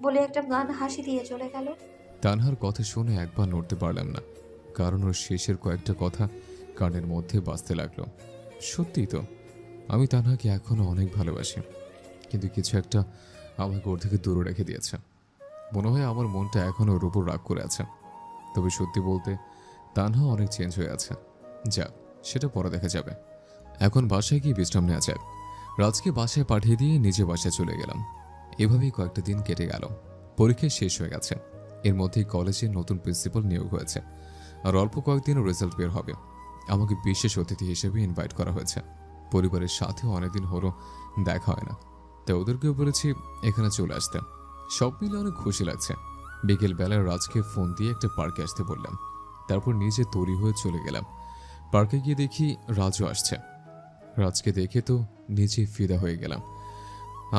বলে একটা ম্লান হাসি দিয়ে চলে গেল। তানহার কথা শুনে একবার নড়তে পারলাম না, কারণ ওর শেষের কয়েকটা কথা কানের মধ্যে বাজতে লাগলো। সত্যিই তো, আমি তানহাকে এখনো অনেক ভালোবাসি, কিন্তু কিছু একটা আমাকে ওর থেকে দূরে রেখে দিয়েছে। মনে হয় আমার মনটা এখনো ওর উপর রাগ করে আছে। তবে সত্যি বলতে তানহা অনেক চেঞ্জ হয়ে আছে। যাক, সেটা পরে দেখা যাবে। এখন বাসায় গিয়ে বিশ্রাম নেওয়া যাক। রাজকে বাসায় পাঠিয়ে দিয়ে নিজে বাসায় চলে গেলাম। এভাবেই কয়েকটা দিন কেটে গেল। পরীক্ষা শেষ হয়ে গেছে, এর মধ্যেই কলেজে নতুন প্রিন্সিপাল নিয়োগ হয়েছে, আর অল্প কয়েকদিনও রেজাল্ট বের হবে। আমাকে বিশেষ অতিথি হিসেবে ইনভাইট করা হয়েছে। পরিবারের সাথেও অনেকদিন হলো দেখা হয় না, তাই ওদেরকেও বলেছি এখানে চলে আসতে। সব মিলে অনেক খুশি লাগছে। বিকেলবেলায় রাজকে ফোন দিয়ে একটা পার্কে আসতে বললাম, তারপর নিজে তৈরি হয়ে চলে গেলাম। পার্কে গিয়ে দেখি রাজও আসছে। রাজকে দেখে তো নিজেই ফিদা হয়ে গেলাম।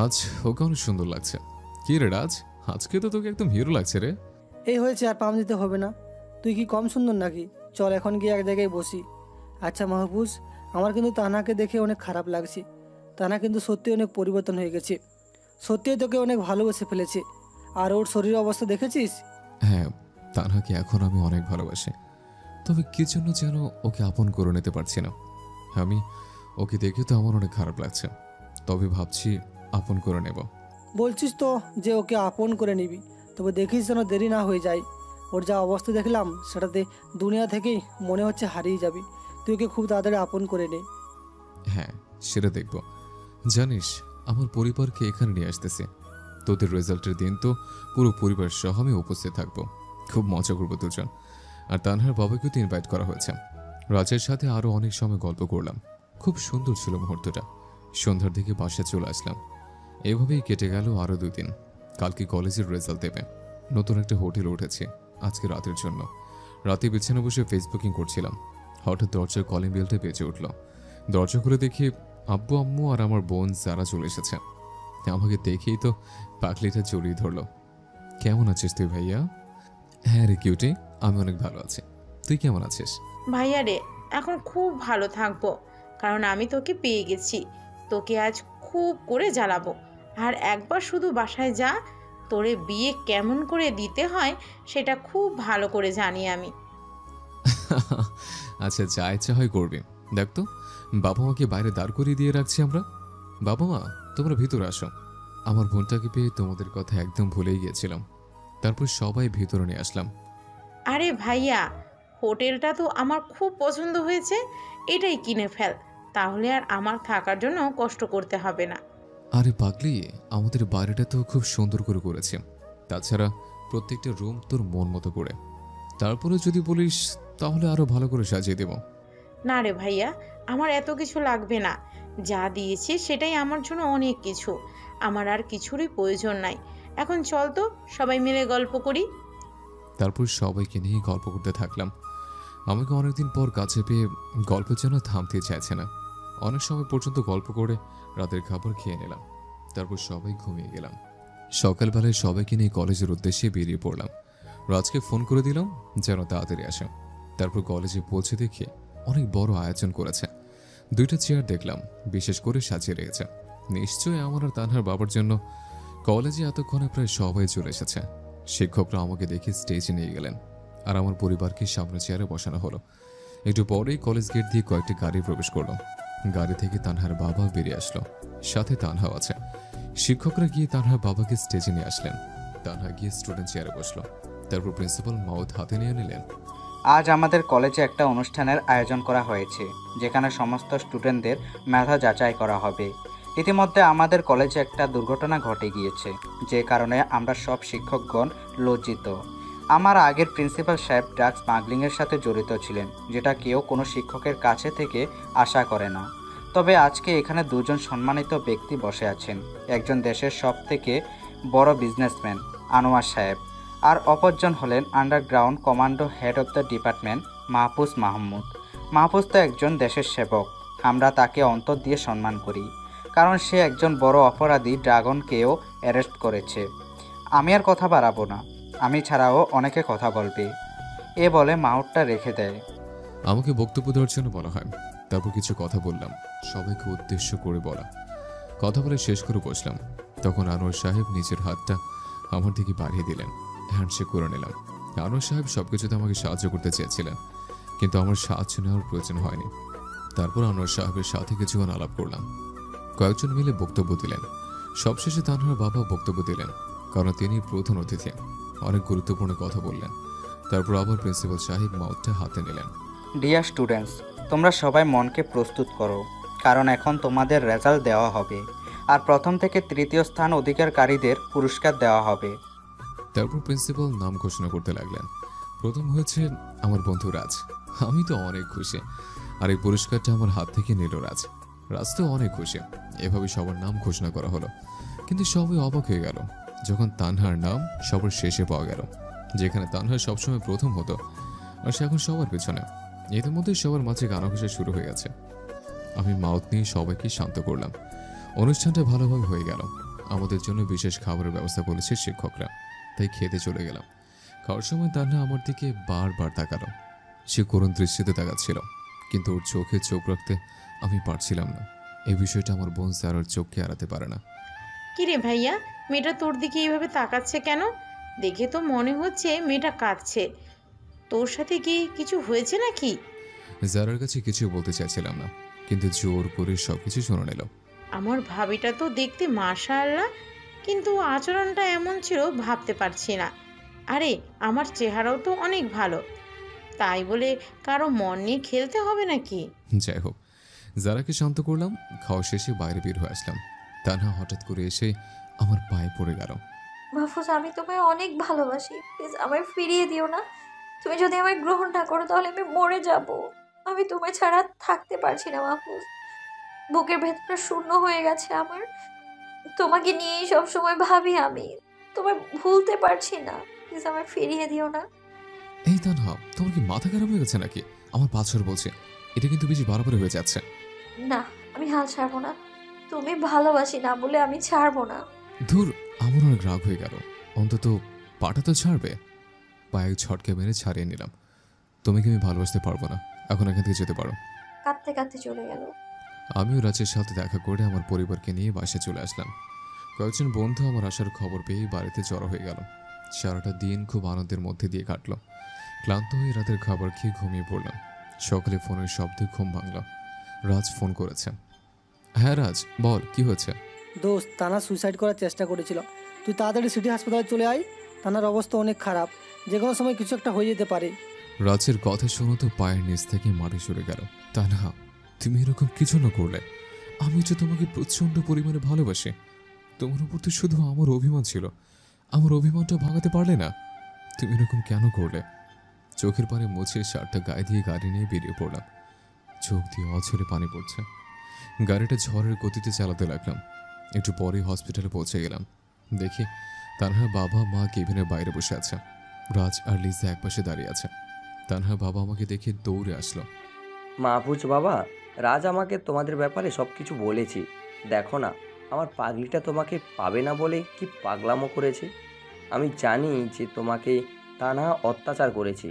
আজ ওকে অনেক সুন্দর লাগছে। কি রে রাজ, আজকে তো তোকে একদম হিরো লাগছে রে। এই হয়েছে, আর পাম দিতে হবে না। তুই কি কম সুন্দর নাকি? চল এখন গিয়ে এক জায়গায় বসি। আচ্ছা মাহফুজ, আমার কিন্তু তানাকে দেখে অনেক খারাপ লাগছে। তানা কিন্তু সত্যি অনেক পরিবর্তন হয়ে গেছে, সত্যিই তোকে অনেক ভালোবেসে ফেলেছে। আর ওর শরীরের অবস্থা দেখেছিস? হ্যাঁ, তানহাকে এখন আমি অনেক ভালোবাসি, তবে কি জন্য যেন ওকে আপন করে নিতে পারছি না। আমি ওকে দেখে তো আমার অনেক খারাপ লাগছে, তবে ভাবছি আপন করে নেব। বলছিস তো যে ওকে আপন করে নিবি, তবে দেখিস যেন দেরি না হয়ে যায়। ওর যা অবস্থা দেখলাম সেটাতে দুনিয়া থেকেই মনে হচ্ছে হারিয়ে যাবি। তুই ওকে খুব তাড়াতাড়ি আপন করে নে। হ্যাঁ, সেটা দেখব। জানিস, আমার পরিবারকে এখানে নিয়ে আসতেছে। তোদের রেজাল্টের দিন তো পুরো পরিবার সহ আমি উপস্থিত থাকবো। খুব মজা করবো দুজন। আর তানহার বাবাকেও তো ইনভাইট করা হয়েছে। রাজের সাথে আরও অনেক সময় গল্প করলাম। খুব সুন্দর ছিল মুহূর্তটা। সন্ধ্যার দিকে বাসায় চলে আসলাম। এভাবেই কেটে গেল আরও 2 দিন। কালকে কলেজের রেজাল্ট দেবে। নতুন একটা হোটেল উঠেছে আজকে রাতের জন্য। রাতে বিছানা বসে ফেসবুকিং করছিলাম, হঠাৎ দরজার কলিং বেলটা বেজে উঠল। দরজা খুলে দেখি আব্বু আম্মু আর আমার বোন যারা চলে এসেছে। আমাকে দেখেই তো পাগলিটা জড়িয়ে ধরলো। কেমন আছিস তুই ভাইয়া? হ্যাঁ রে কিউটি, আমি অনেক ভালো আছি। তুই কেমন আছিস? ভাইয়া রে, এখন খুব ভালো থাকবো, কারণ আমি তোকে পেয়ে গেছি। তোকে আজ খুব করে জ্বালাবো। আর একবার শুধু বাসায় যা, তোরে বিয়ে কেমন করে দিতে হয় সেটা খুব ভালো করে জানি আমি। আচ্ছা, যা ইচ্ছা হয় করবি। দেখ তো, বাবা মাকে বাইরে দাঁড় করিয়ে দিয়ে রাখছি আমরা। বাবা মা, তোমরা ভিতরে আসো। আমার বোনটাকে পেয়ে তোমাদের কথা একদম ভুলেই গিয়েছিলাম। তারপর সবাই ভিতরে নিয়ে আসলাম। আরে ভাইয়া, হোটেলটা তো আমার খুব পছন্দ হয়েছে, এটাই কিনে ফেল, তাহলে আর আমার থাকার জন্য কষ্ট করতে হবে না। আরে পাগলি, আমাদের বাড়িটা তো খুব সুন্দর করে করেছে। তাছাড়া প্রত্যেকটা রুম তোর মন মতো করে। তারপরে যদি বলিস তাহলে আরো ভালো করে সাজিয়ে দেব। না রে ভাইয়া, আমার এত কিছু লাগবে না, যা দিয়েছি সেটাই আমার জন্য অনেক কিছু, আমার আর কিছুরই প্রয়োজন নাই। এখন চল তো সবাই মিলে গল্প করি। তারপর সবাইকে নিয়ে গল্প করতে থাকলাম। আমাকে অনেকদিন পর কাছে পেয়ে গল্পের জন্য থামতে চাইছে না। অনেক সময় পর্যন্ত গল্প করে রাতের খাবার খেয়ে নিলাম। তারপর সবাই ঘুমিয়ে গেলাম। সকালবেলায় সবাইকে নিয়ে কলেজের উদ্দেশ্যে বেরিয়ে পড়লাম। রাজকে ফোন করে দিলাম যেন তাড়াতাড়ি আসে। তারপর কলেজে পৌঁছে দেখে অনেক বড় আয়োজন করেছে। 2টা চেয়ার দেখলাম, বিশেষ করে সাজিয়ে রেখেছে। নিশ্চয়ই আমার আর তানহার বাবার জন্য। কলেজে এতক্ষণে প্রায় সবাই চলে এসেছে। শিক্ষকরা আমাকে দেখে স্টেজে নিয়ে গেলেন, আর আমার পরিবারকে সামনে চেয়ারে বসানো হলো। একটু পরেই কলেজ গেট দিয়ে কয়েকটি গাড়ি প্রবেশ করলো। গাড়ি থেকে তানহার বাবা বেরিয়ে আসলো, সাথে তানহাও আছে। শিক্ষকরা গিয়ে তানহার বাবাকে স্টেজে নিয়ে আসলেন। তানহা গিয়ে স্টুডেন্ট চেয়ারে বসলো। তারপর প্রিন্সিপাল মাউথ হাতে নিয়ে নিলেন। আজ আমাদের কলেজে একটা অনুষ্ঠানের আয়োজন করা হয়েছে, যেখানে সমস্ত স্টুডেন্টদের মেধা যাচাই করা হবে। ইতিমধ্যে আমাদের কলেজে একটা দুর্ঘটনা ঘটে গিয়েছে, যে কারণে আমরা সব শিক্ষকগণ লজ্জিত। আমার আগের প্রিন্সিপাল সাহেব ড্রাগ স্মাগলিংয়ের সাথে জড়িত ছিলেন, যেটা কেউ কোনো শিক্ষকের কাছে থেকে আশা করে না। তবে আজকে এখানে 2 জন সম্মানিত ব্যক্তি বসে আছেন। একজন দেশের সবথেকে বড় বিজনেসম্যান আনোয়ার সাহেব, আর অপরজন হলেন underground commando head of the department Mahfuz Mahmud. Mahfuz তো একজন দেশের সেবক। আমরা তাকে অন্তর দিয়ে সম্মান করি, কারণ সে একজন বড় অপরাধী ড্রাগনকেও অ্যারেস্ট করেছে। আমি আর কথা বাড়াবো না, আমি ছাড়াও অনেকে কথা বলবে। এ বলে মাউথটা রেখে দেয়। আমাকে বক্তব্য দেওয়ার জন্য বলা হয়। তারপর কিছু কথা বললাম, সবাইকে উদ্দেশ্য করে বলা। কথা বলে শেষ করে বসলাম। তখন আনোয়ার সাহেব নিজের হাতটা আমার দিকে বাড়িয়ে দিলেন। হ্যান্ডশেক করে নিলাম। আনোয়ার সাহেব সবকিছুতে আমাকে সাহায্য করতে চেয়েছিলেন, কিন্তু আমার সাহায্য নেওয়ার প্রয়োজন হয়নি। তারপর আনোয়ার সাহেবের সাথে কিছুক্ষণ আলাপ করলাম। কয়েকজন মিলে বক্তব্য দিলেন। সবশেষে তানহার বাবা বক্তব্য দিলেন, কারণ তিনি প্রধান অতিথি। অনেক গুরুত্বপূর্ণ কথা বললেন। তারপর আবার প্রিন্সিপাল সাহেব মাউথটা হাতে নিলেন। ডিয়ার স্টুডেন্টস, তোমরা সবাই মনকে প্রস্তুত করো, কারণ এখন তোমাদের রেজাল্ট দেওয়া হবে, আর প্রথম থেকে 3য় স্থান অধিকারকারীদের পুরস্কার দেওয়া হবে। তারপর প্রিন্সিপাল নাম ঘোষণা করতে লাগলেন। প্রথম হয়েছে আমার বন্ধু রাজ। আমি তো অনেক খুশি, আর এই পুরস্কারটা আমার হাত থেকে নিল রাজ। রাজ তো অনেক খুশি। এভাবে সবার নাম ঘোষণা করা হলো, কিন্তু সবাই অবাক হয়ে গেল যখন তানহার নাম সবার শেষে পাওয়া গেল, যেখানে তানহা সবসময় প্রথম হতো, আর সে এখন সবার পেছনে। ইতিমধ্যে সবার মাঝে গানাঘোষা শুরু হয়ে গেছে। আমি মাউথ নিয়ে সবাইকে শান্ত করলাম। অনুষ্ঠানটা ভালোভাবে হয়ে গেল। আমাদের জন্য বিশেষ খাবারের ব্যবস্থা করেছে শিক্ষকরা, তাই খেতে চলে গেলাম। খাওয়ার সময় তানহা আমার দিকে বারবার তাকালো। সে করুণ দৃষ্টিতে তাকাচ্ছিল, কিন্তু ওর চোখে চোখ রাখতে আমি পারছিলাম না। এই বিষয়টা আমার বোন সারার চোখকে এড়াতে পারে না। কিরে ভাইয়া, মেয়েটা তোর দিকে এইভাবে তাকাচ্ছে কেন? দেখে তো মনে হচ্ছে মেয়েটা কাঁদছে। তোর সাথে কি কিছু হয়েছে নাকি? জারার কাছে কিছু বলতে চাইছিলাম না, কিন্তু জোর করে সবকিছু শুনে নিল। আমার ভাবিটা তো দেখতে মাশাআল্লাহ, কিন্তু আচরণটা এমন ছিল ভাবতে পারছি না। আরে আমার চেহারাও তো অনেক ভালো, তাই বলে কারো মন নিয়ে খেলতে হবে নাকি? যাই হোক, জারাকে শান্ত করলাম। খাওয়া শেষে বাইরে বের হয়ে আসলাম। তানহা হঠাৎ করে এসে আমার পায়ে পড়ে গেল। মাহফুজ, আমি তোমায় অনেক ভালোবাসি, প্লিজ আমায় ফিরিয়ে দিও না। তুমি যদি আমায় গ্রহণ না করো তাহলে আমি মরে যাব। আমি তোমায় ছাড়া থাকতে পারছি না মাহফুজ। বুকের ভেতরটা শূন্য হয়ে গেছে আমার। তোমাকে নিয়েই সবসময় ভাবি আমি। তোমায় ভুলতে পারছি না, প্লিজ আমায় ফিরিয়ে দিও না। এই তানহা, তোমার কি মাথা খারাপ হয়ে গেছে নাকি? আমার পাছর বলছে, এটা কিন্তু বেশি বাড়াবাড়ি হয়ে যাচ্ছে। না, আমি হাল ছাড়বো না। তুমি ভালোবাসি না বলে আমি ছাড়বো না। ধুর, আমার অনেক রাগ হয়ে গেল। অন্তত পাটা তো ছাড়বে। পায়ে ছটকে মেরে ছাড়িয়ে নিলাম। তুমি কি আমি ভালোবাসতে পারবো না? এখন এখান থেকে যেতে পারো। কাঁদতে কাঁদতে চলে গেল। আমিও রাজের সাথে দেখা করে আমার পরিবারকে নিয়ে বাসায় চলে আসলাম। কয়েকজন বন্ধু আমার আসার খবর পেয়ে বাড়িতে জড়ো হয়ে গেল। সারাটা দিন খুব আনন্দের মধ্যে দিয়ে কাটলো। ক্লান্ত হয়ে রাতের খাবার খেয়ে ঘুমিয়ে পড়লাম। সকালে ফোনের শব্দে ঘুম ভাঙল। রাজ ফোন করেছে। হ্যাঁ রাজ, বল কি হয়েছে? দোস্ত, তানা সুইসাইড করার চেষ্টা করেছিল। তুই তাড়াতাড়ি সিটি হাসপাতালে চলে আয়। তানার অবস্থা অনেক খারাপ, যে কোনো সময় কিছু একটা হয়ে যেতে পারে। রাজের কথা শুনে তো পায়ের নিচ থেকে মাটি সরে গেল। তানহা, তুমি এরকম কি জন্য করলে? আমি যে তোমাকে প্রচন্ড পরিমাণে ভালোবাসি। তোমার উপর তো শুধু আমার অভিমান ছিল, আমার অভিমানটা ভাঙাতে পারলে না। তুমি এরকম কেন করলে? চোখের পানি মুছে শার্টটা গায়ে দিয়ে গাড়ি নিয়ে বেরিয়ে পড়লাম। চোখ দিয়ে অঝরে পানি পড়ছে। গাড়িটা ঝড়ের গতিতে চালাতে লাগলাম। একটু পরেই হসপিটালে পৌঁছে গেলাম। দেখি তানহার বাবা মা কেবিনের বাইরে বসে আছে। রাজ আর লিজা একপাশে দাঁড়িয়ে আছে। তানহার বাবা আমাকে দেখে দৌড়ে আসলো। মাহফুজ বাবা, রাজ আমাকে তোমাদের ব্যাপারে সব কিছু বলেছি। দেখো না, আমার পাগলিটা তোমাকে পাবে না বলে কি পাগলামো করেছে। আমি জানি যে তোমাকে তানহা অত্যাচার করেছি,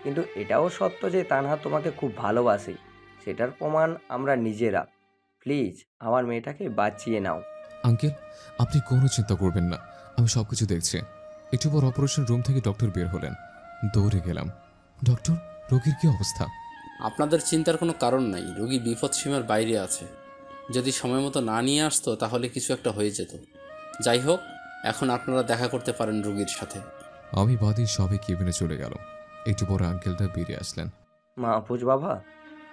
কিন্তু এটাও সত্য যে তানহা তোমাকে খুব ভালোবাসে। সেটার প্রমাণ আমরা নিজেরা। প্লিজ আমার মেয়েটাকে বাঁচিয়ে নাও। আঙ্কেল, আপনি কোনো চিন্তা করবেন না, আমি সবকিছু দেখছি। একটু পর অপারেশন রুম থেকে ডক্টর বের হলেন। দৌড়ে গেলাম। ডক্টর, রোগীর কি অবস্থা? আপনাদের চিন্তার কোনো কারণ নাই, রোগী বিপদসীমার বাইরে আছে। যদি সময় মতো না নিয়ে আসতো তাহলে কিছু একটা হয়ে যেত। যাই হোক, এখন আপনারা দেখা করতে পারেন রোগীর সাথে। আমি বাদী সবাই কেবিনে চলে গেল। একটু পর আঙ্কেলটা বেরিয়ে আসলেন। মাহফুজ বাবা,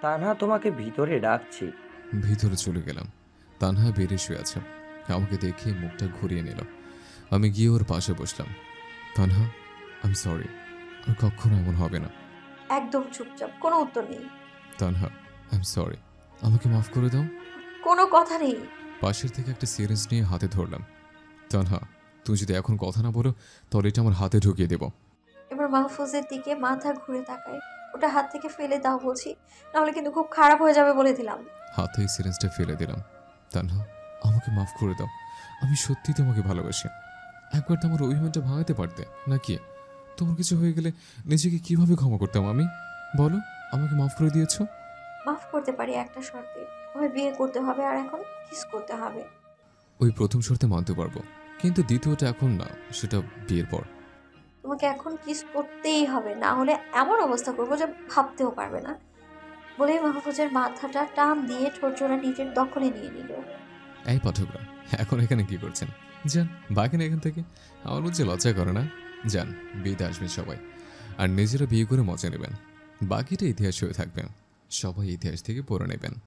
তানহা তোমাকে ভিতরে ডাকছি। ভিতরে চলে গেলাম। তানহা বেরিয়ে শুয়ে আছে। আমাকে দেখে মুখটা ঘুরিয়ে নিল। আমি গিয়ে ওর পাশে বসলাম। তানহা, আমি সরি, আর কখনো এমন হবে না। একদম চুপচাপ, কোনো উত্তর নেই। তানহা, আই এম সরি, আমাকে মাফ করে দাও। কোনো কথা নেই। পাশের থেকে একটা সিরিঞ্জ নিয়ে হাতে ধরলাম। তানহা, তুমি যদি এখন কথা না বলো তাহলে এটা আমার হাতে ঢুকিয়ে দেব। এবার মাহফুজের দিকে মাথা ঘুরে তাকায়। ওটা হাত থেকে ফেলে দাও বলছি, নাহলে কিন্তু খুব খারাপ হয়ে যাবে বলে দিলাম। হাতে সিরিঞ্জটা ফেলে দিলাম। তানহা, আমাকে মাফ করে দাও, আমি সত্যি তোমাকে ভালোবাসি। একবার তো আমার অভিমানটা ভাঙাতে পারতে নাকি? তোমার কিছু হয়ে গেলে নিজেকে কিভাবে ক্ষমা করতাম আমি? বলো, আমাকে মাফ করে দিয়েছো। মাফ করতে পারি একটা শর্তে, আমায় বিয়ে করতে হবে আর এখন কিস করতে হবে। ওই প্রথম শর্তে মানতে পারবো, কিন্তু দ্বিতীয়টা এখন না, সেটা বিয়ের পর। তোমাকে এখন কিস করতেই হবে, না হলে এমন অবস্থা করবো যে ভাবতেও পারবে না। বলেই মাহফুজের মাথাটা টান দিয়ে ঠোঁটজোড়া নিজের দখলে নিয়ে নিল। এই পাঠকরা, এখন এখানে কি করছেন? যান বাকি না এখান থেকে। আমার মধ্যে লজ্জা করে না। যান, বিয়েতে আসবেন সবাই, আর নিজেরা বিয়ে করে মজা নেবেন। বাকিটা ইতিহাস হয়ে থাকবে, সবাই ইতিহাস থেকে পড়ে নেবেন।